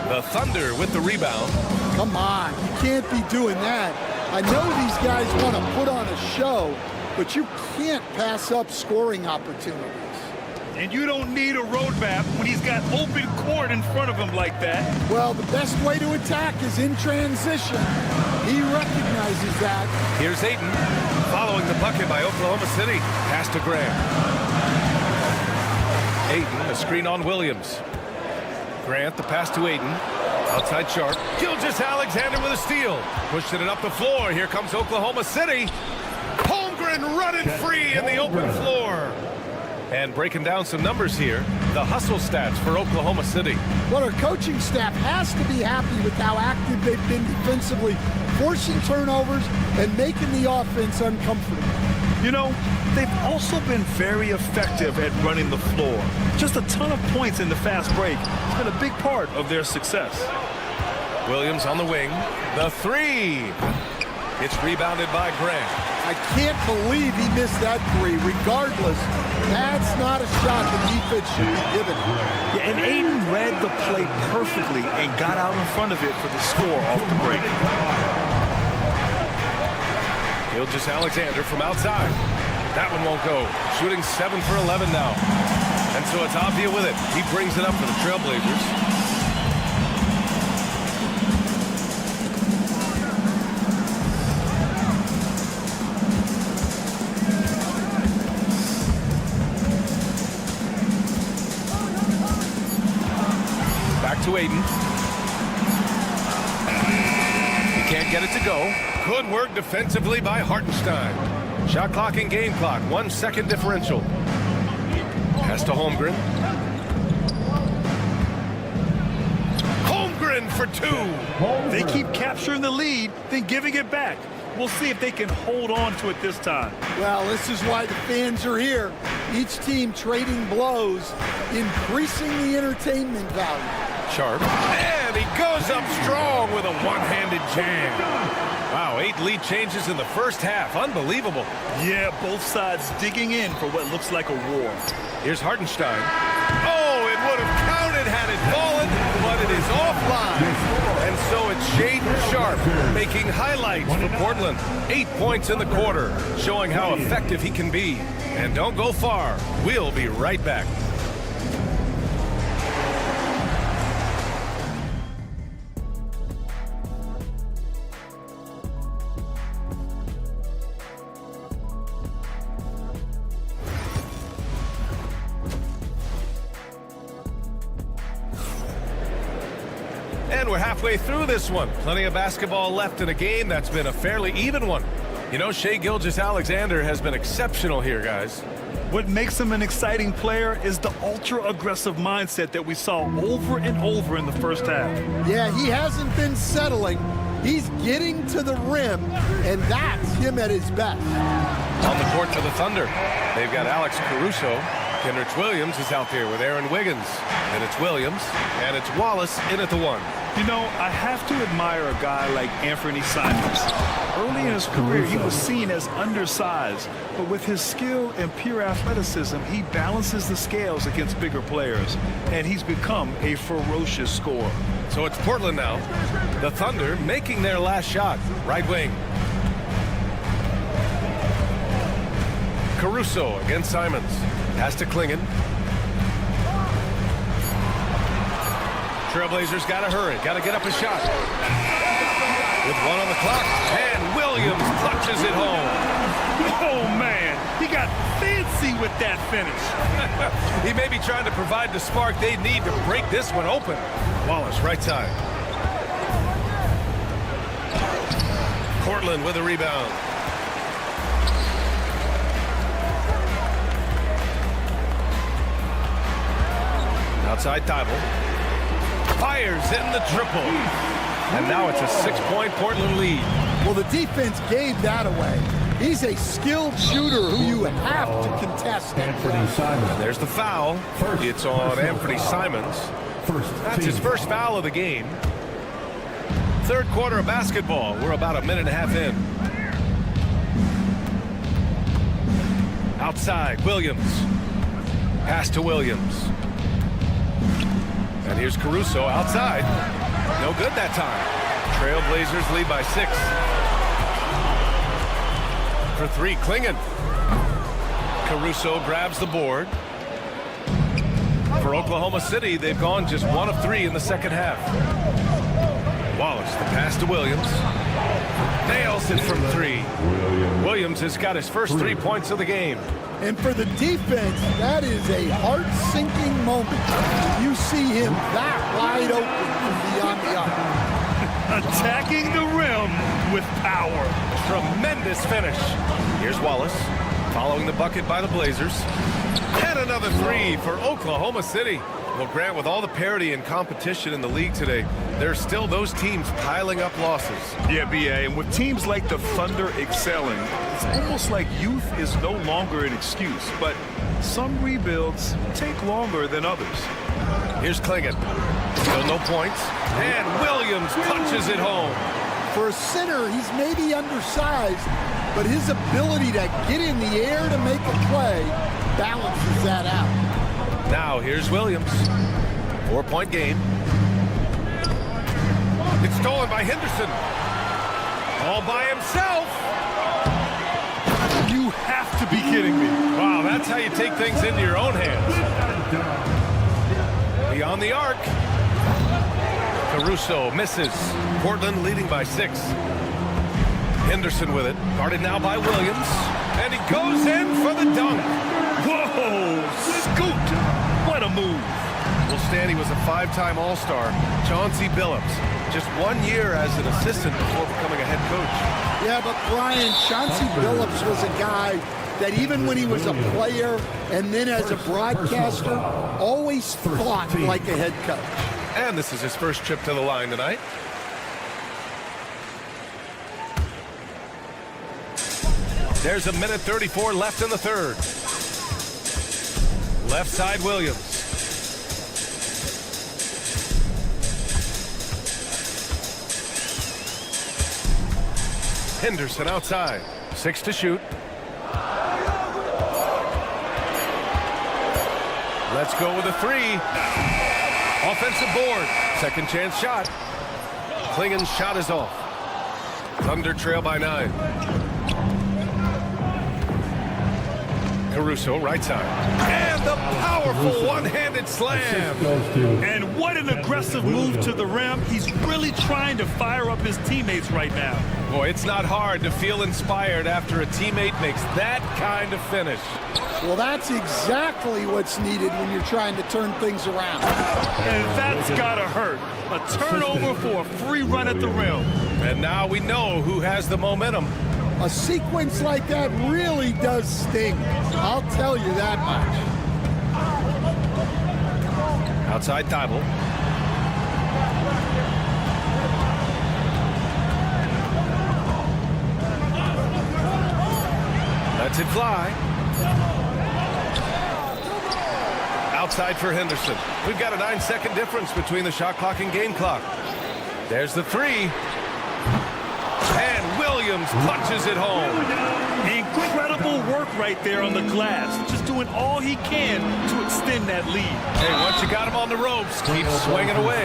The Thunder with the rebound. Come on, you can't be doing that. I know these guys want to put on a show, but you can't pass up scoring opportunities. And you don't need a roadmap when he's got open court in front of him like that. Well, the best way to attack is in transition. He recognizes that. Here's Ayton following the bucket by Oklahoma City. Pass to Grant. Ayton, a screen on Williams. Grant, the pass to Ayton. Outside Sharpe. Gilgeous-Alexander with a steal. Pushing it up the floor. Here comes Oklahoma City. Holmgren running free in the open floor. And breaking down some numbers here, the hustle stats for Oklahoma City. Well, our coaching staff has to be happy with how active they've been defensively, forcing turnovers and making the offense uncomfortable. You know, they've also been very effective at running the floor. Just a ton of points in the fast break. It's been a big part of their success. Williams on the wing. The 3. It's rebounded by Grant. I can't believe he missed that three. Regardless, that's not a shot the defense should be given. Yeah, and Aiden read the play perfectly and got out in front of it for the score off the break. Gilgeous-Alexander from outside. That one won't go. Shooting 7 for 11 now. And so it's Avdia with it. He brings it up for the Trailblazers. To Aiden. He can't get it to go. Good work defensively by Hartenstein. Shot clock and game clock. 1 second differential. Pass to Holmgren. Holmgren for 2. They keep capturing the lead, then giving it back. We'll see if they can hold on to it this time. Well, this is why the fans are here. Each team trading blows, increasing the entertainment value. Sharp. And he goes up strong with a one-handed jam. Wow, 8 lead changes in the first half. Unbelievable. Yeah, both sides digging in for what looks like a war. Here's Hartenstein. Oh, it would have counted had it fallen, but it is offline. And so it's Shaedon Sharpe making highlights for Portland. 8 points in the quarter, showing how effective he can be. And don't go far. We'll be right back. And we're halfway through this one. Plenty of basketball left in a game that's been a fairly even one. You know, Shai Gilgeous-Alexander has been exceptional here, guys. What makes him an exciting player is the ultra-aggressive mindset that we saw over and over in the first half. Yeah, he hasn't been settling. He's getting to the rim, and that's him at his best. On the court for the Thunder, they've got Alex Caruso. Kenrich Williams is out there with Aaron Wiggins. And it's Williams, and it's Wallace in at the 1. You know, I have to admire a guy like Anthony Simons. Early in his career, he was seen as undersized, but with his skill and pure athleticism, he balances the scales against bigger players, and he's become a ferocious scorer. So it's Portland now. The Thunder making their last shot. Right wing. Caruso against Simons. Pass to Klingon. Trailblazers got to hurry. Got to get up a shot. With 1 on the clock. And Williams punches it home. Oh, man. He got fancy with that finish. He may be trying to provide the spark they need to break this one open. Wallace, right side. Portland with a rebound. Outside Thibault. Fires in the triple. And now it's a 6-point Portland lead. Well, the defense gave that away. He's a skilled shooter who you have to contest. There's the foul. It's on Anthony Simons. That's his first foul of the game. Third quarter of basketball. We're about a minute and a half in. Outside, Williams. Pass to Williams. And here's Caruso outside. No good that time. Trailblazers lead by 6. For 3, Klingon. Caruso grabs the board. For Oklahoma City, they've gone just 1 of 3 in the second half. Wallace, the pass to Williams. Nails it from 3. Williams has got his first 3 points of the game. And for the defense, that is a heart-sinking moment. You see him that wide open from beyond the arc. Attacking the rim with power. Tremendous finish. Here's Wallace, following the bucket by the Blazers. And another 3 for Oklahoma City. Well, Grant, with all the parity and competition in the league today, there's still those teams piling up losses. Yeah, B.A., and with teams like the Thunder excelling, it's almost like youth is no longer an excuse, but some rebuilds take longer than others. Here's Klingon. Still no points. And Williams punches it home. For a center, he's maybe undersized, but his ability to get in the air to make a play balances that out. Now here's Williams. 4-point game. It's stolen by Henderson. All by himself. You have to be kidding me. Wow, that's how you take things into your own hands. Beyond the arc. Caruso misses. Portland leading by 6. Henderson with it. Guarded now by Williams. And he goes in for the dunk. Whoa! Scoot! What a move. Well, Stan, was a 5-time All-Star. Chauncey Billups. Just 1 year as an assistant before becoming a head coach. Yeah, but Brian, Chauncey Billups was a guy that even when he was a player and then as a broadcaster, always thought like a head coach. And this is his first trip to the line tonight. There's 1:34 left in the third. Left side, Williams. Henderson outside. 6 to shoot. Let's go with a 3. Offensive board. Second chance shot. Klingen's shot is off. Thunder trail by 9. Caruso, right side. And the powerful one-handed slam. And what an aggressive move to the rim. He's really trying to fire up his teammates right now. Boy, it's not hard to feel inspired after a teammate makes that kind of finish. Well, that's exactly what's needed when you're trying to turn things around. And that's gotta hurt. A turnover for a free run at the rim. And now we know who has the momentum. A sequence like that really does sting. I'll tell you that much. Outside Thibault. Lets it fly. Outside for Henderson. We've got a 9-second difference between the shot clock and game clock. There's the 3. And Williams punches it home. Incredible work right there on the glass. Just doing all he can to extend that lead. Hey, once you got him on the ropes, keep swinging away.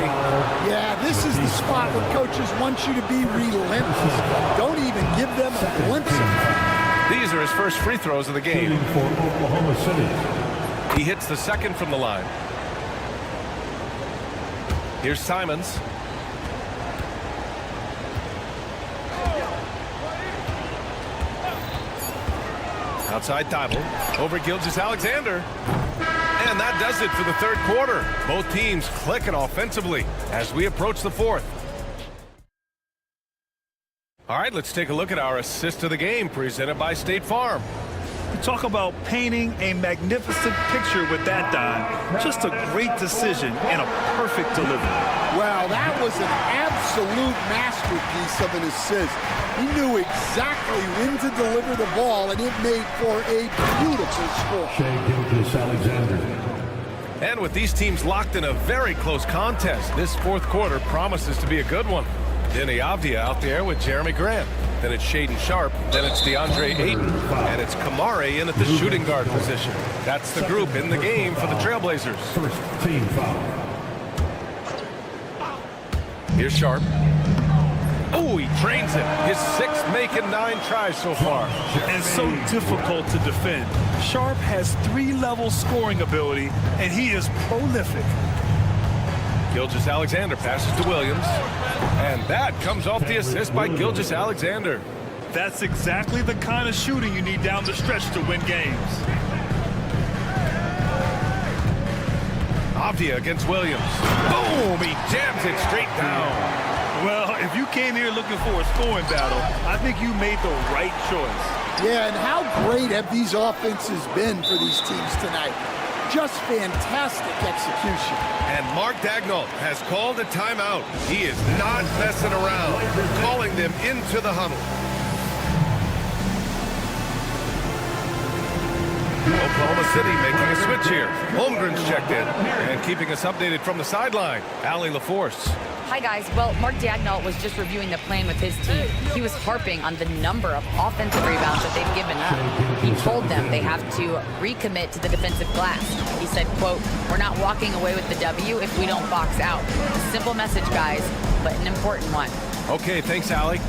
Yeah, this is the spot where coaches want you to be relentless. Don't even give them a glimpse of it. These are his first free throws of the game. For Oklahoma City. He hits the second from the line. Here's Simons. Outside Thibault. Over Gilgeous-Alexander. And that does it for the third quarter. Both teams clicking offensively as we approach the fourth. All right, let's take a look at our assist of the game presented by State Farm. You talk about painting a magnificent picture with that, Don. Just a great decision and a perfect delivery. Well, that was an absolute masterpiece of an assist. He knew exactly when to deliver the ball, and it made for a beautiful score. Gilgeous-Alexander. And with these teams locked in a very close contest, this fourth quarter promises to be a good one. Denny Avdia out there with Jeremy Grant. Then it's Shaden Sharp. Then it's DeAndre Ayton. And it's Kamare in at the shooting guard position. That's the group in the game for the Trailblazers. First team foul. Here's Sharp. Oh, he trains it. His 6th making 9 tries so far. And so difficult to defend. Sharp has 3-level scoring ability, and he is prolific. Gilgeous-Alexander passes to Williams. And that comes off the assist by Gilgeous-Alexander. That's exactly the kind of shooting you need down the stretch to win games. Avdia against Williams. Boom! He jams it straight down. Well, if you came here looking for a scoring battle, I think you made the right choice. Yeah, and how great have these offenses been for these teams tonight? Just fantastic execution. And Mark Daigneault has called a timeout. He is not messing around, calling them into the huddle. Oklahoma City making a switch here. Holmgren's checked in and keeping us updated from the sideline. Allie LaForce. Hi, guys. Well, Mark Daigneault was just reviewing the plan with his team. He was harping on the number of offensive rebounds that they've given up. He told them they have to recommit to the defensive glass. He said, quote, "We're not walking away with the W if we don't box out." A simple message, guys, but an important one. Okay, thanks, Allie.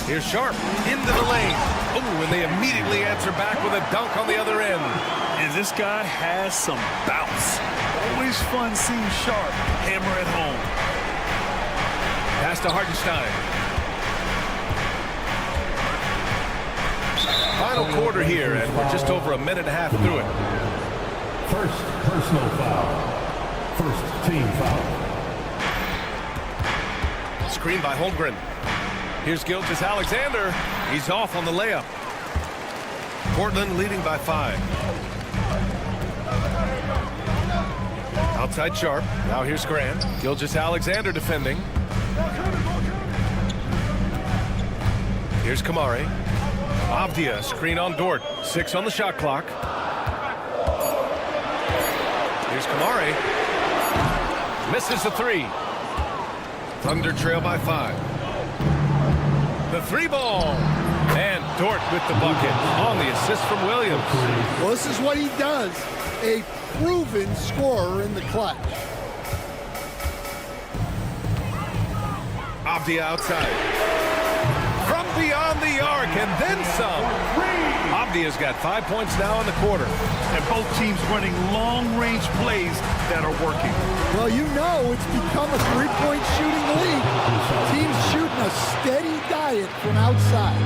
Here's Sharp into the lane. Oh, and they immediately answer back with a dunk on the other end. And this guy has some bounce. Always fun seeing Sharp hammer at home. Pass to Hartenstein. Final quarter here, and we're just over a minute and a half through it. First personal foul. First team foul. Screen by Holmgren. Here's Gilgeous-Alexander. He's off on the layup. Portland leading by 5. Outside Sharp. Now here's Grant. Gilgeous-Alexander defending. Here's Kamari. Avdia, screen on Dort. 6 on the shot clock. Here's Kamari. Misses the 3. Thunder trail by 5. The 3 ball. And Dort with the bucket on the assist from Williams. Well, this is what he does. A proven scorer in the clutch. Avdia outside. From beyond the arc and then some. Avdia's got 5 points now in the quarter. And both teams running long-range plays that are working. Well, you know it's become a three-point shooting league. Teams shooting a steady diet from outside.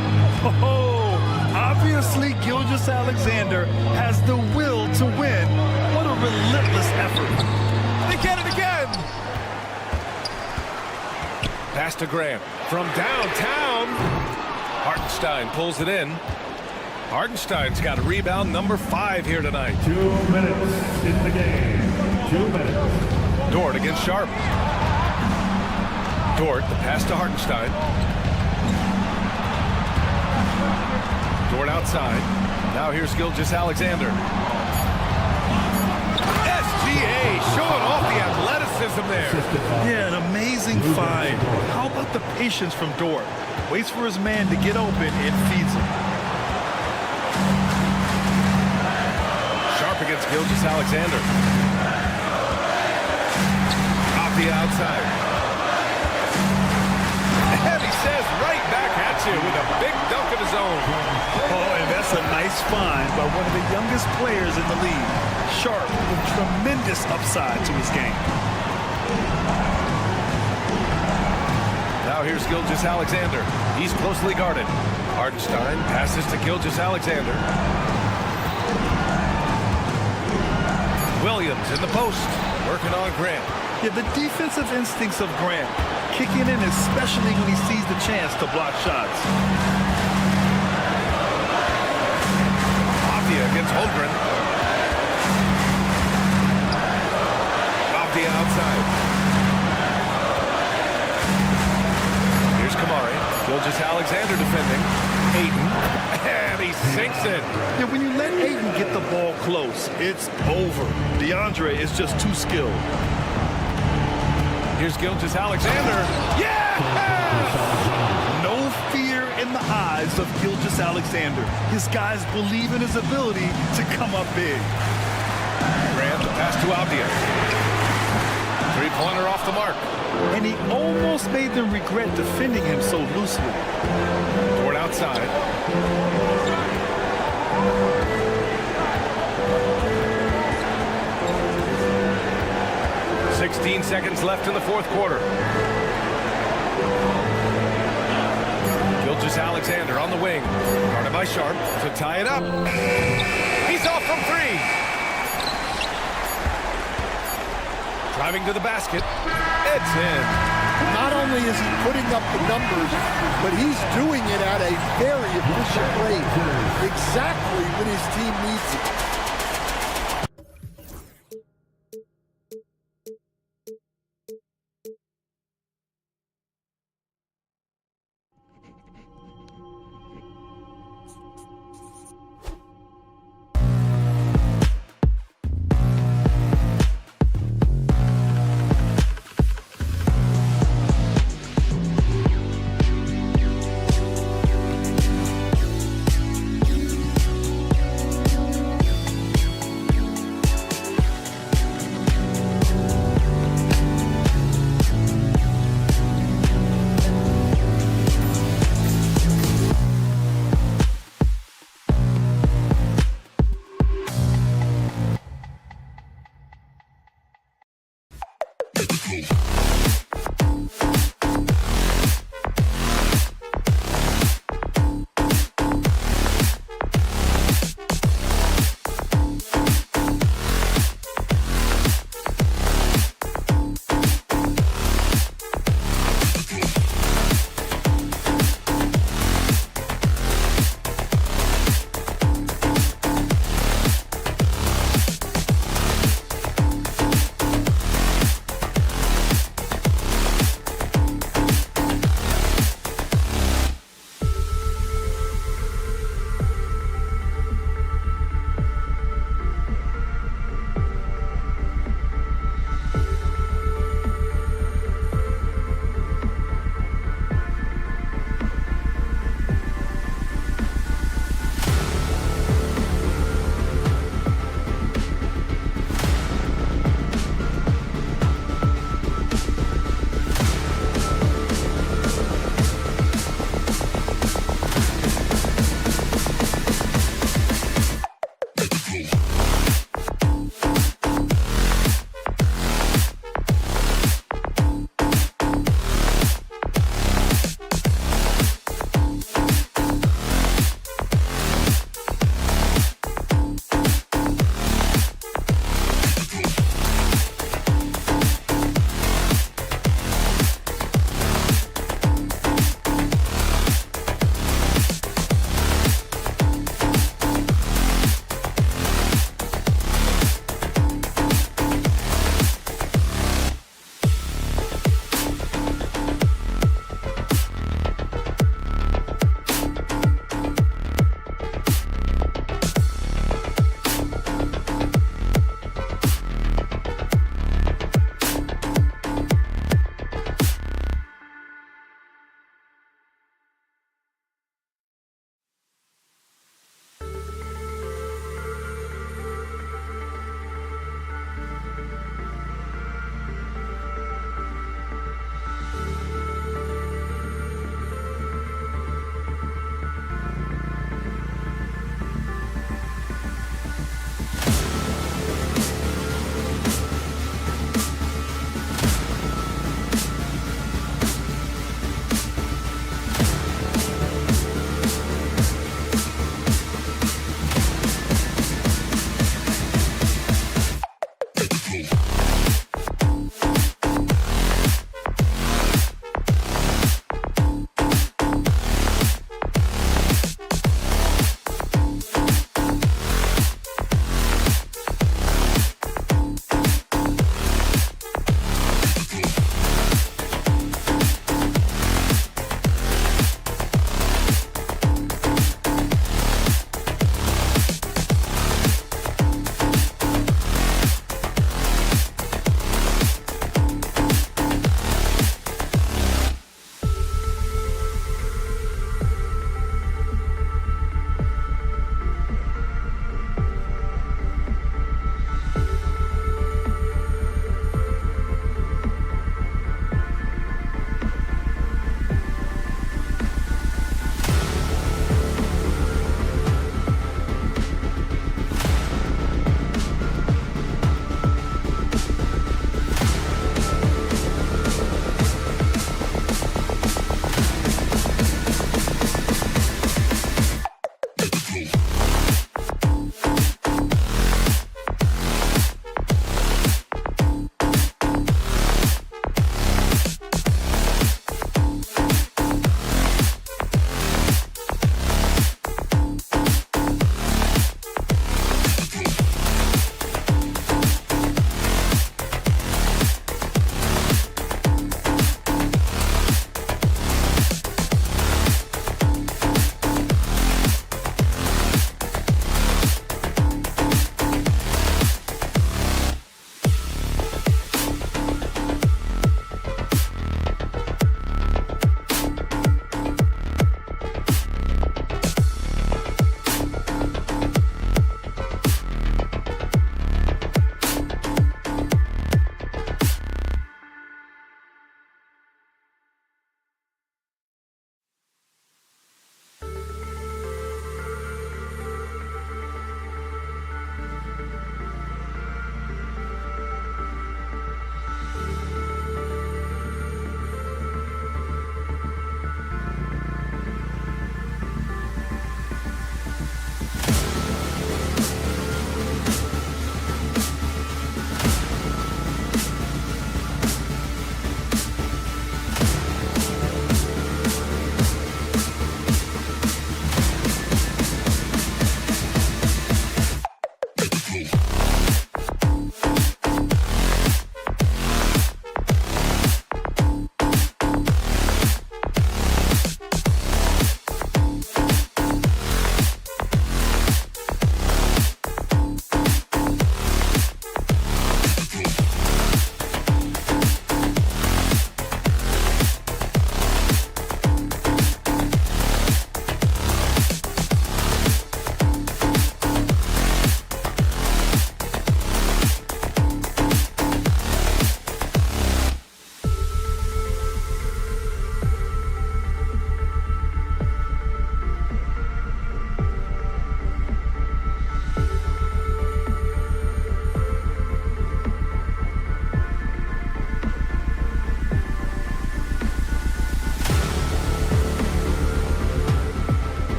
Oh, obviously Gilgeous-Alexander has the will to win. What a relentless effort. They get it again. Pass to Grant from downtown. Hartenstein pulls it in. Hartenstein's got a rebound number 5 here tonight. 2 minutes in the game. 2 minutes. Dort against Sharp. Dort, the pass to Hartenstein. Dort outside. Now here's Gilgeous-Alexander. SGA showing off the athleticism there. Yeah, an amazing find. How about the patience from Dort? Waits for his man to get open and feeds him. Sharp against Gilgeous-Alexander. Off the outside. And he says right back at you with a big dunk of his own. Oh, and that's a nice find by one of the youngest players in the league. Sharp with tremendous upside to his game. Now here's Gilgeous-Alexander. He's closely guarded. Hartenstein passes to Gilgeous-Alexander. Williams in the post, working on Grant. Yeah, the defensive instincts of Grant kicking in, especially when he sees the chance to block shots. Avdia against Holmgren. Avdia outside. Here's Kamari. Gilgeous-Alexander defending. Ayton. And he sinks it. Yeah, when you let Ayton get the ball close, it's over. DeAndre is just too skilled. Here's Gilgeous-Alexander. Yeah! No fear in the eyes of Gilgeous-Alexander. His guys believe in his ability to come up big. Grant, the pass to Avdia. Three-pointer off the mark. And he almost made them regret defending him so loosely. Toward outside. 16 seconds left in the fourth quarter. Gilgeous-Alexander on the wing. Guarded by Sharp to tie it up. He's off from 3. Driving to the basket. It's in. Not only is he putting up the numbers, but he's doing it at a very efficient rate. Exactly when his team needs it.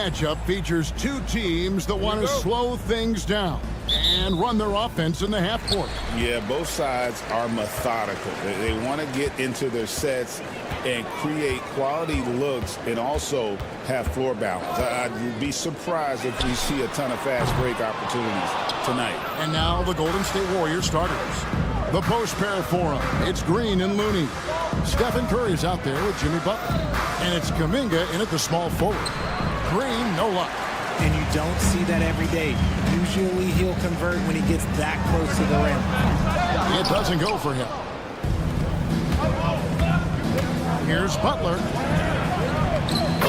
matchup features two teams that want to slow things down and run their offense in the half court. Yeah, both sides are methodical. They want to get into their sets and create quality looks and also have floor balance. I'd be surprised if we see a ton of fast break opportunities tonight. And now the Golden State Warriors starters. The post pair for them. It's Green and Looney. Stephen Curry's out there with Jimmy Butler. And it's Kuminga in at the small forward. Green, no luck. And you don't see that every day. Usually he'll convert when he gets that close to the rim. It doesn't go for him. Here's Butler.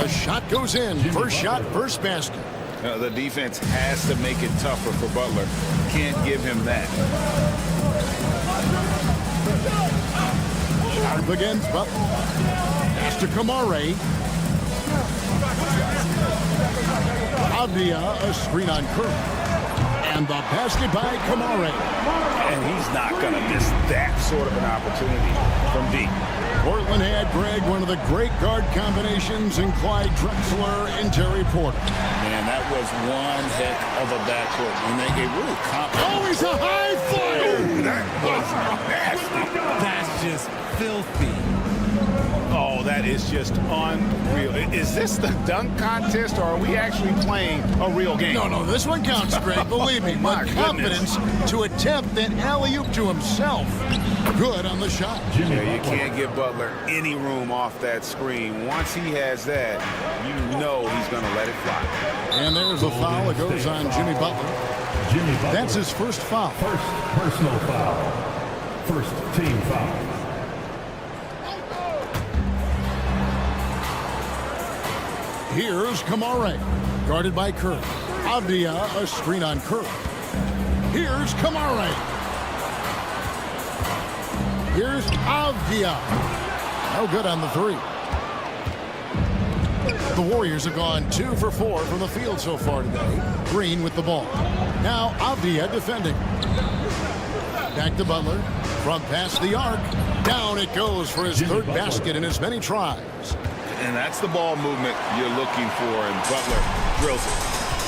The shot goes in. First shot, first basket. The defense has to make it tougher for Butler. Can't give him that. Sharp against Butler. Pass to Kamare. Avdia, a screen on Curry. And the basket by Kamare. And he's not going to miss that sort of an opportunity from deep. Portland had, Greg, one of the great guard combinations in Clyde Drexler and Terry Porter. Man, that was one heck of a backcourt. And they really oh, he's a high flyer! That was nasty. That's just filthy. Oh, that is just unreal. Is this the dunk contest, or are we actually playing a real game? No, this one counts, Greg. Believe me. My But confidence to attempt that alley-oop to himself. Good on the shot. Yeah, you can't give Butler any room off that screen. Once he has that, you know he's going to let it fly. And there's a foul that goes on Jimmy Butler. That's his first foul. First personal foul. First team foul. Here's Kamare, guarded by Curry. Avdia, a screen on Curry. Here's Kamare. Here's Avdia. No good on the three. The Warriors have gone 2 for 4 from the field so far today. Green with the ball. Now Avdia defending. Back to Butler. From past the arc. Down it goes for his third basket in as many tries. And that's the ball movement you're looking for, and Butler drills it.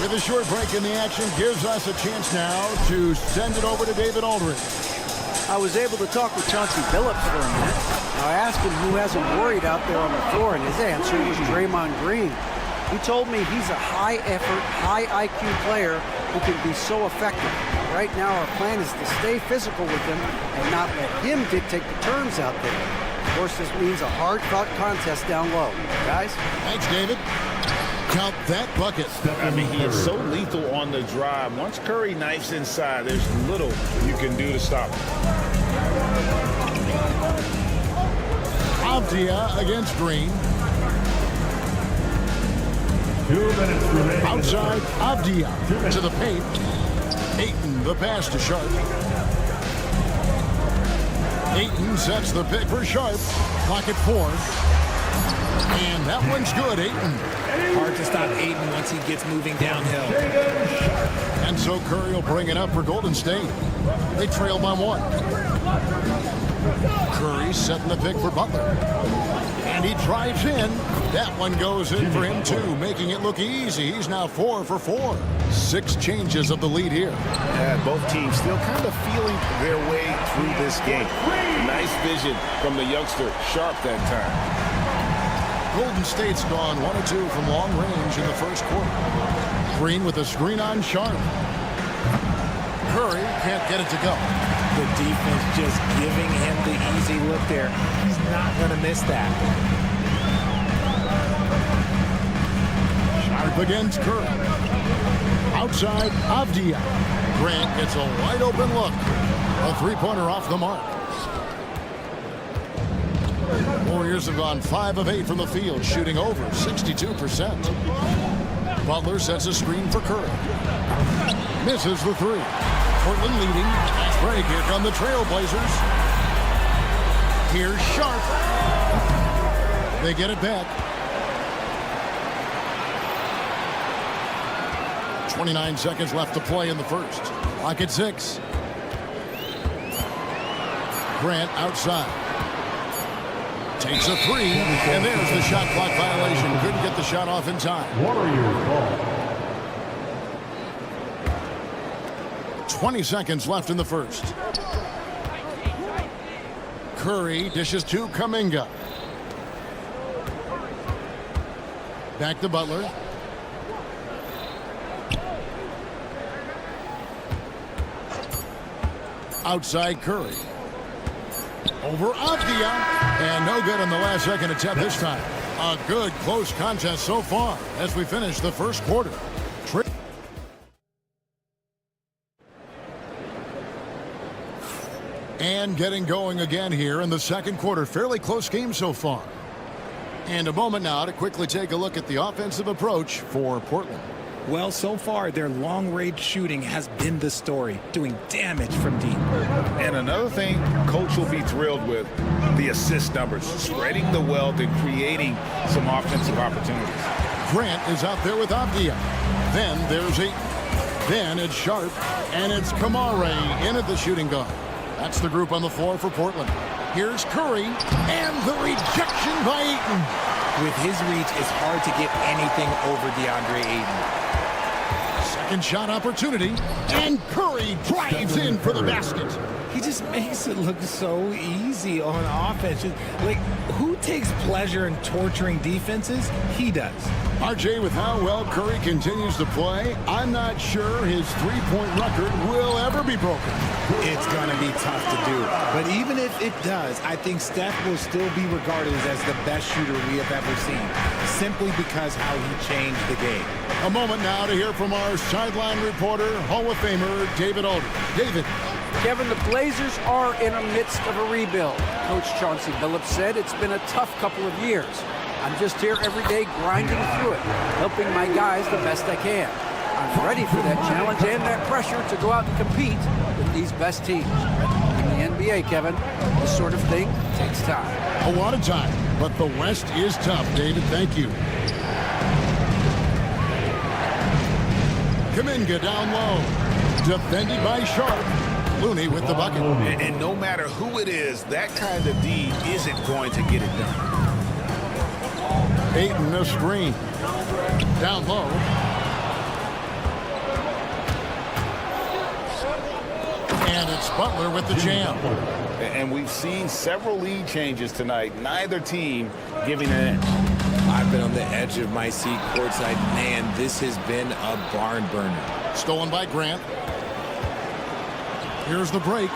With a short break in the action, gives us a chance now to send it over to David Aldridge. I was able to talk with Chauncey Billups for a minute. I asked him who has him worried out there on the floor, and his answer was Draymond Green. He told me he's a high-effort, high-IQ player who can be so effective. Right now, our plan is to stay physical with him and not let him dictate the terms out there. Of course, this means a hard-fought contest down low. Guys? Thanks, David. Count that bucket. I mean, he is so lethal on the drive. Once Curry knifes inside, there's little you can do to stop him. Avdia against Green. 2 minutes remaining. Outside, Avdia to the paint. Ayton, the pass to Sharp. Ayton sets the pick for Sharp. Clock at 4. And that one's good, Ayton. Hard to stop Ayton once he gets moving downhill. And so Curry will bring it up for Golden State. They trail by 1. Curry setting the pick for Butler. And he drives in. That one goes in for him, too, making it look easy. He's now 4 for 4. 6 changes of the lead here. Yeah, both teams still kind of feeling their way through this game. Nice vision from the youngster, Sharp, that time. Golden State's gone 1 or 2 from long range in the first quarter. Green with a screen on Sharp. Curry can't get it to go. The defense just giving him the easy look there. He's not going to miss that. Sharp against Curry. Outside, Avdia. Grant gets a wide open look. A three-pointer off the mark. Warriors have gone 5 of 8 from the field, shooting over 62%. Butler sets a screen for Curry. Misses the 3. Portland leading. Fast break. Here come the Trailblazers. Here's Sharp. They get it back. 29 seconds left to play in the first. Clock at 6. Grant outside. Takes a three, and there's the shot clock violation. Couldn't get the shot off in time. Warriors ball. 20 seconds left in the first. Curry dishes to Kuminga. Back to Butler. Outside Curry. Over Avdia. And no good on the last second attempt this time. A good close contest so far as we finish the first quarter. And getting going again here in the second quarter. Fairly close game so far. And a moment now to quickly take a look at the offensive approach for Portland. Well, so far, their long-range shooting has been the story, doing damage from deep. And another thing coach will be thrilled with, the assist numbers, spreading the wealth and creating some offensive opportunities. Grant is out there with Avdia. Then there's Ayton. Then it's Sharp, and it's Kamare in at the shooting guard. That's the group on the floor for Portland. Here's Curry, and the rejection by Ayton. With his reach, it's hard to get anything over DeAndre Ayton. Second shot opportunity, and Curry drives in for the basket. He just makes it look so easy on offense. Like, who takes pleasure in torturing defenses? He does. RJ, with how well Curry continues to play, I'm not sure his three-point record will ever be broken. It's going to be tough to do. But even if it does, I think Steph will still be regarded as the best shooter we have ever seen, simply because how he changed the game. A moment now to hear from our sideline reporter, Hall of Famer David Alder. David. Kevin, the Blazers are in the midst of a rebuild. Coach Chauncey Billups said it's been a tough couple of years. I'm just here every day grinding through it, helping my guys the best I can. I'm ready for that challenge and that pressure to go out and compete with these best teams. In the NBA, Kevin, this sort of thing takes time. A lot of time, but the West is tough, David. Thank you. Kuminga down low, defended by Sharp. Looney with the bucket. And no matter who it is, that kind of D isn't going to get it done. Ayton a screen. Down low. And it's Butler with the jam. And we've seen several lead changes tonight. Neither team giving an inch. I've been on the edge of my seat courtside. Man, this has been a barn burner. Stolen by Grant. Here's the break.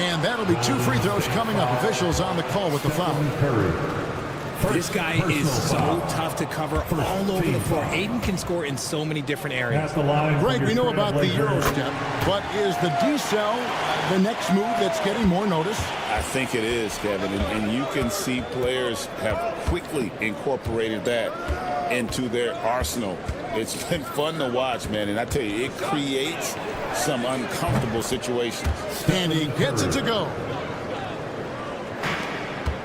And that'll be 2 free throws coming up. Officials on the call with the foul. This guy is so tough to cover all over the floor. Ayton can score in so many different areas. Greg, we know about the Euro step, but is the D-cell the next move that's getting more notice? I think it is, Kevin, and you can see players have quickly incorporated that into their arsenal. It's been fun to watch, man, and I tell you, it creates some uncomfortable situations. And he gets it to go.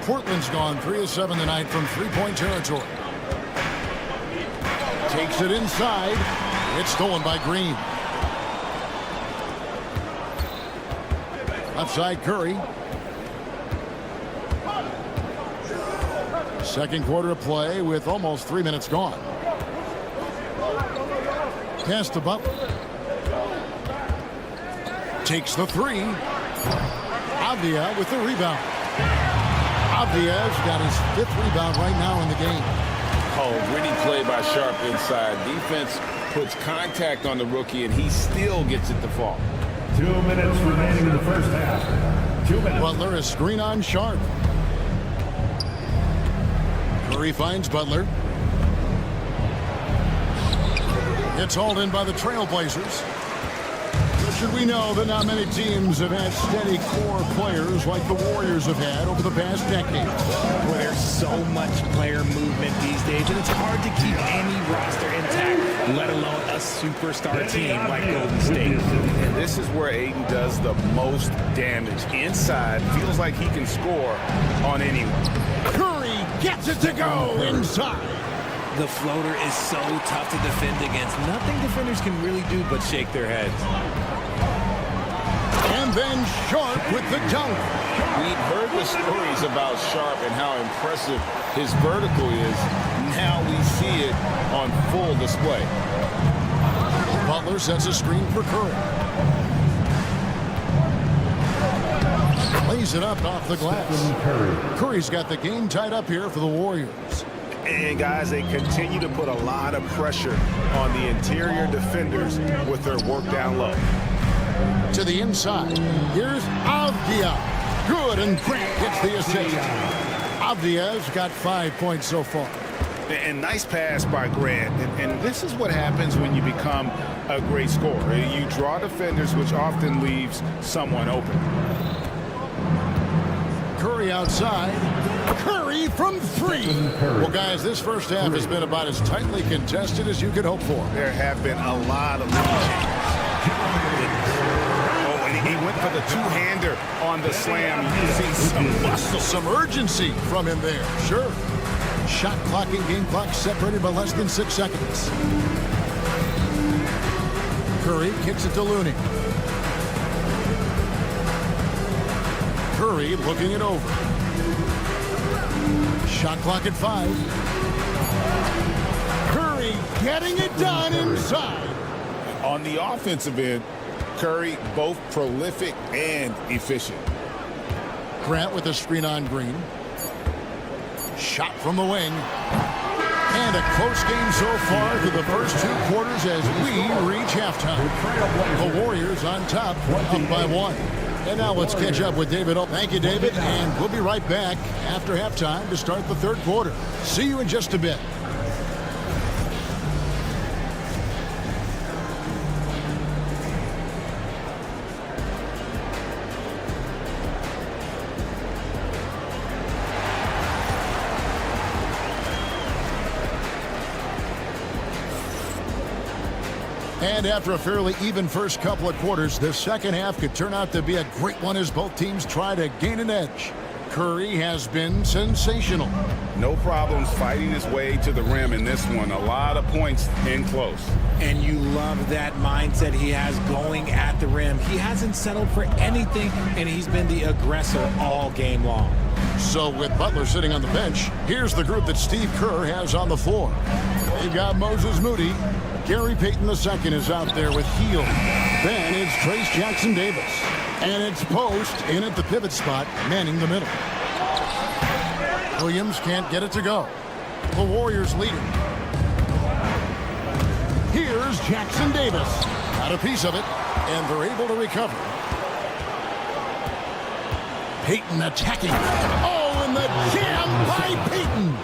Portland's gone 3 of 7 tonight from three-point territory. Takes it inside. It's stolen by Green. Outside Curry. Second quarter of play with almost 3 minutes gone. Pass to Butler. Takes the three. Avdia with the rebound. Avdia's got his 5th rebound right now in the game. Oh, gritty play by Sharp inside. Defense puts contact on the rookie, and he still gets it to fall. 2 minutes remaining in the first half. 2 minutes. Butler is screen on Sharp. Curry finds Butler. It's hauled in by the Trailblazers. Should we know that not many teams have had steady core players like the Warriors have had over the past decade. Well, there's so much player movement these days, and it's hard to keep any roster intact, let alone a superstar team like Golden State. And this is where Ayton does the most damage. Inside, feels like he can score on anyone. Curry gets it to go inside. The floater is so tough to defend against. Nothing defenders can really do but shake their heads. And then Sharp with the dunk. We've heard the stories about Sharp and how impressive his vertical is. Now we see it on full display. Butler sets a screen for Curry. Lays it up off the glass. Curry's got the game tied up here for the Warriors. And guys, they continue to put a lot of pressure on the interior defenders with their work down low. To the inside. Here's Avdia. Good, and Grant gets the assist. Avdia's got 5 points so far. And nice pass by Grant. And this is what happens when you become a great scorer. You draw defenders, which often leaves someone open. Curry outside. Curry from three. Well, guys, this first half has been about as tightly contested as you could hope for. There have been a lot of lead changes. Oh, and he went for the two-hander on the slam. You see some muscle. Some urgency from him there, sure. Shot clock and game clock separated by less than 6 seconds. Curry kicks it to Looney. Curry looking it over. Shot clock at 5. Curry getting it done inside. On the offensive end, Curry both prolific and efficient. Grant with a screen on Green. Shot from the wing. And a close game so far through the first 2 quarters as we reach halftime. The Warriors on top, up by 1. And now let's catch up with David. Thank you, David. And we'll be right back after halftime to start the third quarter. See you in just a bit. And after a fairly even first couple of quarters, the second half could turn out to be a great one as both teams try to gain an edge. Curry has been sensational. No problems fighting his way to the rim in this one. A lot of points in close. And you love that mindset he has going at the rim. He hasn't settled for anything, and he's been the aggressor all game long. So with Butler sitting on the bench, here's the group that Steve Kerr has on the floor. They've got Moses Moody. Gary Payton II is out there with Hield. Then it's Trace Jackson Davis. And it's Post in at the pivot spot, manning the middle. Williams can't get it to go. The Warriors lead it. Here's Jackson Davis. Got a piece of it, and they're able to recover. Payton attacking. Oh, and the jam by Payton.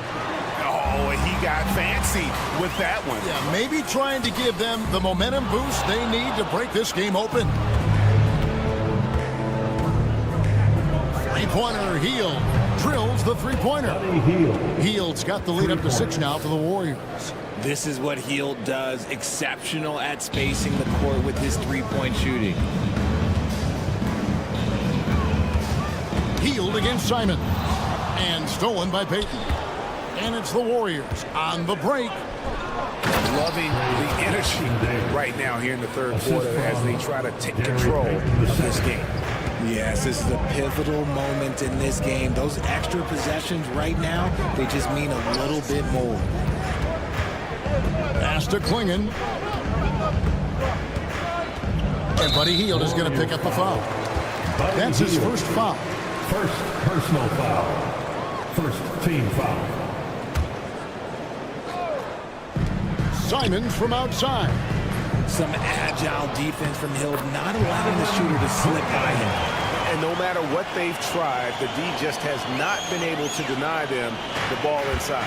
Oh, and he got fancy with that one. Yeah, maybe trying to give them the momentum boost they need to break this game open. Three-pointer, Hield drills the three-pointer. Hield's got the lead up to 6 now for the Warriors. This is what Hield does, exceptional at spacing the court with his three-point shooting. Hield against Simon. And stolen by Payton. And it's the Warriors on the break. Loving the energy right now here in the third quarter as they try to take control of this game. Yes, this is a pivotal moment in this game. Those extra possessions right now, they just mean a little bit more. Pass to Klingon. And Buddy Hield is going to pick up the foul. That's his first foul. First personal foul. First team foul. Simons from outside. Some agile defense from Hield, not allowing the shooter to slip by him. And no matter what they've tried, the D just has not been able to deny them the ball inside.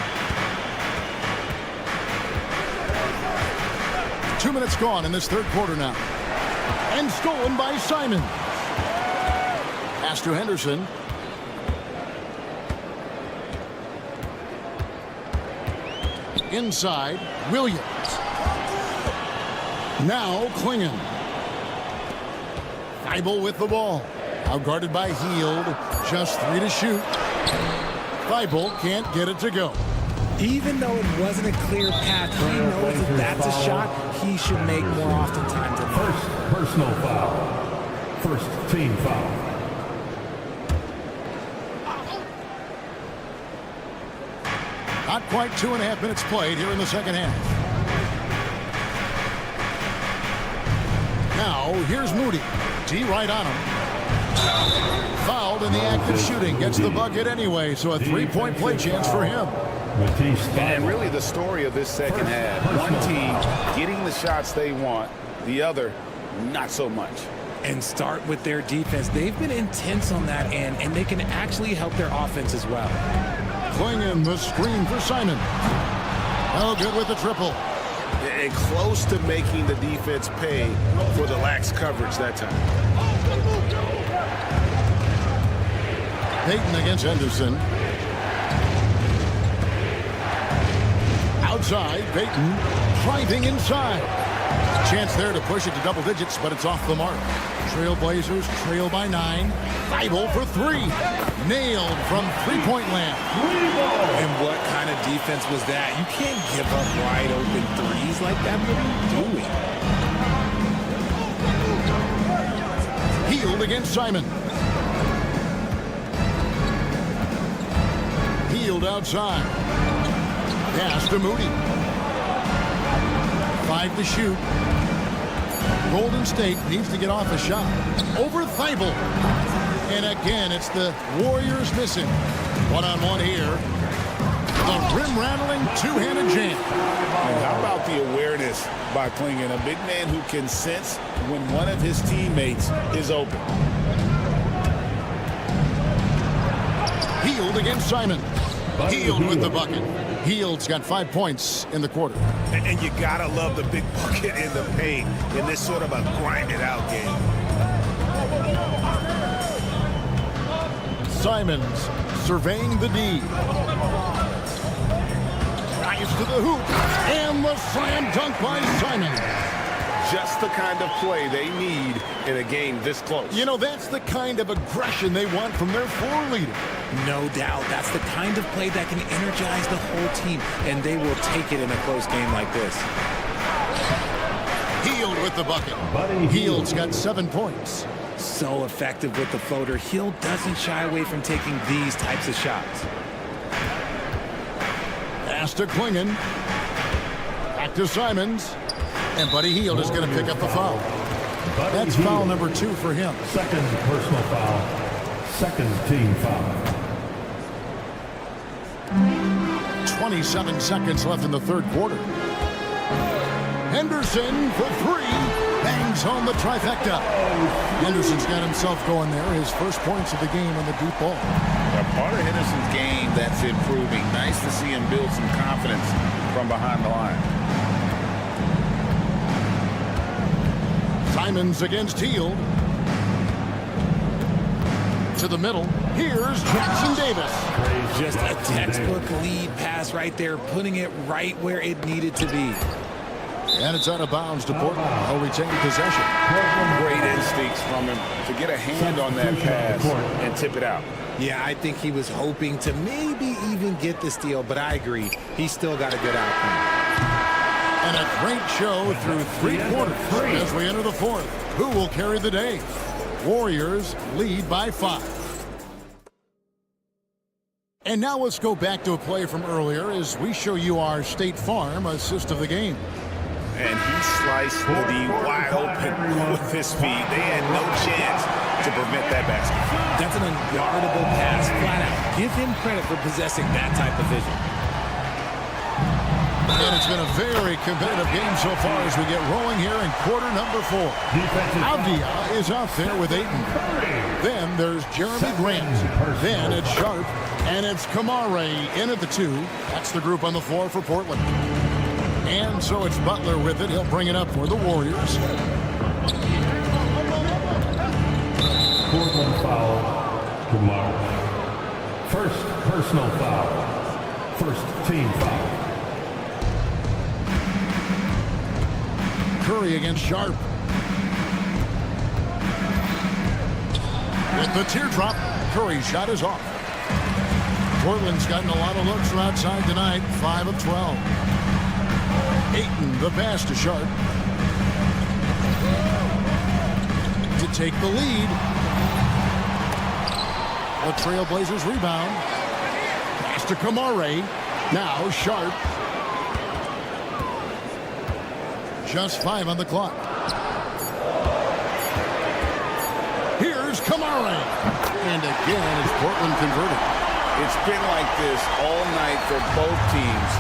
2 minutes gone in this third quarter now. And stolen by Simon. Pass to Henderson. Inside, Williams. Now Klingon. Thibault with the ball. Outguarded by Hield. Just 3 to shoot. Thibault can't get it to go. Even though it wasn't a clear path, he knows that that's a shot he should make more oftentimes. First personal foul. First team foul. Not quite 2.5 minutes played here in the second half. Now, here's Moody. D right on him. Fouled in the act of shooting. Gets the bucket anyway, so a 3-point play chance for him. And really the story of this second half. One team getting the shots they want, the other not so much. And start with their defense. They've been intense on that end, and they can actually help their offense as well. Clingan, the screen for Simon. Oh, good with the triple. And close to making the defense pay for the lax coverage that time. Payton against Henderson. Outside, Payton driving inside. Chance there to push it to double digits, but it's off the mark. Trailblazers trail by 9. Thibault for 3. Nailed from three-point land. And what kind of defense was that? You can't give up wide open threes like that. What are you doing? Healed against Simon. Healed outside. Pass to Moody. 5 to shoot. Golden State needs to get off a shot. Over Thibault. And again, it's the Warriors missing. One-on-one here. The rim-rattling two-handed jam. And how about the awareness by Clingan? A big man who can sense when one of his teammates is open. Healed against Simon. Healed with the bucket. Heald's got 5 points in the quarter. And you gotta love the big bucket in the paint in this sort of a grind-it-out game. Simons surveying the D. Drives to the hoop. And the slam dunk by Simon. Just the kind of play they need in a game this close. You know, that's the kind of aggression they want from their floor leader. No doubt. That's the kind of play that can energize the whole team, and they will take it in a close game like this. Hield with the bucket. Hield's got 7 points. So effective with the floater. Hield doesn't shy away from taking these types of shots. Pass to Clingan. Back to Simons. And Buddy Hield is going to pick up the foul. That's foul number 2 for him. Second personal foul. Second team foul. 27 seconds left in the third quarter. Henderson for 3. Bangs home the trifecta. Henderson's got himself going there. His first points of the game on the deep ball. Part of Henderson's game that's improving. Nice to see him build some confidence from behind the line. Simons against Hield. To the middle. Here's Jackson Davis. Just a textbook lead pass right there, putting it right where it needed to be. And it's out of bounds to Portland. They'll retain possession. Great instincts from him to get a hand on that pass and tip it out. Yeah, I think he was hoping to maybe even get the steal, but I agree. He's still got a good outcome. And a great show through 3 quarters as we enter the fourth. Who will carry the day? Warriors lead by 5. And now let's go back to a play from earlier as we show you our State Farm assist of the game. And he sliced the D wide open with his feet. They had no chance to prevent that basket. That's an unguardable pass, flat out. Give him credit for possessing that type of vision. And it's been a very competitive game so far as we get rolling here in quarter number 4. Avdia is out there with Ayton. Then there's Jeremy Grant. Then it's Sharp. And it's Kamare in at the 2. That's the group on the floor for Portland. And so it's Butler with it. He'll bring it up for the Warriors. Portland foul. Kamare. First personal foul. First team foul. Curry against Sharp. With the teardrop, Curry's shot is off. Portland's gotten a lot of looks from outside tonight, 5 of 12. Ayton, the pass to Sharp. To take the lead. The Trailblazers rebound. Pass to Kamare. Now Sharp. Just 5 on the clock. Here's Kamara. And again, it's Portland converted. It's been like this all night for both teams.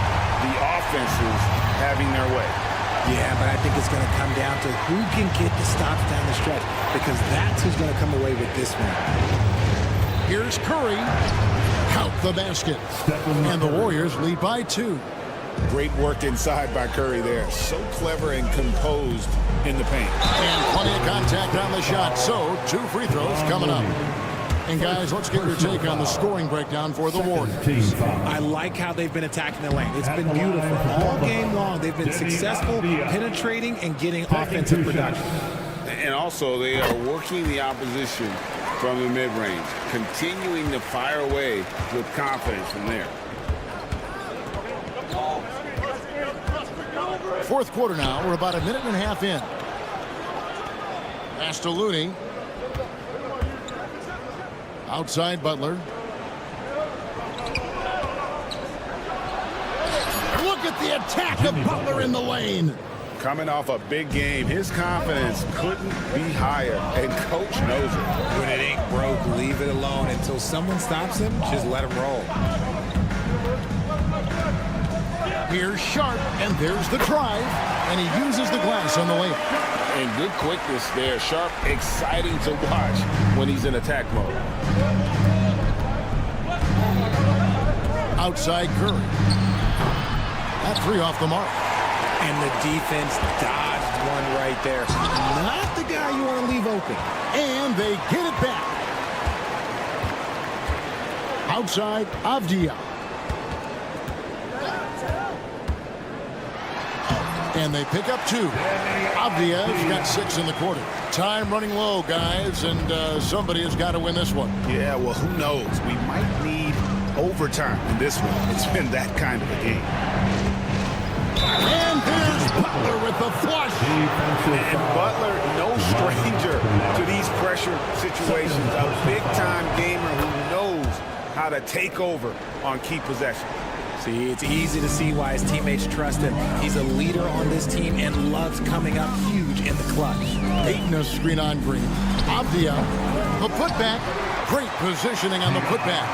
The offenses having their way. Yeah, but I think it's going to come down to who can get the stops down the stretch, because that's who's going to come away with this one. Here's Curry. Count the basket. And the Warriors lead by 2. Great work inside by Curry there. So clever and composed in the paint. And plenty of contact on the shot. So 2 free throws coming up. And guys, let's get your take on the scoring breakdown for the Warriors. I like how they've been attacking the lane. It's been beautiful. All game long, they've been successful penetrating and getting offensive production. And also, they are working the opposition from the mid-range, continuing to fire away with confidence from there. Fourth quarter now. We're about a minute and a half in. Pass to Looney. Outside Butler. Look at the attack of Butler in the lane. Coming off a big game, his confidence couldn't be higher, and coach knows it. When it ain't broke, leave it alone until someone stops him. Just let him roll. Here's Sharp, and there's the drive, and he uses the glass on the way. And good quickness there. Sharp, exciting to watch when he's in attack mode. Outside Curry. That 3 off the mark. And the defense dodged one right there. Not the guy you want to leave open. And they get it back. Outside Avdia. And they pick up 2. Avdia's got 6 in the quarter. Time running low, guys, and somebody has got to win this one. Yeah, well, who knows? We might need overtime in this one. It's been that kind of a game. And there's Butler with the flush. And Butler, no stranger to these pressure situations. A big-time gamer who knows how to take over on key possessions. See, it's easy to see why his teammates trust him. He's a leader on this team and loves coming up huge in the clutch. Ayton a screen on Green. Avdia, the putback. Great positioning on the putback.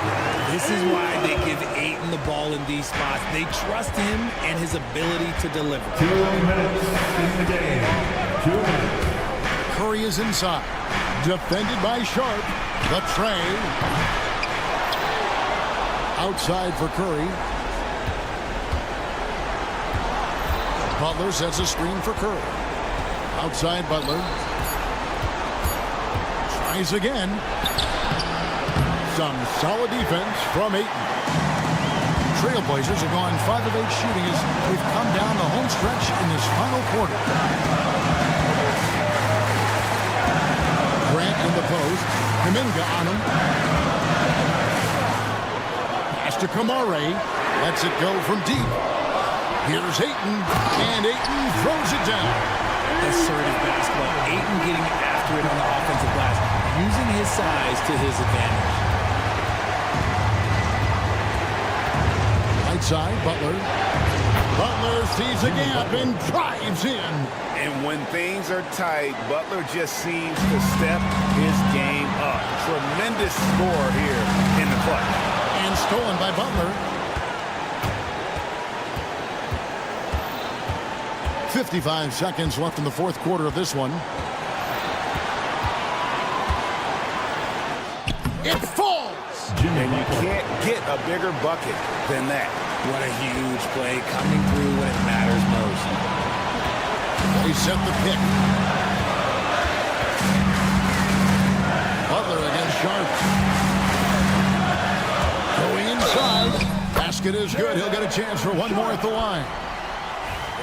This is why they give Ayton the ball in these spots. They trust him and his ability to deliver. 2 minutes in the game. 2 minutes. Curry is inside. Defended by Sharp. The tray. Outside for Curry. Butler sets a screen for Curry. Outside Butler. Tries again. Some solid defense from Ayton. Trailblazers have gone 5 of 8 shooting as we've come down the home stretch in this final quarter. Grant in the post. Kuminga on him. Pass to Kamara. Lets it go from deep. Here's Ayton, and Ayton throws it down. Assertive basketball. Ayton getting after it on the offensive glass, using his size to his advantage. Right side, Butler. Butler sees a gap and drives in. And when things are tight, Butler just seems to step his game up. Tremendous score here in the clutch. And stolen by Butler. 55 seconds left in the fourth quarter of this one. It falls! And you can't get a bigger bucket than that. What a huge play coming through when it matters most. They set the pick. Butler against Sharp. Going inside. Basket is good. He'll get a chance for one more at the line.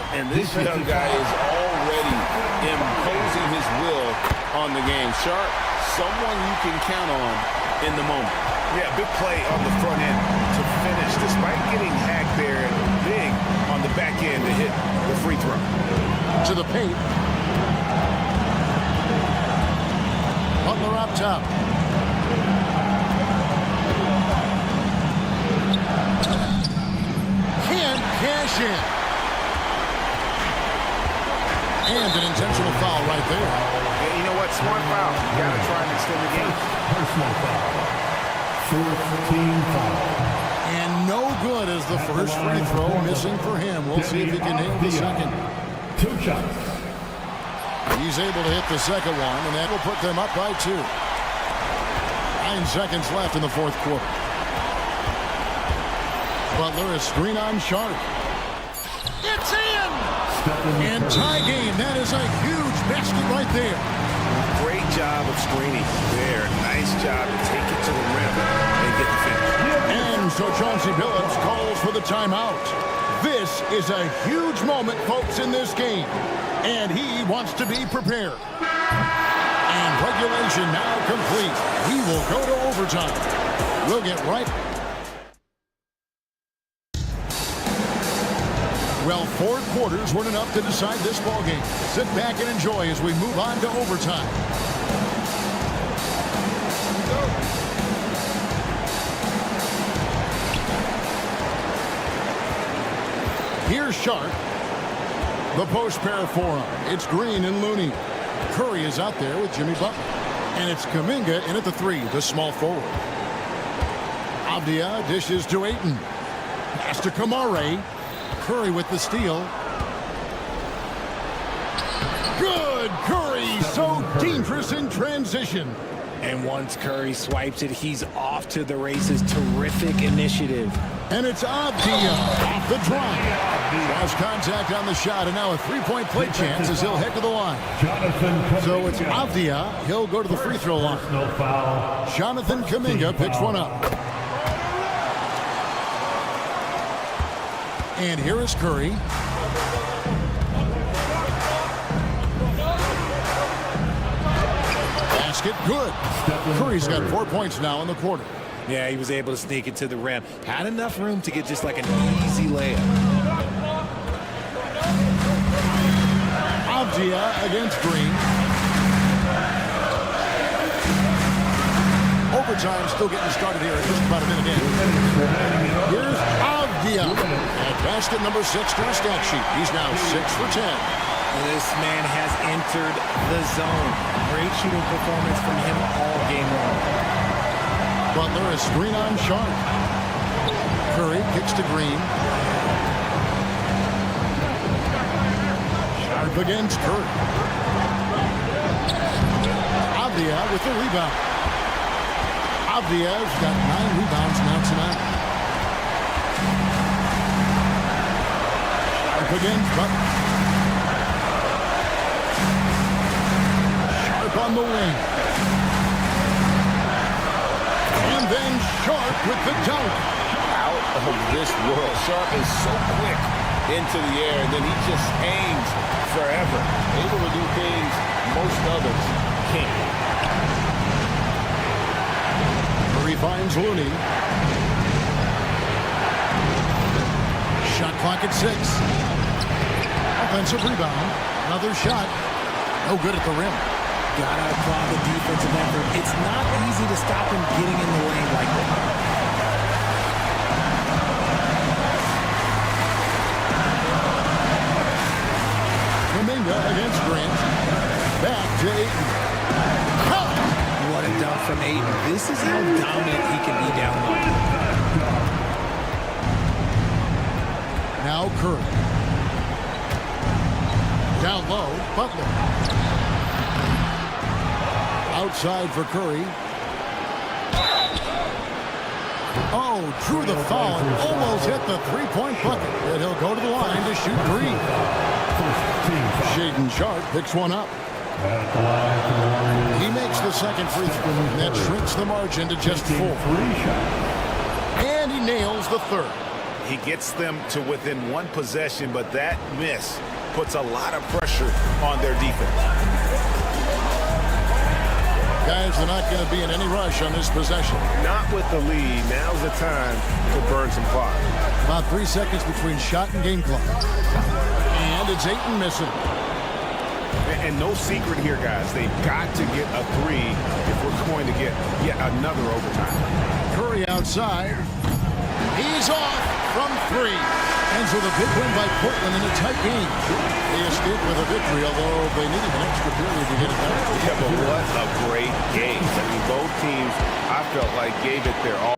And this young guy is already imposing his will on the game. Sharp, someone you can count on in the moment. Yeah, big play on the front end to finish, despite getting hacked there, and big on the back end to hit the free throw. To the paint. Butler up top. jam. And an intentional foul right there. Yeah, you know what? Smart foul. You got to try and extend the game. Personal foul. Fourth team foul. And no good as the first free throw missing for him. We'll see if he can nail the second. 2 shots. He's able to hit the second one, and that will put them up by 2. 9 seconds left in the fourth quarter. Butler is screen on Sharp. It's in! And tie game. That is a huge basket right there. Great job of screening there. Nice job to take it to the rim and get the finish. And so Chauncey Billups calls for the timeout. This is a huge moment, folks, in this game. And he wants to be prepared. And regulation now complete. We will go to overtime. We'll get right. Well, 4 quarters weren't enough to decide this ball game. Sit back and enjoy as we move on to overtime. Here's Sharp. The post pair forearm. It's Green and Looney. Curry is out there with Jimmy Butler. And it's Kuminga in at the 3, the small forward. Avdia dishes to Ayton. Pass to Kamare. Curry with the steal. Good! Curry so dangerous in transition. And once Curry swipes it, he's off to the races. Terrific initiative. And it's Avdia off the drive. Has contact on the shot, and now a 3-point play chance as he'll head to the line. So it's Avdia. He'll go to the free throw line. No foul. Jonathan Kuminga picks one up. And here is Curry. Basket good. Curry's got 4 points now in the quarter. Yeah, he was able to sneak it to the rim. Had enough room to get just like an easy layup. Avdia against Green. Overtime still getting started here in just about a minute in. Here's Avdia. And basket number 6 to the stat sheet. He's now 6 for 10. This man has entered the zone. Great shooting performance from him all game long. Butler is screen on Sharp. Curry kicks to Green. Sharp against Curry. Avdia with the rebound. Avdia's got 9 rebounds now tonight. Sharp against Butler. Sharp on the wing. And then Sharp with the dunk. Out of this world. Sharp is so quick into the air, and then he just hangs forever. Able to do things most others can't. Curry finds Looney. Shot clock at 6. Offensive rebound. Another shot. No good at the rim. Gotta applaud the defensive effort. It's not easy to stop him getting in the lane like that. Kuminga against Grant. Back to Ayton. What a dunk from Ayton. This is how dominant he can be down low. Now Curry. Down low, Butler. Outside for Curry. Oh, drew the foul. Almost hit the 3-point bucket. And he'll go to the line to shoot 3. Shaedon Sharp picks one up. He makes the second free throw. And that shrinks the margin to just 4. And he nails the third. He gets them to within 1 possession, but that miss puts a lot of pressure on their defense. Guys, they're not going to be in any rush on this possession. Not with the lead. Now's the time to burn some clock. About 3 seconds between shot and game clock. And it's Ayton missing. And no secret here, guys. They've got to get a 3 if we're going to get yet another overtime. Curry outside. He's off from 3. And so the big win by Portland in a tight game. They escaped with a victory, although they needed an extra period to get it done. Yeah, but what a great game. I mean, both teams, I felt like, gave it their all.